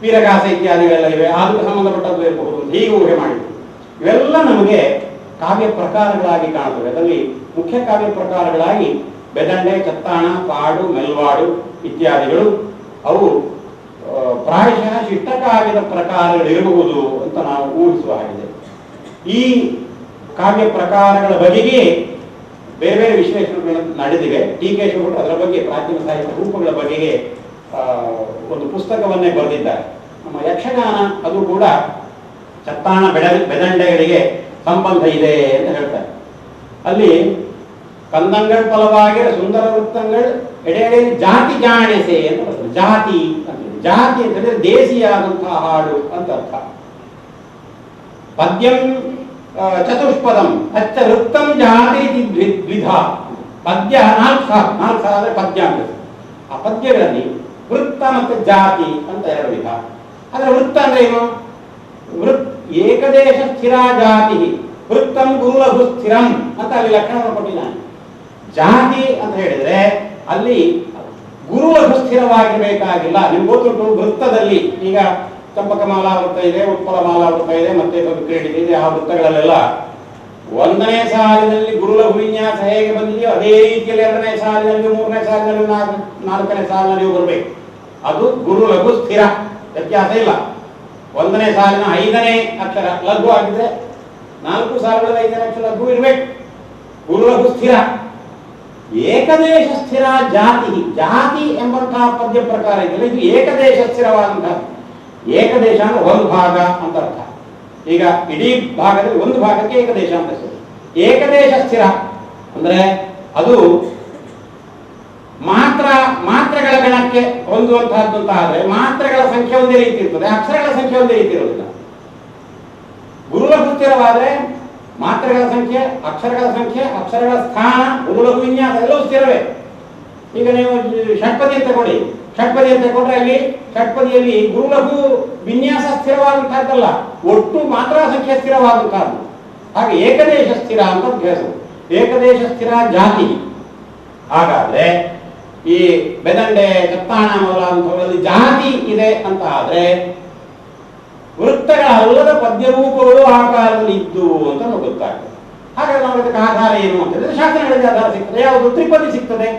ವೀರಗಾಸ ಇತ್ಯಾದಿಗಳೆಲ್ಲ ಇವೆ, ಅದಕ್ಕೆ ಸಂಬಂಧಪಟ್ಟದ್ದು ಇರಬಹುದು ಅಂತ ಹೀಗೆ ಊಹೆ ಮಾಡಿದ್ರು. ಇವೆಲ್ಲ ನಮಗೆ ಕಾವ್ಯ ಪ್ರಕಾರಗಳಾಗಿ ಕಾಣುತ್ತವೆ. ಅದರಲ್ಲಿ ಮುಖ್ಯ ಕಾವ್ಯ ಪ್ರಕಾರಗಳಾಗಿ ಬೆದಂಡೆ, ಚತ್ತಾಣ, ಪಾಡು, ಮೆಲ್ವಾಡು ಇತ್ಯಾದಿಗಳು ಅವು ಪ್ರಾಯಶಃ ಶಿಷ್ಟಕಾವ್ಯದ ಪ್ರಕಾರಗಳಿರಬಹುದು ಅಂತ ನಾವು ಊಹಿಸುವ ಹಾಗಿದೆ. ಈ ಕಾವ್ಯ ಪ್ರಕಾರಗಳ ಬಗೆಗೆ ಬೇರೆ ಬೇರೆ ವಿಶ್ಲೇಷಣೆಗಳು ನಡೆದಿವೆ. ಟೀಕೆ ಶಿವಭಟ್ರು ಅದರ ಬಗ್ಗೆ ಪ್ರಾಚೀನ ಸಾಹಿತ್ಯ ರೂಪಗಳ ಬಗೆಗೆ ಒಂದು ಪುಸ್ತಕವನ್ನೇ ಬರೆದಿದ್ದಾರೆ. ನಮ್ಮ ಯಕ್ಷಗಾನ ಅದು ಕೂಡ ಚತ್ತಾಣ, ಬೆದಂಡೆಗಳಿಗೆ ಸಂಬಂಧ ಇದೆ ಅಂತ ಹೇಳ್ತಾರೆ. ಅಲ್ಲಿ ಕಂದಂಗಳ್ ಫಲವಾಗಿರ ಸುಂದರ ವೃತ್ತಂಗಳ್ ಎಡೆಯಲ್ಲಿ ಜಾತಿ ಜಾಣಿಸೆ ಅಂತ ಬರ್ತದೆ. ಜಾತಿ ಅಂತ, ಜಾತಿ ಅಂತ ಹೇಳಿದ್ರೆ ದೇಸಿಯಾದಂತಹ ಹಾಡು ಅಂತ ಅರ್ಥ. ಪದ್ಯಂ ಚತುಷ್ಪದಂ ಅಚ್ಚ ವೃತ್ತಂ ಜಾತಿ ದ್ವಿಧ. ಪದ್ಯ 4 ಆದರೆ ಪದ್ಯ ಅಂತ. ಆ ಪದ್ಯಗಳಲ್ಲಿ ವೃತ್ತ ಮತ್ತು ಜಾತಿ ಅಂತ 2 ವಿಧ. ಆದ್ರೆ ವೃತ್ತ ಅಂದ್ರೆ ಏನು? ಏಕದೇಶ ಸ್ಥಿರ ಜಾತಿ ವೃತ್ತಂ ಗುರುಲಘು ಸ್ಥಿರಂ ಅಂತ ಅಲ್ಲಿ ಲಕ್ಷಣವನ್ನು ಕೊಟ್ಟಿದ್ದಾನೆ. ಜಾತಿ ಅಂತ ಹೇಳಿದ್ರೆ ಅಲ್ಲಿ ಗುರುಲಘು ಸ್ಥಿರವಾಗಿರಬೇಕಾಗಿಲ್ಲ. ನಿಮ್ಗೆ ಗೊತ್ತುಂಟು, ವೃತ್ತದಲ್ಲಿ ಈಗ ಚಂಪಕ ಮಾಲಾ ವೃತ್ತ ಇದೆ, ಉತ್ಪಲ ಮಾಲಾ ವೃತ್ತ ಇದೆ, ಮತ್ತೆ ಕ್ರೀಡೆ ಇದೆ. ಆ ವೃತ್ತಗಳಲ್ಲೆಲ್ಲ 1ನೇ ಸಾಲಿನಲ್ಲಿ ಗುರುಲಘು ವಿನ್ಯಾಸ ಹೇಗೆ ಬಂದಿದೆಯೋ ಅದೇ ರೀತಿಯಲ್ಲಿ 2ನೇ ಸಾಲಿನಲ್ಲಿ, 3ನೇ ಸಾಲಿನಲ್ಲಿ, 4ನೇ ಸಾಲಿನಲ್ಲಿ ಬರಬೇಕು. ಅದು ಗುರುಲಘು ಸ್ಥಿರ, ವ್ಯತ್ಯಾಸ ಇಲ್ಲ. 1ನೇ ಸಾಲಿನ 5ನೇ ಅಕ್ಷರ ಲಘು ಆಗಿದ್ರೆ 4 ಸಾಲುಗಳ 5ನೇ ಅಕ್ಷರ ಲಘು ಇರಬೇಕು. ಗುರುಲಘು ಸ್ಥಿರ. ಏಕದೇಶ ಸ್ಥಿರ ಜಾತಿ. ಜಾತಿ ಎಂಬಂತಹ ಪದ್ಯ ಪ್ರಕಾರ ಇದೆಯಲ್ಲ, ಇದು ಏಕದೇಶ ಸ್ಥಿರವಾದಂತಹ. ಏಕದೇಶ ಅಂದ್ರೆ ಒಂದು ಭಾಗ ಅಂತ ಅರ್ಥ. ಈಗ ಇಡೀ ಭಾಗದಲ್ಲಿ ಒಂದು ಭಾಗಕ್ಕೆ ಏಕದೇಶ ಅಂತ ಹೆಸರು. ಏಕದೇಶ ಸ್ಥಿರ ಅಂದ್ರೆ ಅದು ಮಾತ್ರೆಗಳ ಗಣಕ್ಕೆ ಹೊಂದುವಂತಹದ್ದು ಅಂತ ಆದ್ರೆ ಮಾತ್ರೆಗಳ ಸಂಖ್ಯೆ ಒಂದೇ ರೀತಿ ಇರ್ತದೆ, ಅಕ್ಷರಗಳ ಸಂಖ್ಯೆ ಒಂದೇ ರೀತಿ ಇರೋದಿಲ್ಲ. ಗುರುಲಘು ಸ್ಥಿರವಾದ್ರೆ ಮಾತ್ರೆಗಳ ಸಂಖ್ಯೆ, ಅಕ್ಷರಗಳ ಸಂಖ್ಯೆ, ಅಕ್ಷರಗಳ ಸ್ಥಾನ, ಗುರುಲಘು ವಿನ್ಯಾಸ ಎಲ್ಲವೂ ಸ್ಥಿರವೇ. ಈಗ ನೀವು ಷಟ್ಪದಿ ಅಂತ ತಗೊಳ್ಳಿ, ಷಟ್ಪದಿ ಅಂತ ತಗೊಂಡ್ರೆ ಅಲ್ಲಿ ಷಟ್ಪದಿಯಲ್ಲಿ ಗುರುಲಘು ವಿನ್ಯಾಸ ಸ್ಥಿರವಾದಂತಹದ್ದಲ್ಲ, ಒಟ್ಟು ಮಾತ್ರ ಸಂಖ್ಯೆ ಸ್ಥಿರವಾದಂತಹದ್ದು. ಹಾಗೆ ಏಕದೇಶ ಸ್ಥಿರ ಅಂತ ಹೆಸರು, ಏಕದೇಶ ಸ್ಥಿರ ಜಾತಿ. ಹಾಗಾದ್ರೆ ಈ ಬೆದಂಡೆ ಚತ್ತಾಣ ಮೊದಲಾದಂಥವುಗಳಲ್ಲಿ ಜಾತಿ ಇದೆ ಅಂತ ಆದ್ರೆ ವೃತ್ತಗಳಲ್ಲದ ಪದ್ಯರೂಪಗಳು ಆ ಕಾಲದಲ್ಲಿ ಇದ್ದು ಅಂತ ನಮಗೆ ಗೊತ್ತಾಗ್ತದೆ. ಹಾಗಾದ್ರೆ ನಾವು ಇದಕ್ಕೆ ಆಧಾರ ಏನು ಅಂತ ಹೇಳಿದ್ರೆ ಶಾಸನಗಳಿಗೆ ಆಧಾರ ಸಿಗ್ತದೆ. ಯಾವುದು? ತ್ರಿಪದಿ ಸಿಗ್ತದೆ.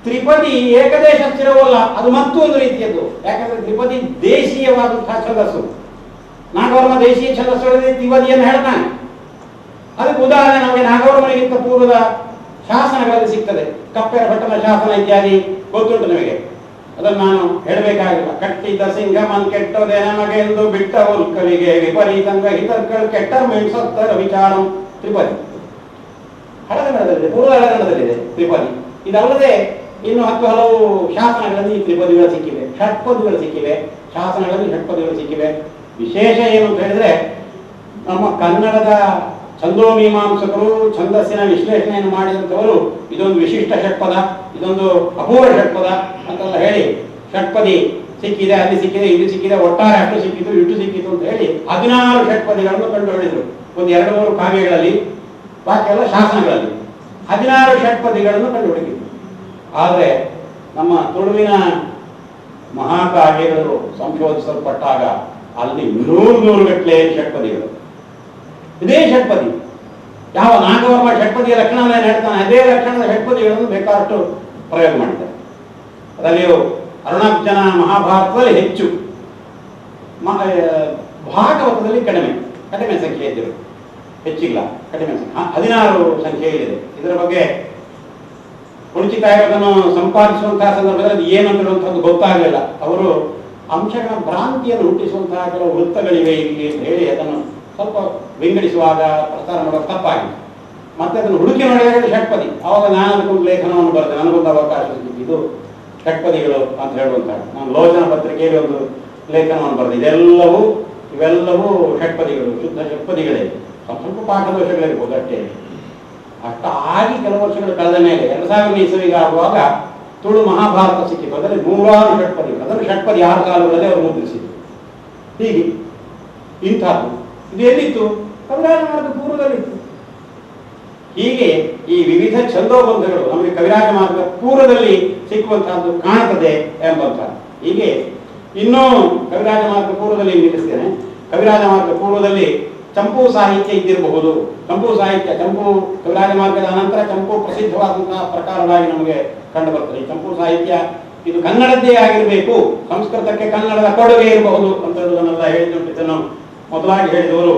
ತ್ರಿಪದಿ ಏಕದೇಶ ಸ್ಥಿರವಲ್ಲ, ಅದು ಮತ್ತೊಂದು ರೀತಿಯದ್ದು. ಯಾಕಂದ್ರೆ ತ್ರಿಪದಿ ದೇಶೀಯವಾದಂತಹ ಛಂದಸ್ಸು. ನಾಗವರ್ಮ ದೇಶೀಯ ಛಂದಸ್ಸುಗಳಲ್ಲಿ ತ್ರಿಪದಿಯನ್ನು ಹೇಳ್ತಾನೆ. ಅದಕ್ಕೆ ಉದಾಹರಣೆ ನಮಗೆ ನಾಗವರ್ಮನಿಗಿಂತ ಪೂರ್ವದ ಶಾಸನಗಳಲ್ಲಿ ಸಿಗ್ತದೆ. ಕಪ್ಪೆರ ಭಟ್ಟನ ಶಾಸನ ಇತ್ಯಾದಿ ಗೊತ್ತುಂಟು ನಿಮಗೆ, ಅದನ್ನು ನಾನು ಹೇಳಬೇಕಾಗಿಲ್ಲ. ಕಟ್ಟಿದ್ದ ಸಿಂಹಮನ್ ಕೆಟ್ಟದೆ ನಮಗೆಂದು ಬಿಟ್ಟ ಉಲ್ಕಲಿಗೆ ವಿಪರೀತಂಗ ಹಿತರ್ಗಳು ಕೆಟ್ಟ ಮೆಣಸತ್ತರ ವಿಚಾರಂ. ತ್ರಿಪದಿ ಹಳಗನ್ನಡದಲ್ಲಿದೆ, ಪೂರ್ವ ಹಳಗನ್ನಡದಲ್ಲಿದೆ ತ್ರಿಪದಿ. ಇದಲ್ಲದೆ ಇನ್ನು 10 ಹಲವು ಶಾಸನಗಳಲ್ಲಿ ತ್ರಿಪದಿಗಳು ಸಿಕ್ಕಿವೆ, ಷಟ್ಪದಿಗಳು ಸಿಕ್ಕಿವೆ, ಶಾಸನಗಳಲ್ಲಿ ಷಟ್ಪದಿಗಳು ಸಿಕ್ಕಿವೆ. ವಿಶೇಷ ಏನು ಅಂತ ಹೇಳಿದ್ರೆ ನಮ್ಮ ಕನ್ನಡದ ಛಂದೋಮೀಮಾಂಸಕರು ಛಂದಸ್ಸಿನ ವಿಶ್ಲೇಷಣೆಯನ್ನು ಮಾಡಿದಂಥವರು ಇದೊಂದು ವಿಶಿಷ್ಟ ಷಟ್ಪದ, ಇದೊಂದು ಅಪೂರ್ವ ಷಟ್ಪದ ಅಂತೆಲ್ಲ ಹೇಳಿ ಷಟ್ಪದಿ ಸಿಕ್ಕಿದೆ, ಅಲ್ಲಿ ಸಿಕ್ಕಿದೆ, ಇಲ್ಲಿ ಸಿಕ್ಕಿದೆ, ಒಟ್ಟಾರೆ ಅಷ್ಟು ಸಿಕ್ಕಿತು, ಇಟ್ಟು ಸಿಕ್ಕಿತು ಅಂತ ಹೇಳಿ 16 ಷಟ್ಪದಿಗಳನ್ನು ಕಂಡು ಹಿಡಿದರು. ಒಂದು 2-3 ಕಾವ್ಯಗಳಲ್ಲಿ, ಬಾಕಿ ಎಲ್ಲ ಶಾಸನಗಳಲ್ಲಿ 16 ಷಟ್ಪದಿಗಳನ್ನು ಕಂಡು ಹಿಡಿದಿದ್ರು. ಆದರೆ ನಮ್ಮ ತುಳುವಿನ ಮಹಾಕಾವ್ಯಗಳು ಸಂಶೋಧಿಸಲ್ಪಟ್ಟಾಗ ಅಲ್ಲಿ 100 ಗಟ್ಟಲೆ ಷಟ್ಪದಿಗಳು. ಇದೇ ಷಟ್ಪದಿ, ಯಾವ ನಾಗವರ್ಮ ಷಟ್ಪದಿಯ ಲಕ್ಷಣವನ್ನು ಹೇಳ್ತಾನೆ ಅದೇ ಲಕ್ಷಣದ ಷಟ್ಪದಿಗಳನ್ನು ಬೇಕಾದಷ್ಟು ಪ್ರಯೋಗ ಮಾಡಿದ್ದಾರೆ. ಅದರಲ್ಲಿಯೂ ಅರುಣಾಬ್ಜನ ಮಹಾಭಾರತದಲ್ಲಿ ಹೆಚ್ಚು, ಭಾಗವತದಲ್ಲಿ ಕಡಿಮೆ ಸಂಖ್ಯೆ ಇದ್ದರು, ಹೆಚ್ಚಿಲ್ಲ, ಕಡಿಮೆ ಸಂಖ್ಯೆ 16 ಸಂಖ್ಯೆ ಇದೆ. ಇದರ ಬಗ್ಗೆ ಕುಣಿಚಿತಾಯವನ್ನು ಸಂಪಾದಿಸುವಂತಹ ಸಂದರ್ಭದಲ್ಲಿ ಏನು ಅಂತ ಹೇಳುವಂಥದ್ದು ಗೊತ್ತಾಗಲಿಲ್ಲ. ಅವರು ಅಂಶಗಳ ಭ್ರಾಂತಿಯನ್ನು ಹುಟ್ಟಿಸುವಂತಹ ಕೆಲವು ವೃತ್ತಗಳಿವೆ ಇಲ್ಲಿ ಅಂತ ಹೇಳಿ ಅದನ್ನು ಸ್ವಲ್ಪ ವಿಂಗಡಿಸುವಾಗ ಪ್ರಚಾರ ಮಾಡೋದು ತಪ್ಪಾಗಿದೆ. ಮತ್ತೆ ಅದನ್ನು ಹುಡುಕಿ ನೋಡಿದಾಗ ಷಟ್ಪದಿ. ಆವಾಗ ನಾನು ಅದಕ್ಕೊಂದು ಲೇಖನವನ್ನು ಬರೆದೆ, ನನಗೊಂದು ಅವಕಾಶ ಸಿಕ್ಕಿದ್ದು ಷಟ್ಪದಿಗಳು ಅಂತ ಹೇಳುವಂತಹ. ನಾನು ಲೋಚನ ಪತ್ರಿಕೆಯಲ್ಲಿ ಒಂದು ಲೇಖನವನ್ನು ಬರೆದೆ. ಇವೆಲ್ಲವೂ ಷಟ್ಪದಿಗಳು, ಶುದ್ಧ ಷಟ್ಪದಿಗಳೇ. ಸ್ವಲ್ಪ ಪಾಠದೋಷಗಳಿರ್ಬೋದು ಅಷ್ಟೇ. ಅಷ್ಟ ಆಗಿ ಕೆಲವು ವರ್ಷಗಳು ಕಳೆದ ಮೇಲೆ 2000 ಇಸವಿಗೆ ಆಗುವಾಗ ತುಳು ಮಹಾಭಾರತ ಸಿಕ್ಕಿತು. ಅದರಲ್ಲಿ 100 ಷಟ್ಪದಿಗಳು, ಅದನ್ನು ಷಟ್ಪದಿ 6 ಕಾಲಗಳಲ್ಲಿ ಅವರು ಮುದ್ರಿಸಿದರು. ಹೀಗೆ ಇಂಥದ್ದು ಇದು ಎಲ್ಲಿತ್ತು? ಕವಿರಾಜ ಮಾರ್ಗ ಪೂರ್ವದಲ್ಲಿತ್ತು. ಹೀಗೆ ಈ ವಿವಿಧ ಛಂದೋಬಂಧಗಳು ನಮಗೆ ಕವಿರಾಜ ಮಾರ್ಗ ಪೂರ್ವದಲ್ಲಿ ಸಿಕ್ಕುವಂತಹದ್ದು ಕಾಣುತ್ತದೆ ಎಂಬಂತಹದ್ದು. ಹೀಗೆ ಇನ್ನೂ ಕವಿರಾಜ ಮಾರ್ಗ ಪೂರ್ವದಲ್ಲಿ ನಿಲ್ಲಿಸ್ತೇನೆ. ಕವಿರಾಜ ಮಾರ್ಗ ಪೂರ್ವದಲ್ಲಿ ಚಂಪು ಸಾಹಿತ್ಯ ಇದ್ದಿರಬಹುದು. ಚಂಪು ಸಾಹಿತ್ಯ, ಚಂಪು ಕವಿರಾಜ ಮಾರ್ಗದ ಅನಂತರ ಚಂಪು ಪ್ರಸಿದ್ಧವಾದಂತಹ ಪ್ರಕಾರವಾಗಿ ನಮಗೆ ಕಂಡು ಬರ್ತದೆ. ಈ ಚಂಪು ಸಾಹಿತ್ಯ ಇದು ಕನ್ನಡದ್ದೇ ಆಗಿರಬೇಕು, ಸಂಸ್ಕೃತಕ್ಕೆ ಕನ್ನಡದ ಕೊಡುಗೆ ಇರಬಹುದು ಅಂತ ಹೇಳುವುದನ್ನೆಲ್ಲ ಹೇಳಿದ್ದುಂಟು. ಇದನ್ನು ಮೊದಲಾಗಿ ಹೇಳಿದವರು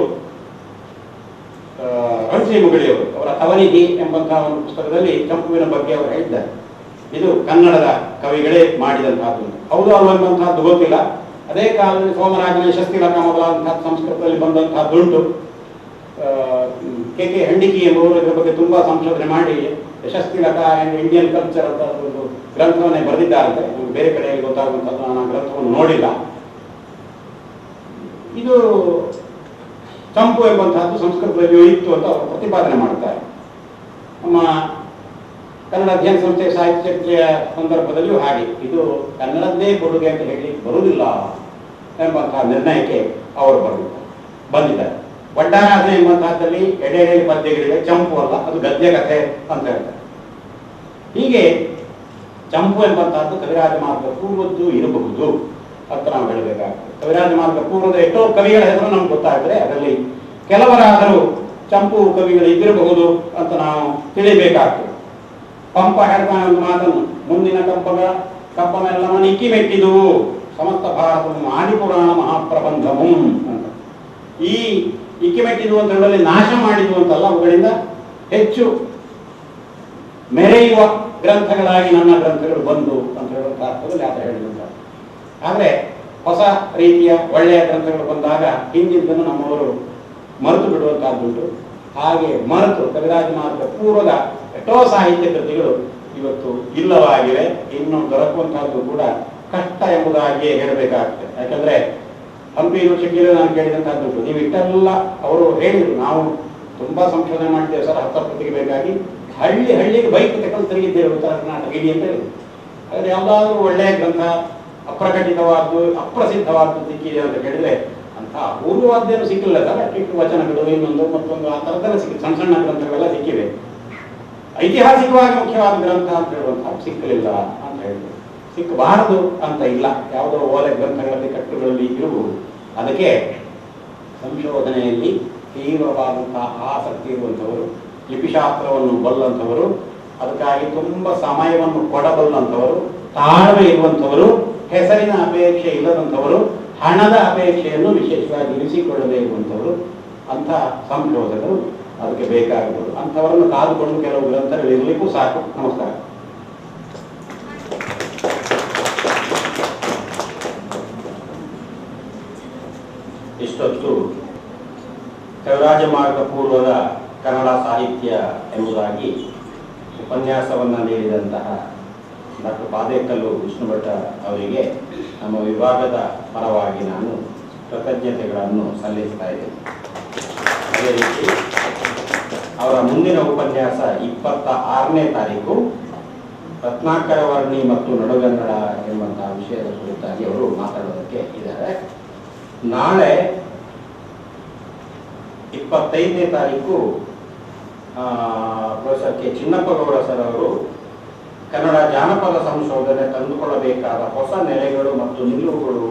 ರಣಶ್ರೀ ಮುಗಳಿಯವರು. ಅವರ ತವನಿಧಿ ಎಂಬಂತಹ ಒಂದು ಪುಸ್ತಕದಲ್ಲಿ ಚಂಪುವಿನ ಬಗ್ಗೆ ಅವರು ಹೇಳಿದ್ದಾರೆ. ಇದು ಕನ್ನಡದ ಕವಿಗಳೇ ಮಾಡಿದಂತಹದ್ದು. ಹೌದು ಅಲ್ವ ಎಂಬಂತಹದ್ದು ಗೊತ್ತಿಲ್ಲ. ಅದೇ ಕಾಲದಲ್ಲಿ ಸೋಮರಾಜನ ಯಶಸ್ತಿಲಕ ಮೊದಲಾದಂತಹ ಸಂಸ್ಕೃತದಲ್ಲಿ ಬಂದಂತಹದ್ದುಂಟು. ಕೆ ಹಂಡಿಕಿ ಎಂಬುವರು ಇದರ ಬಗ್ಗೆ ತುಂಬಾ ಸಂಶೋಧನೆ ಮಾಡಿ ಯಶಸ್ತಿಲಕ ಅಂಡ್ ಇಂಡಿಯನ್ ಕಲ್ಚರ್ ಅಂತ ಒಂದು ಗ್ರಂಥವನ್ನೇ ಬರೆದಿದ್ದಾರಂತೆ. ಬೇರೆ ಕಡೆಯಲ್ಲಿ ಗೊತ್ತಾಗುವಂಥದ್ದು, ನಾನು ಆ ಗ್ರಂಥವನ್ನು ನೋಡಿಲ್ಲ. ಇದು ಚಂಪು ಎಂಬಂತಹದ್ದು ಸಂಸ್ಕೃತದಲ್ಲಿಯೂ ಇತ್ತು ಅಂತ ಅವರು ಪ್ರತಿಪಾದನೆ ಮಾಡುತ್ತಾರೆ. ನಮ್ಮ ಕನ್ನಡ ಅಧ್ಯಯನ ಸಂಸ್ಥೆ ಸಾಹಿತ್ಯ ಚರ್ಚೆಯ ಸಂದರ್ಭದಲ್ಲಿಯೂ ಹಾಗೆ ಇದು ಕನ್ನಡದ್ದೇ ಕೊಡುಗೆ ಅಂತ ಹೇಳಿ ಬರುವುದಿಲ್ಲ ಎಂಬಂತಹ ನಿರ್ಣಯಕ್ಕೆ ಅವರು ಬಂದಿದ್ದಾರೆ. ವಡ್ಡಾರಾಧನೆ ಎಂಬಂತಹದ್ದಲ್ಲಿ ಎಡೆಯಲ್ಲಿ ಪದ್ಯಗಳಿವೆ, ಚಂಪು ಅಲ್ಲ, ಅದು ಗದ್ಯ ಕಥೆ ಅಂತ ಹೇಳ್ತಾರೆ. ಹೀಗೆ ಚಂಪು ಎಂಬಂತಹದ್ದು ಕವಿರಾಜ ಮಾರ್ಗ ಪೂರ್ವದ್ದು ಇರಬಹುದು ಅಂತ ನಾವು ಹೇಳಬೇಕಾಗ್ತದೆ. ಕವಿರಾಜ ಮಾರ್ಗ ಪೂರ್ವದ ಎಷ್ಟೋ ಕವಿಗಳ ಹೆಸರು ನಮ್ಗೆ ಗೊತ್ತಾಗ್ತದೆ. ಅದರಲ್ಲಿ ಕೆಲವರಾದರೂ ಚಂಪು ಕವಿಗಳು ಇದ್ದಿರಬಹುದು ಅಂತ ನಾವು ತಿಳಿಬೇಕಾಗ್ತದೆ. ಪಂಪ ಹೇಳ್ತಾನೆ ಒಂದು ಮಾತನ್ನು, ಮುಂದಿನ ಕಪ್ಪಮೆಲ್ಲವನ್ನು ಇಕ್ಕಿ ಮೆಟ್ಟಿದುವು ಸಮಸ್ತ ಭಾರತವನ್ನು ಆದಿಪುರಾಣ ಮಹಾಪ್ರಬಂಧವು ಅಂತ. ಈ ಇಕ್ಕಿ ಮೆಟ್ಟಿದು ಅಂತ ಹೇಳಲಿ ನಾಶ ಮಾಡಿದು ಅಂತಲ್ಲ, ಅವುಗಳಿಂದ ಹೆಚ್ಚು ಮೆರೆಯುವ ಗ್ರಂಥಗಳಾಗಿ ನನ್ನ ಗ್ರಂಥಗಳು ಬಂದು ಅಂತ ಹೇಳುವಂಥ ಅರ್ಥದಲ್ಲಿ ಆತ ಹೇಳಿದಂತ. ಆದರೆ ಹೊಸ ರೀತಿಯ ಒಳ್ಳೆಯ ಗ್ರಂಥಗಳು ಬಂದಾಗ ಹಿಂದಿದ್ದನ್ನು ನಮ್ಮವರು ಮರೆತು ಬಿಡುವಂತಹದ್ದುಂಟು. ಹಾಗೆ ಮರೆತು ಕವಿರಾಜ ಮಾರ್ಗ ಪೂರ್ವದ ಎಷ್ಟೋ ಸಾಹಿತ್ಯ ಕೃತಿಗಳು ಇವತ್ತು ಇಲ್ಲವಾಗಿವೆ. ಇನ್ನು ದೊರಕುವಂತಹದ್ದು ಕೂಡ ಕಷ್ಟ ಎಂಬುದಾಗಿಯೇ ಹೇಳಬೇಕಾಗ್ತದೆ. ಯಾಕಂದ್ರೆ ಹಂಪಿ ಯೂನಿವರ್ಸಿಟಿಯಲ್ಲಿ ನಾನು ಕೇಳಿದಂತಹದ್ದು, ನೀವು ಇಷ್ಟೆಲ್ಲ ಅವರು ಹೇಳಿದ್ರು, ನಾವು ತುಂಬಾ ಸಂಶೋಧನೆ ಮಾಡ್ತೇವೆ ಸರ್, ಹಸ್ತಪ್ರತಿಗೆ ಬೇಕಾಗಿ ಹಳ್ಳಿಗೆ ಬೈಕ್ ತಗೊಂಡು ತಿರುಗಿದ್ದೇವೆ ಉತ್ತರ ಕರ್ನಾಟಕ ಇಡೀ ಅಂತ ಹೇಳಿ. ಹಾಗಾದ್ರೆ ಯಾವುದಾದ್ರೂ ಒಳ್ಳೆಯ ಗ್ರಂಥ ಅಪ್ರಕಟಿತವಾದ್ದು ಅಪ್ರಸಿದ್ಧವಾದ್ದು ಸಿಕ್ಕಿದೆ ಅಂತ ಕೇಳಿದ್ರೆ ಅಂತ ಅಪೂರ್ವವಾದ್ದೇನು ಸಿಕ್ಕಿಲ್ಲ ಸರ್. ಅಟ್ಲಿಟ್ಟು ವಚನಗಳು ಇನ್ನೊಂದು ಮತ್ತೊಂದು ಆ ಥರದ್ದೆಲ್ಲ ಸಿಕ್ಕಿದೆ, ಸಣ್ಣ ಸಣ್ಣ ಗ್ರಂಥಗಳೆಲ್ಲ ಸಿಕ್ಕಿವೆ. ಐತಿಹಾಸಿಕವಾಗಿ ಮುಖ್ಯವಾದ ಗ್ರಂಥ ಅಂತ ಹೇಳುವಂಥ ಸಿಕ್ಕಲಿಲ್ಲ ಅಂತ ಹೇಳಿದ್ರು. ಸಿಕ್ಕಬಾರದು ಅಂತ ಇಲ್ಲ, ಯಾವುದೋ ಓಲೆ ಗ್ರಂಥಗಳಲ್ಲಿ ಕಟ್ಟುಗಳಲ್ಲಿ ಇರಬಹುದು. ಅದಕ್ಕೆ ಸಂಶೋಧನೆಯಲ್ಲಿ ತೀವ್ರವಾದಂತಹ ಆಸಕ್ತಿ ಇರುವಂಥವರು, ಲಿಪಿಶಾಸ್ತ್ರವನ್ನು ಬಲ್ಲಂಥವರು, ಅದಕ್ಕಾಗಿ ತುಂಬ ಸಮಯವನ್ನು ಕೊಡಬಲ್ಲಂಥವರು, ತಾಳ್ಮೆ ಇರುವಂಥವರು, ಹೆಸರಿನ ಅಪೇಕ್ಷೆ ಇಲ್ಲದಂಥವರು, ಹಣದ ಅಪೇಕ್ಷೆಯನ್ನು ವಿಶೇಷವಾಗಿ ಇರಿಸಿಕೊಳ್ಳಬೇಕುವಂಥವರು, ಅಂಥ ಸಂಶೋಧಕರು ಅದಕ್ಕೆ ಬೇಕಾಗಬಹುದು. ಅಂಥವರನ್ನು ಕಾದುಕೊಂಡು ಕೆಲವು ಗ್ರಂಥಗಳು ಇರಲಿಕ್ಕೂ ಸಾಕು. ನಮಸ್ಕಾರ. ಇಷ್ಟೊತ್ತು ಕವಿರಾಜ ಮಾರ್ಗ ಪೂರ್ವದ ಕನ್ನಡ ಸಾಹಿತ್ಯ ಎಂಬುದಾಗಿ ಉಪನ್ಯಾಸವನ್ನು ನೀಡಿದಂತಹ ಡಾಕ್ಟರ್ ಪಾದೇಕಲ್ಲು ವಿಷ್ಣು ಭಟ್ಟ ಅವರಿಗೆ ನಮ್ಮ ವಿಭಾಗದ ಪರವಾಗಿ ನಾನು ಕೃತಜ್ಞತೆಗಳನ್ನು ಸಲ್ಲಿಸ್ತಾ ಇದ್ದೇನೆ. ಅದೇ ರೀತಿ ಅವರ ಮುಂದಿನ ಉಪನ್ಯಾಸ 26ನೇ ತಾರೀಕು ರತ್ನಾಕರ ವರ್ಣಿ ಮತ್ತು ನಡುಗನ್ನಡ ಎಂಬಂತಹ ವಿಷಯದ ಕುರಿತಾಗಿ ಅವರು ಮಾತಾಡೋದಕ್ಕೆ ಇದ್ದಾರೆ. ನಾಳೆ 25ನೇ ತಾರೀಕು ಪ್ರೊಫೆಸರ್ ಕೆ ಚಿನ್ನಪ್ಪಗೌಡ ಸರ್ ಅವರು ಕನ್ನಡ ಜಾನಪದ ಸಂಶೋಧನೆ ತಂದುಕೊಳ್ಳಬೇಕಾದ ಹೊಸ ನೆಲೆಗಳು ಮತ್ತು ನಿಲುವುಗಳು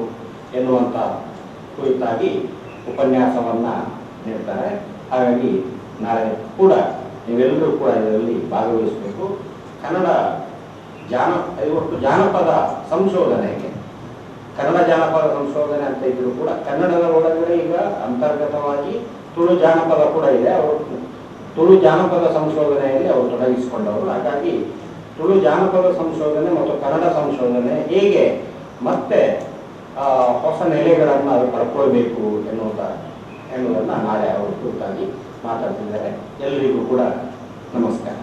ಎನ್ನುವಂಥ ಕುರಿತಾಗಿ ಉಪನ್ಯಾಸವನ್ನು ನೀಡ್ತಾರೆ. ಹಾಗಾಗಿ ನಾಳೆ ಕೂಡ ನೀವೆಲ್ಲರೂ ಕೂಡ ಇದರಲ್ಲಿ ಭಾಗವಹಿಸಬೇಕು. ಕನ್ನಡ ಇವತ್ತು ಜಾನಪದ ಸಂಶೋಧನೆಗೆ ಕನ್ನಡ ಜಾನಪದ ಸಂಶೋಧನೆ ಅಂತ ಇದ್ರೂ ಕೂಡ ಕನ್ನಡದ ಒಳಗಡೆ ಈಗ ಅಂತರ್ಗತವಾಗಿ ತುಳು ಜಾನಪದ ಕೂಡ ಇದೆ. ಅವರು ತುಳು ಜಾನಪದ ಸಂಶೋಧನೆಯಲ್ಲಿ ಅವರು ತೊಡಗಿಸಿಕೊಂಡವರು. ಹಾಗಾಗಿ ತುಳು ಜಾನಪದ ಸಂಶೋಧನೆ ಮತ್ತು ಕನ್ನಡ ಸಂಶೋಧನೆ ಹೇಗೆ ಮತ್ತೆ ಹೊಸ ನೆಲೆಗಳನ್ನು ಅದು ಪಡ್ಕೊಳ್ಬೇಕು ಎನ್ನುವುದನ್ನು ನಾಳೆ ಅವರು ಕುರಿತಾಗಿ ಮಾತಾಡ್ತಿದ್ದಾರೆ. ಎಲ್ಲರಿಗೂ ಕೂಡ ನಮಸ್ಕಾರ.